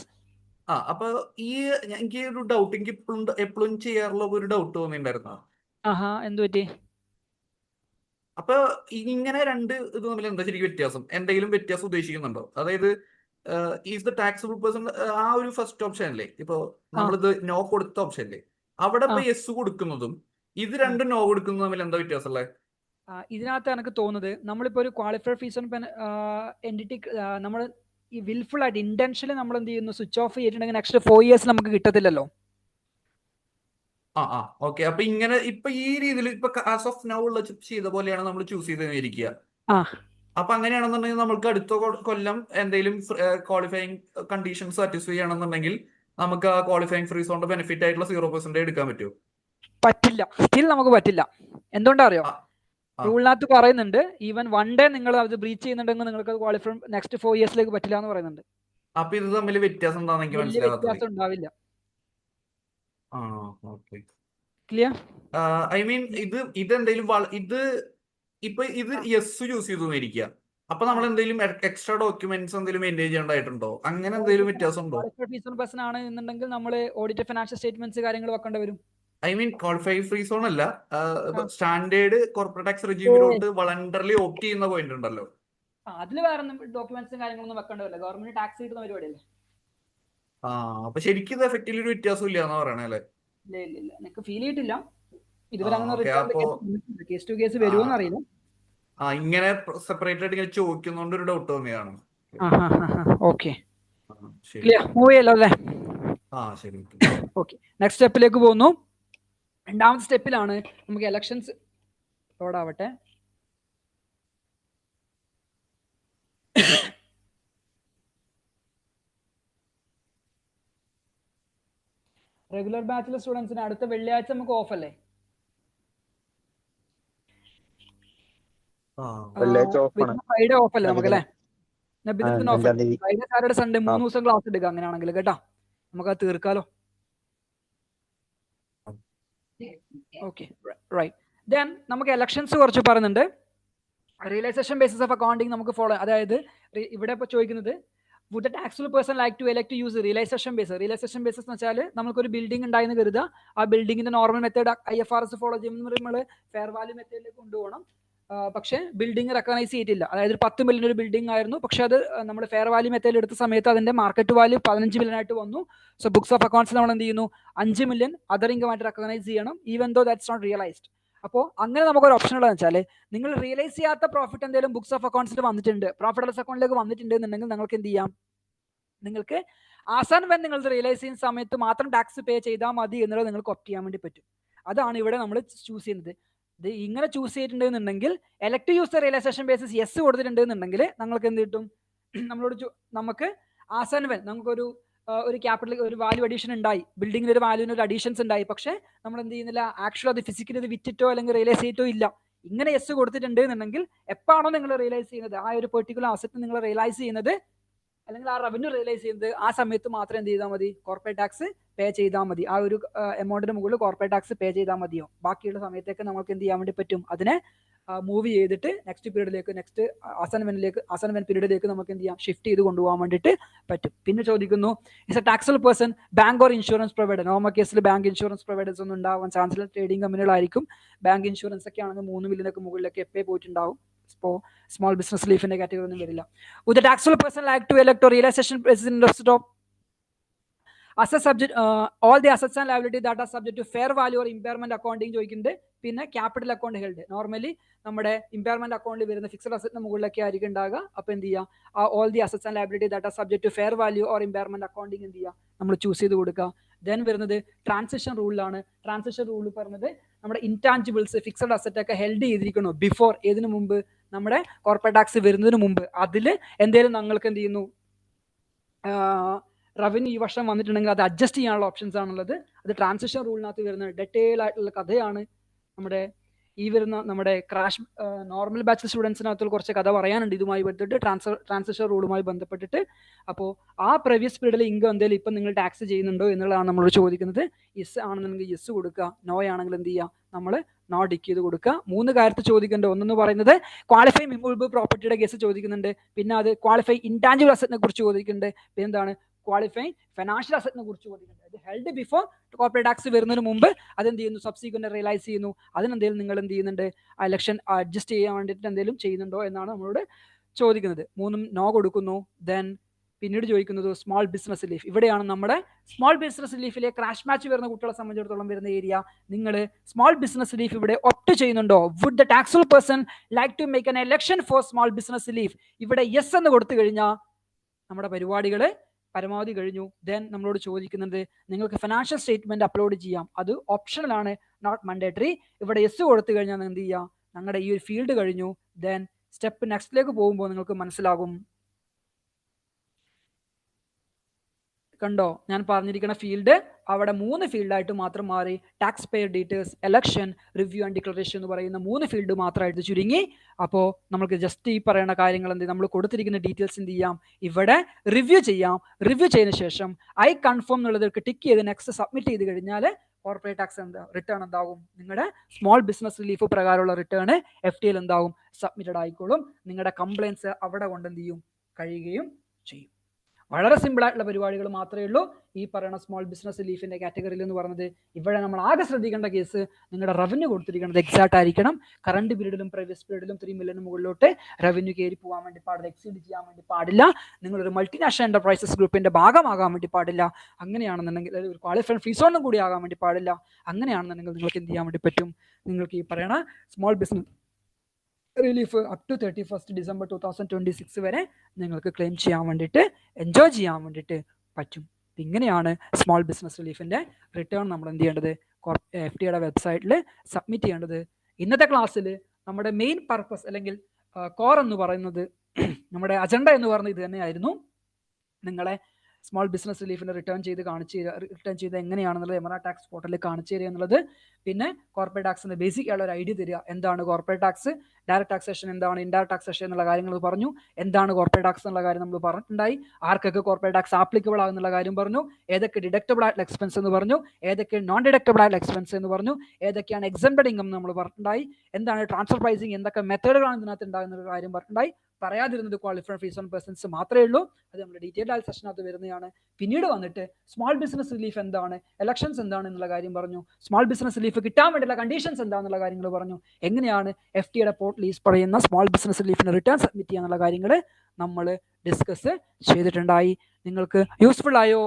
അപ്പൊ എനിക്ക് ഒരു ഡൗട്ട്, എനിക്ക് എപ്പോഴും ചെയ്യാറുള്ള ഒരു ഡൗട്ട് തോന്നിയിട്ടുണ്ടായിരുന്നു. എന്ത് പറ്റി? അപ്പൊ ഇങ്ങനെ രണ്ട് ഇത് തമ്മിൽ എന്താ ശരിക്കും വ്യത്യാസം? എന്തെങ്കിലും വ്യത്യാസം ഉദ്ദേശിക്കുന്നുണ്ടോ? അതായത് ഈസ് ദ ടാക്സബിൾ പേഴ്സൺ ആ ഒരു ഫസ്റ്റ് ഓപ്ഷൻ അല്ലേ, ഇപ്പൊ നമ്മളിത് നോ കൊടുത്ത ഓപ്ഷൻ അല്ലേ, അവിടെ ഇപ്പൊ യെസ് കൊടുക്കുന്നതും ഇത് രണ്ടും നോ കൊടുക്കുന്നതും തമ്മിൽ എന്താ വ്യത്യാസം ഉള്ളത്? ഇതിനകത്ത് എനിക്ക് തോന്നുന്നത് നമ്മളിപ്പോ ഒരു ക്വാളിഫൈഡ് ഫീസ് എൻറ്റിറ്റി നമ്മൾ ഈ വിൽഫുൾ ആയിട്ട് ഇന്റൻഷനലി നമ്മൾ എന്ത് ചെയ്യുന്നു, സ്വിച്ച് ഓഫ് ചെയ്തിട്ടുണ്ടെങ്കിൽ നെക്സ്റ്റ് 4 years നമുക്ക് കിട്ടത്തില്ലല്ലോ. ഓക്കെ, അപ്പൊ ഇങ്ങനെ ഇപ്പൊ ഈ രീതിയിൽ ഇപ്പൊ ആസ് ഓഫ് നൗ ഉള്ള ചെയ്ത പോലെയാണ് നമ്മൾ ചൂസ് ചെയ്തിരിക്കുക. അപ്പൊ അങ്ങനെയാണെന്നുണ്ടെങ്കിൽ നമുക്ക് അടുത്ത കൊല്ലം എന്തെങ്കിലും ക്വാളിഫയിങ് കണ്ടീഷൻ സാറ്റിസ്ഫൈ ചെയ്യണമെന്നുണ്ടെങ്കിൽ നമുക്ക് ആ ക്വാളിഫയിങ് ഫ്രീ സോണിന്റെ ബെനിഫിറ്റ് ആയിട്ടുള്ള 0% എടുക്കാൻ പറ്റുമോ? പറ്റില്ല, സ്റ്റിൽ നമുക്ക് പറ്റില്ല. എന്തുകൊണ്ടാ അറിയോ? റൂളിനകത്ത് പറയുന്നുണ്ട് ഈവൻ 1 day നിങ്ങൾ അത് ബ്രീച്ച് ചെയ്യുന്നുണ്ടെങ്കിൽ നിങ്ങൾക്ക് ക്വാളിഫൈ നെക്സ്റ്റ് 4 years പറ്റില്ല എന്ന് പറയുന്നുണ്ട്. അപ്പൊ ഇത് തമ്മിൽ വ്യത്യാസം എന്താണെന്ന് എനിക്ക് വ്യത്യാസം ഉണ്ടാവില്ല. ക്ലിയർ? ഐ മീൻ ഇതെന്തെങ്കിലും ഇപ്പൊ ഇത് യെസ് ചൂസ് ചെയ്തിരിക്കുക, അപ്പൊ നമ്മൾ എന്തെങ്കിലും എക്സ്ട്രാ ഡോക്യുമെന്റ്സ് എന്തെങ്കിലും മെയിൻറ്റെയിൻ ചെയ്യേണ്ടതായിട്ടുണ്ടോ? അങ്ങനെ എന്തെങ്കിലും വ്യത്യാസം ഉണ്ടോ? ആണ് എന്നുണ്ടെങ്കിൽ നമ്മൾ ഓഡിറ്റ് ഫിനാൻഷ്യൽ സ്റ്റേറ്റ്മെന്റ്സ് കാര്യങ്ങൾ വെക്കേണ്ടി വരും. I mean qualified free zone അല്ല, സ്റ്റാൻഡേർഡ് കോർപ്പറേറ്റ് ടാക്സ് റെജീമിലോട്ട് വളണ്ടറിലി ഓപ്റ്റ് ചെയ്യുന്ന പോയിന്റ് ഉണ്ടല്ലോ, അതിൽ വേറെ ഡോക്യുമെന്റ്സും കാര്യങ്ങളൊന്നും വെക്കേണ്ടി വരില്ല. ഗവൺമെന്റ് ടാക്സ് കിട്ടുന്ന പരിപാടിയല്ലേ. അപ്പൊ ശരിക്കും ഇത് എഫക്റ്റീവ്ലി ഒരു വ്യത്യാസം ഇല്ല എന്ന് പറയണേ അല്ലേ? ഇല്ല, എനിക്ക് ഫീൽ ചെയ്തിട്ടില്ല ഇതുവരെ. അങ്ങനെ കേസ് ടു കേസ് വരുമോന്ന് അറിയില്ല. ഇങ്ങനെ സെപ്പറേറ്റ് ആയിട്ട് ഇങ്ങനെ ചോദിക്കുന്നോണ്ട് ഒരു ഡൗട്ട് തോന്നിയാണ്. ഓക്കെ, മൂവ് ചെയ്യല്ലോ അല്ലേ? ശരി. ഓക്കെ, നെക്സ്റ്റ് സ്റ്റെപ്പിലേക്ക് പോകുന്നു. രണ്ടാമത്തെ സ്റ്റെപ്പിലാണ് നമുക്ക് എലക്ഷൻസ് ലോഡാവട്ടെ. റെഗുലർ ബാച്ചിലർ സ്റ്റുഡൻസിന് അടുത്ത വെള്ളിയാഴ്ച നമുക്ക് ഓഫ് അല്ലേ? ഫ്രൈഡേ ഓഫ് അല്ലേ നമുക്ക് അല്ലേ? ഫ്രൈഡേ സാറ്റർഡേ സൺഡേ 3 ദിവസം ക്ലാസ് എടുക്കാം അങ്ങനെയാണെങ്കിൽ കേട്ടോ. നമുക്കത് തീർക്കാലോ. Okay, right. ദെൻ നമുക്ക് എലക്ഷൻസ് കുറച്ച് പറയുന്നുണ്ട്. റിയലൈസേഷൻ ബേസിസ് ഓഫ് അക്കൗണ്ടിങ് നമുക്ക് ഫോളോ, അതായത് ഇവിടെ ഇപ്പോൾ ചോദിക്കുന്നത് would the taxable person like to elect to use realization basis? Realization basis എന്ന് വെച്ചാൽ നമുക്കൊരു ബിൽഡിംഗ് ഉണ്ടായെന്ന് കരുതുക. ആ ബിൽഡിങ്ങിന്റെ നോർമൽ മെത്തേഡ് IFRS ഫോളോ ചെയ്യുമ്പോൾ നമ്മൾ ഫെയർ വാല്യൂ മെത്തേഡിലേക്ക് കൊണ്ടുപോകണം. പക്ഷേ ബിൽഡിംഗ് റെക്കഗ്നൈസ് ചെയ്തിട്ടില്ല. അതായത് 10 million ഒരു ബിൽഡിംഗ് ആയിരുന്നു, പക്ഷേ അത് നമ്മൾ ഫെയർ വാല്യൂ മെത്തേഡ് എടുത്ത സമയത്ത് അതിന്റെ മാർക്കറ്റ് വാല്യൂ 15 million ആയിട്ട് വന്നു. സോ ബുക്സ് ഓഫ് അക്കൗണ്ട്സ് നമ്മൾ എന്ത് ചെയ്യുന്നു, 5 million അതർ ഇൻകം ആയിട്ട് റെക്കഗ്നൈസ് ചെയ്യണം, even though that's not realised. അപ്പോൾ അങ്ങനെ നമുക്കൊരു ഓപ്ഷൻ ഉള്ളതെന്ന് വെച്ചാൽ നിങ്ങൾ റിയലൈസ് ചെയ്യാത്ത പ്രോഫിറ്റ് എന്തെങ്കിലും ബുക്സ് ഓഫ് അക്കൗണ്ട്സിൽ വന്നിട്ടുണ്ട്, പ്രോഫിറ്റ് ലോസ് അക്കൗണ്ടിലേക്ക് വന്നിട്ടുണ്ട് എന്നുണ്ടെങ്കിൽ നിങ്ങൾക്ക് എന്ത് ചെയ്യാം, നിങ്ങൾക്ക് ആസാൻ വെൻ നിങ്ങൾ റിയലൈസ് ചെയ്യുന്ന സമയത്ത് മാത്രം ടാക്സ് പേ ചെയ്താൽ മതി എന്നുള്ളത് നിങ്ങൾക്ക് ഓപ്റ്റ് ചെയ്യാൻ വേണ്ടി പറ്റും. അതാണ് ഇവിടെ നമ്മൾ ചൂസ് ചെയ്യുന്നത്. ഇത് ഇങ്ങനെ ചൂസ് ചെയ്തിട്ടുണ്ടെന്നുണ്ടെങ്കിൽ elect use realisation basis yes കൊടുത്തിട്ടുണ്ടെന്നുണ്ടെങ്കിൽ നിങ്ങൾക്ക് എന്ത് കിട്ടും, നമുക്ക് ആസാൻ വെൻ നമുക്കൊരു ഒരു ക്യാപിറ്റൽ ഒരു വാല്യൂ അഡീഷൻ ഉണ്ടായി, ബിൽഡിങ്ങിന് ഒരു വാല്യൂവിന് ഒരു അഡീഷൻസ് ഉണ്ടായി, പക്ഷേ നമ്മൾ എന്ത് ചെയ്യുന്നില്ല, ആക്ച്വലി അത് ഫിസിക്കലി അത് വിറ്റിട്ടോ അല്ലെങ്കിൽ റിയലൈസ് ചെയ്തിട്ടോ ഇല്ല. ഇങ്ങനെ യെസ് കൊടുത്തിട്ടുണ്ട് എന്നുണ്ടെങ്കിൽ എപ്പോഴാണോ നിങ്ങൾ റിയലൈസ് ചെയ്യുന്നത്, ആ ഒരു പെർട്ടിക്കുലർ അസറ്റ് നിങ്ങൾ റിയലൈസ് ചെയ്യുന്നത് അല്ലെങ്കിൽ ആ റവന്യൂ റിയലൈസ് ചെയ്യുന്നത്, ആ സമയത്ത് മാത്രം എന്ത് ചെയ്താൽ മതി, കോർപ്പറേറ്റ് ടാക്സ് പേ ചെയ്താൽ മതി. ആ ഒരു എമൗണ്ടിന് മുകളിൽ കോർപ്പറേറ്റ് ടാക്സ് പേ ചെയ്താൽ മതിയോ. ബാക്കിയുള്ള സമയത്തേക്ക് നമുക്ക് എന്ത് ചെയ്യാൻ വേണ്ടി പറ്റും, അതിനെ മൂവ് ചെയ്തിട്ട് നെക്സ്റ്റ് പീരീഡിലേക്ക്, നെക്സ്റ്റ് അസൈൻമെന്റ് പീരീഡിലേക്ക് നമുക്ക് എന്ത് ചെയ്യാം, ഷിഫ്റ്റ് ചെയ്ത് കൊണ്ടുപോകാൻ വേണ്ടിയിട്ട് പറ്റും. പിന്നെ ചോദിക്കുന്നു, is a taxable person bank or insurance provider. Normal കേസിൽ ബാങ്ക് ഇൻഷുറൻസ് പ്രൊവൈഡേഴ്സ് ഒന്നും ഉണ്ടാവാൻ ചാൻസ് ഇല്ല, ട്രേഡിംഗ് കമ്പനികളായിരിക്കും. ബാങ്ക് ഇൻഷുറൻസ് ഒക്കെ ആണെങ്കിൽ 3 മില്യനൊക്കെ മുകളിലൊക്കെ എപ്പേ പോയിട്ടുണ്ടാവും. ഇപ്പോൾ സ്മോൾ ബിസിനസ് ലീഫിന്റെ കാറ്റഗറി ഒന്നും വരില്ല. Would the taxable person like to elect or realization president of stock? Asset subject, all the assets and liabilities that are subject to fair value or impairment accounting ചോദിക്കുന്നുണ്ട്. പിന്നെ capital account held, normally നമ്മുടെ impairment അക്കൗണ്ടിൽ വരുന്ന fixed അസറ്റിന് മുകളിലൊക്കെ ആയിരിക്കും ഉണ്ടാകുക. അപ്പോൾ എന്ത് ചെയ്യുക, all the assets and liability that are subject to fair value or impairment accounting എന്ത് ചെയ്യുക, നമ്മൾ ചൂസ് ചെയ്ത് കൊടുക്കുക. ദെൻ വരുന്നത് ട്രാൻസിഷൻ റൂളിലാണ്. ട്രാൻസിഷൻ റൂൾ പറഞ്ഞത് നമ്മുടെ ഇൻടാഞ്ചിബിൾസ്, ഫിക്സഡ് അസറ്റ് ഒക്കെ ഹെൽഡ് ചെയ്തിരിക്കണോ ബിഫോർ, ഏതിനു മുമ്പ്, നമ്മുടെ കോർപ്പറേറ്റ് ടാക്സ് വരുന്നതിന് മുമ്പ്. അതിൽ എന്തെങ്കിലും നിങ്ങൾക്ക് എന്ത് ചെയ്യുന്നു, റവന്യൂ ഈ വർഷം വന്നിട്ടുണ്ടെങ്കിൽ അത് അഡ്ജസ്റ്റ് ചെയ്യാനുള്ള ഓപ്ഷൻസ് ആണുള്ളത്. അത് ട്രാൻസിഷൻ റൂളിനകത്ത് വരുന്ന ഡീറ്റെയിൽ ആയിട്ടുള്ള കഥയാണ്. നമ്മുടെ ഈ വരുന്ന നമ്മുടെ ക്രാഷ് നോർമൽ ബാച്ച് സ്റ്റുഡൻസിനകത്ത് കുറച്ച് കഥ പറയാനുണ്ട് ഇതുമായി ബന്ധപ്പെട്ട്, ട്രാൻസിഷൻ റൂളുമായി ബന്ധപ്പെട്ടിട്ട്. അപ്പോൾ ആ പ്രീവിയസ് പീരീഡിൽ ഇൻകം എന്തെങ്കിലും ഇപ്പം നിങ്ങൾ ടാക്സ് ചെയ്യുന്നുണ്ടോ എന്നുള്ളതാണ് നമ്മളോട് ചോദിക്കുന്നത്. യെസ് ആണെന്നുണ്ടെങ്കിൽ യെസ് കൊടുക്കുക, നോ ആണെങ്കിൽ എന്ത് ചെയ്യുക, നമ്മൾ നോ ടിക്ക് ചെയ്ത് കൊടുക്കുക. 3 കാര്യത്തിൽ ചോദിക്കേണ്ടത്, ഒന്നെന്ന് പറയുന്നത് ക്വാളിഫൈ ഇമ്മൂവബിൾ പ്രോപ്പർട്ടിയുടെ കേസ് ചോദിക്കുന്നുണ്ട്. പിന്നെ അത് ക്വാളിഫൈ ഇൻടാഞ്ചിബിൾ അസറ്റിനെ കുറിച്ച് ചോദിക്കുന്നുണ്ട്. പിന്നെ എന്താണ് ക്വാളിഫൈ ഫിനാൻഷ്യൽ അസറ്റിനെ കുറിച്ച് ചോദിക്കുന്നുണ്ട്. അത് ഹെൽഡ് ബിഫോർ കോർപ്പറേറ്റ് ടാക്സ് വരുന്നതിന് മുമ്പ് അതെന്ത് ചെയ്യുന്നു, സബ്സിക്വന്റ് റിയലൈസ് ചെയ്യുന്നു. അതിനെന്തെങ്കിലും നിങ്ങൾ എന്ത് ചെയ്യുന്നുണ്ട്, ആ ഇലക്ഷൻ അഡ്ജസ്റ്റ് ചെയ്യാൻ വേണ്ടിയിട്ട് എന്തെങ്കിലും ചെയ്യുന്നുണ്ടോ എന്നാണ് നമ്മളോട് ചോദിക്കുന്നത്. 3 നോ കൊടുക്കുന്നു. ദെൻ പിന്നീട് ചോദിക്കുന്നത് സ്മോൾ ബിസിനസ് റിലീഫ്. ഇവിടെയാണ് നമ്മുടെ സ്മോൾ ബിസിനസ് റിലീഫിലെ ക്രാഷ് മാച്ച് വരുന്ന കുട്ടികളെ സംബന്ധിച്ചിടത്തോളം വരുന്ന ഏരിയ. നിങ്ങൾ സ്മോൾ ബിസിനസ് റിലീഫ് ഇവിടെ ഒപ്റ്റ് ചെയ്യുന്നുണ്ടോ? Would the taxable person like to make an election for small business relief? ഇവിടെ യെസ് എന്ന് കൊടുത്തു കഴിഞ്ഞാൽ നമ്മുടെ പരിപാടികൾ പരമാവധി കഴിഞ്ഞു. ദെൻ നമ്മളോട് ചോദിക്കുന്നത് നിങ്ങൾക്ക് ഫിനാൻഷ്യൽ സ്റ്റേറ്റ്മെന്റ് അപ്ലോഡ് ചെയ്യാം, അത് ഓപ്ഷണൽ ആണ്, നോട്ട് മണ്ടേറ്ററി. ഇവിടെ യെസ് കൊടുത്തു കഴിഞ്ഞാൽ എന്ത് ചെയ്യാം, ഞങ്ങളുടെ ഈ ഒരു ഫീൽഡ് കഴിഞ്ഞു. ദെൻ സ്റ്റെപ്പ് നെക്സ്റ്റിലേക്ക് പോകുമ്പോൾ നിങ്ങൾക്ക് മനസ്സിലാകും. കണ്ടോ, ഞാൻ പറഞ്ഞിരിക്കുന്ന ഫീൽഡ് അവിടെ 3 ഫീൽഡായിട്ട് മാത്രം മാറി. Tax pair details, election, review and declaration എന്ന് പറയുന്ന 3 ഫീൽഡ് മാത്രമായിട്ട് ചുരുങ്ങി. അപ്പോൾ നമുക്ക് ജസ്റ്റ് ഈ പറയുന്ന കാര്യങ്ങൾ എന്ത്, നമ്മൾ കൊടുത്തിരിക്കുന്ന ഡീറ്റെയിൽസ് എന്ത് ചെയ്യാം, ഇവിടെ റിവ്യൂ ചെയ്യാം. റിവ്യൂ ചെയ്തതിനു ശേഷം ഐ കൺഫേം എന്നുള്ളത് ടിക്ക് ചെയ്ത് നെക്സ്റ്റ് സബ്മിറ്റ് ചെയ്ത് കഴിഞ്ഞാൽ കോർപ്പറേറ്റ് ടാക്സ് റിട്ടേൺ എന്താകും, നിങ്ങളുടെ സ്മോൾ ബിസിനസ് റിലീഫ് പ്രകാരമുള്ള റിട്ടേൺ FTL എന്താകും, സബ്മിറ്റഡ് ആയിക്കോളും. നിങ്ങളുടെ കംപ്ലയിൻസ് അവിടെ കൊണ്ട് എന്ത് ചെയ്യും, കഴിയുകയും ചെയ്യും. വളരെ സിമ്പിൾ ആയിട്ടുള്ള പരിപാടികൾ മാത്രമേ ഉള്ളൂ ഈ പറയുന്ന സ്മോൾ ബിസിനസ് റിലീഫിന്റെ കാറ്റഗറിയിൽ എന്ന് പറയുന്നത്. ഇവിടെ നമ്മൾ ആകെ ശ്രദ്ധിക്കേണ്ട കേസ്, നിങ്ങളുടെ റവന്യൂ കൊടുത്തിരിക്കുന്നത് എക്സാക്ട് ആയിരിക്കണം. കറണ്ട് പീരീഡിലും പ്രീവിയസ് പീരീഡിലും 3 മില്യന് മുകളിലോട്ട് റവന്യൂ കയറി പോകാൻ വേണ്ടി പാടില്ല, എക്സീഡ് ചെയ്യാൻ വേണ്ടി പാടില്ല. നിങ്ങളൊരു മൾട്ടിനാഷണൽ എന്റർപ്രൈസസ് ഗ്രൂപ്പിന്റെ ഭാഗമാകാൻ വേണ്ടി പാടില്ല. അങ്ങനെയാണെന്നുണ്ടെങ്കിൽ ഒരു ക്വാളിഫൈഡ് ഫ്രീ സോണും കൂടി ആകാൻ വേണ്ടി പാടില്ല. അങ്ങനെയാണെന്നുണ്ടെങ്കിൽ നിങ്ങൾക്ക് എന്ത് ചെയ്യാൻ വേണ്ടി പറ്റും, നിങ്ങൾക്ക് ഈ പറയുന്ന small business relief up to 31 December 2026 വരെ നിങ്ങൾക്ക് ക്ലെയിം ചെയ്യാൻ വേണ്ടിയിട്ട്, എൻജോയ് ചെയ്യാൻ വേണ്ടിയിട്ട് പറ്റും. ഇങ്ങനെയാണ് സ്മോൾ ബിസിനസ് റിലീഫിന്റെ റിട്ടേൺ നമ്മൾ എന്ത് ചെയ്യേണ്ടത്, FTAയുടെ വെബ്സൈറ്റിൽ സബ്മിറ്റ് ചെയ്യേണ്ടത്. ഇന്നത്തെ ക്ലാസ്സിൽ നമ്മുടെ മെയിൻ പർപ്പസ് അല്ലെങ്കിൽ കോർ എന്ന് പറയുന്നത്, നമ്മുടെ അജണ്ട എന്ന് പറയുന്നത് ഇത് തന്നെയായിരുന്നു. നിങ്ങളെ സ്മോൾ ബിസിനസ് റിലീഫിന് റിട്ടേൺ ചെയ്ത് എങ്ങനെയാണെന്നുള്ളത് എമറ ടാക്സ് പോർട്ടലിൽ കാണിച്ചു തരിക എന്നുള്ളത്. പിന്നെ കോർപ്പറേറ്റ് ടാക്സിന്റെ ബേസിക് ആയുള്ള ഒരു ഐഡിയ തരിക, എന്താണ് കോർപ്പറേറ്റ് ടാക്സ്, ഡയറക്ട് ടാക്സേഷൻ എന്താണ്, ഇൻഡയറക്ട് ടാക്സേഷൻ എന്നുള്ള കാര്യങ്ങൾ പറഞ്ഞു, എന്താണ് കോർപ്പറേറ്റ് ടാക്സ് എന്നുള്ള കാര്യം നമ്മൾ പറഞ്ഞിട്ടുണ്ടായി, ആർക്കൊക്കെ കോർപ്പറേറ്റ് ടാക്സ് ആപ്ലിക്കബിൾ ആകുന്നുള്ള കാര്യം പറഞ്ഞു, ഏതൊക്കെ ഡിഡക്റ്റബിൾ ആയിട്ടുള്ള എക്സ്പെൻസ് എന്ന് പറഞ്ഞു, ഏതൊക്കെ നോൺ ഡിഡക്റ്റബിൾ ആയിട്ടുള്ള എക്സ്പെൻസ് എന്ന് പറഞ്ഞു, ഏതൊക്കെയാണ് എക്സംപ്റ്റഡ് ഇൻകം നമ്മൾ പറഞ്ഞിട്ടുണ്ടായി, എന്താണ് ട്രാൻസ്ഫർ പ്രൈസിങ്, എന്തൊക്കെ മെത്തേഡുകളാണ് ഇതിനകത്ത് ഉണ്ടാകുന്ന കാര്യം പറഞ്ഞിട്ടുണ്ടായി. പറയാതിരുന്നത് ക്വാളിഫൈഡ് ഫ്രീ സോൺ പേഴ്സൺസ് മാത്രമേ ഉള്ളൂ. അത് നമ്മുടെ ഡീറ്റെയിൽഡ് ആയ സെഷനകത്ത് വരുന്നതാണ്. പിന്നീട് വന്നിട്ട് സ്മോൾ ബിസിനസ് റിലീഫ് എന്താണ്, എലക്ഷൻസ് എന്താണ് എന്നുള്ള കാര്യം പറഞ്ഞു, സ്മോൾ ബിസിനസ് റിലീഫ് കിട്ടാൻ വേണ്ടിയുള്ള കണ്ടീഷൻസ് എന്താണെന്നുള്ള കാര്യങ്ങൾ പറഞ്ഞു, എങ്ങനെയാണ് FTAയുടെ പോർട്ടലിൽ പറയുന്ന സ്മോൾ ബിസിനസ് റിലീഫിന് റിട്ടേൺ സബ്മിറ്റ് ചെയ്യാനുള്ള കാര്യങ്ങൾ നമ്മൾ ഡിസ്കസ് ചെയ്തിട്ടുണ്ടായി. നിങ്ങൾക്ക് യൂസ്ഫുൾ ആയോ?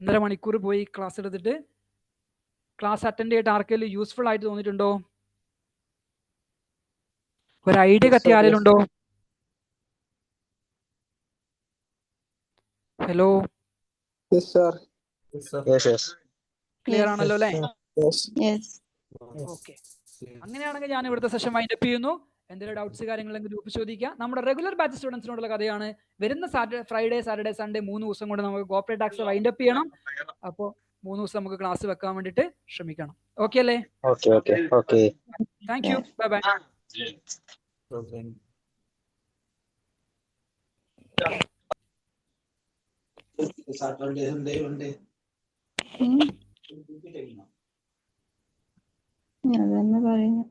1.5 മണിക്കൂർ പോയി ക്ലാസ് എടുത്തിട്ട് ക്ലാസ് അറ്റൻഡ് ചെയ്തിട്ട് ആർക്കെങ്കിലും യൂസ്ഫുൾ ആയിട്ട് തോന്നിയിട്ടുണ്ടോ? ഒരു ഐഡിയ കത്തി ആരെങ്കിലുണ്ടോ? ഹലോ, ക്ലിയർ ആണല്ലോ അല്ലേ? ഓക്കെ, അങ്ങനെയാണെങ്കിൽ ഞാൻ ഇവിടുത്തെ സെഷൻ വൈൻഡ് അപ്പ് ചെയ്യുന്നു. എന്തെങ്കിലും ഡൗട്ട്സ് കാര്യങ്ങളെങ്കിൽ ഗ്രൂപ്പ് ചോദിക്കുക. നമ്മുടെ റെഗുലർ ബാച്ച് സ്റ്റുഡൻസിനോടുള്ള കഥയാണ്. വരുന്ന ഫ്രൈഡേ സാറ്റർഡേ സൺഡേ 3 ദിവസം കൊണ്ട് നമുക്ക് കോർപ്പറേറ്റ് ടാക്സ് വൈൻഡ് അപ്പ് ചെയ്യണം. അപ്പോൾ 3 ദിവസം നമുക്ക് ക്ലാസ് വെക്കാൻ വേണ്ടിയിട്ട് ശ്രമിക്കണം. ഓക്കെ അല്ലേ? Okay. Thank you. Bye bye. അതന്നെ പറയുന്നു.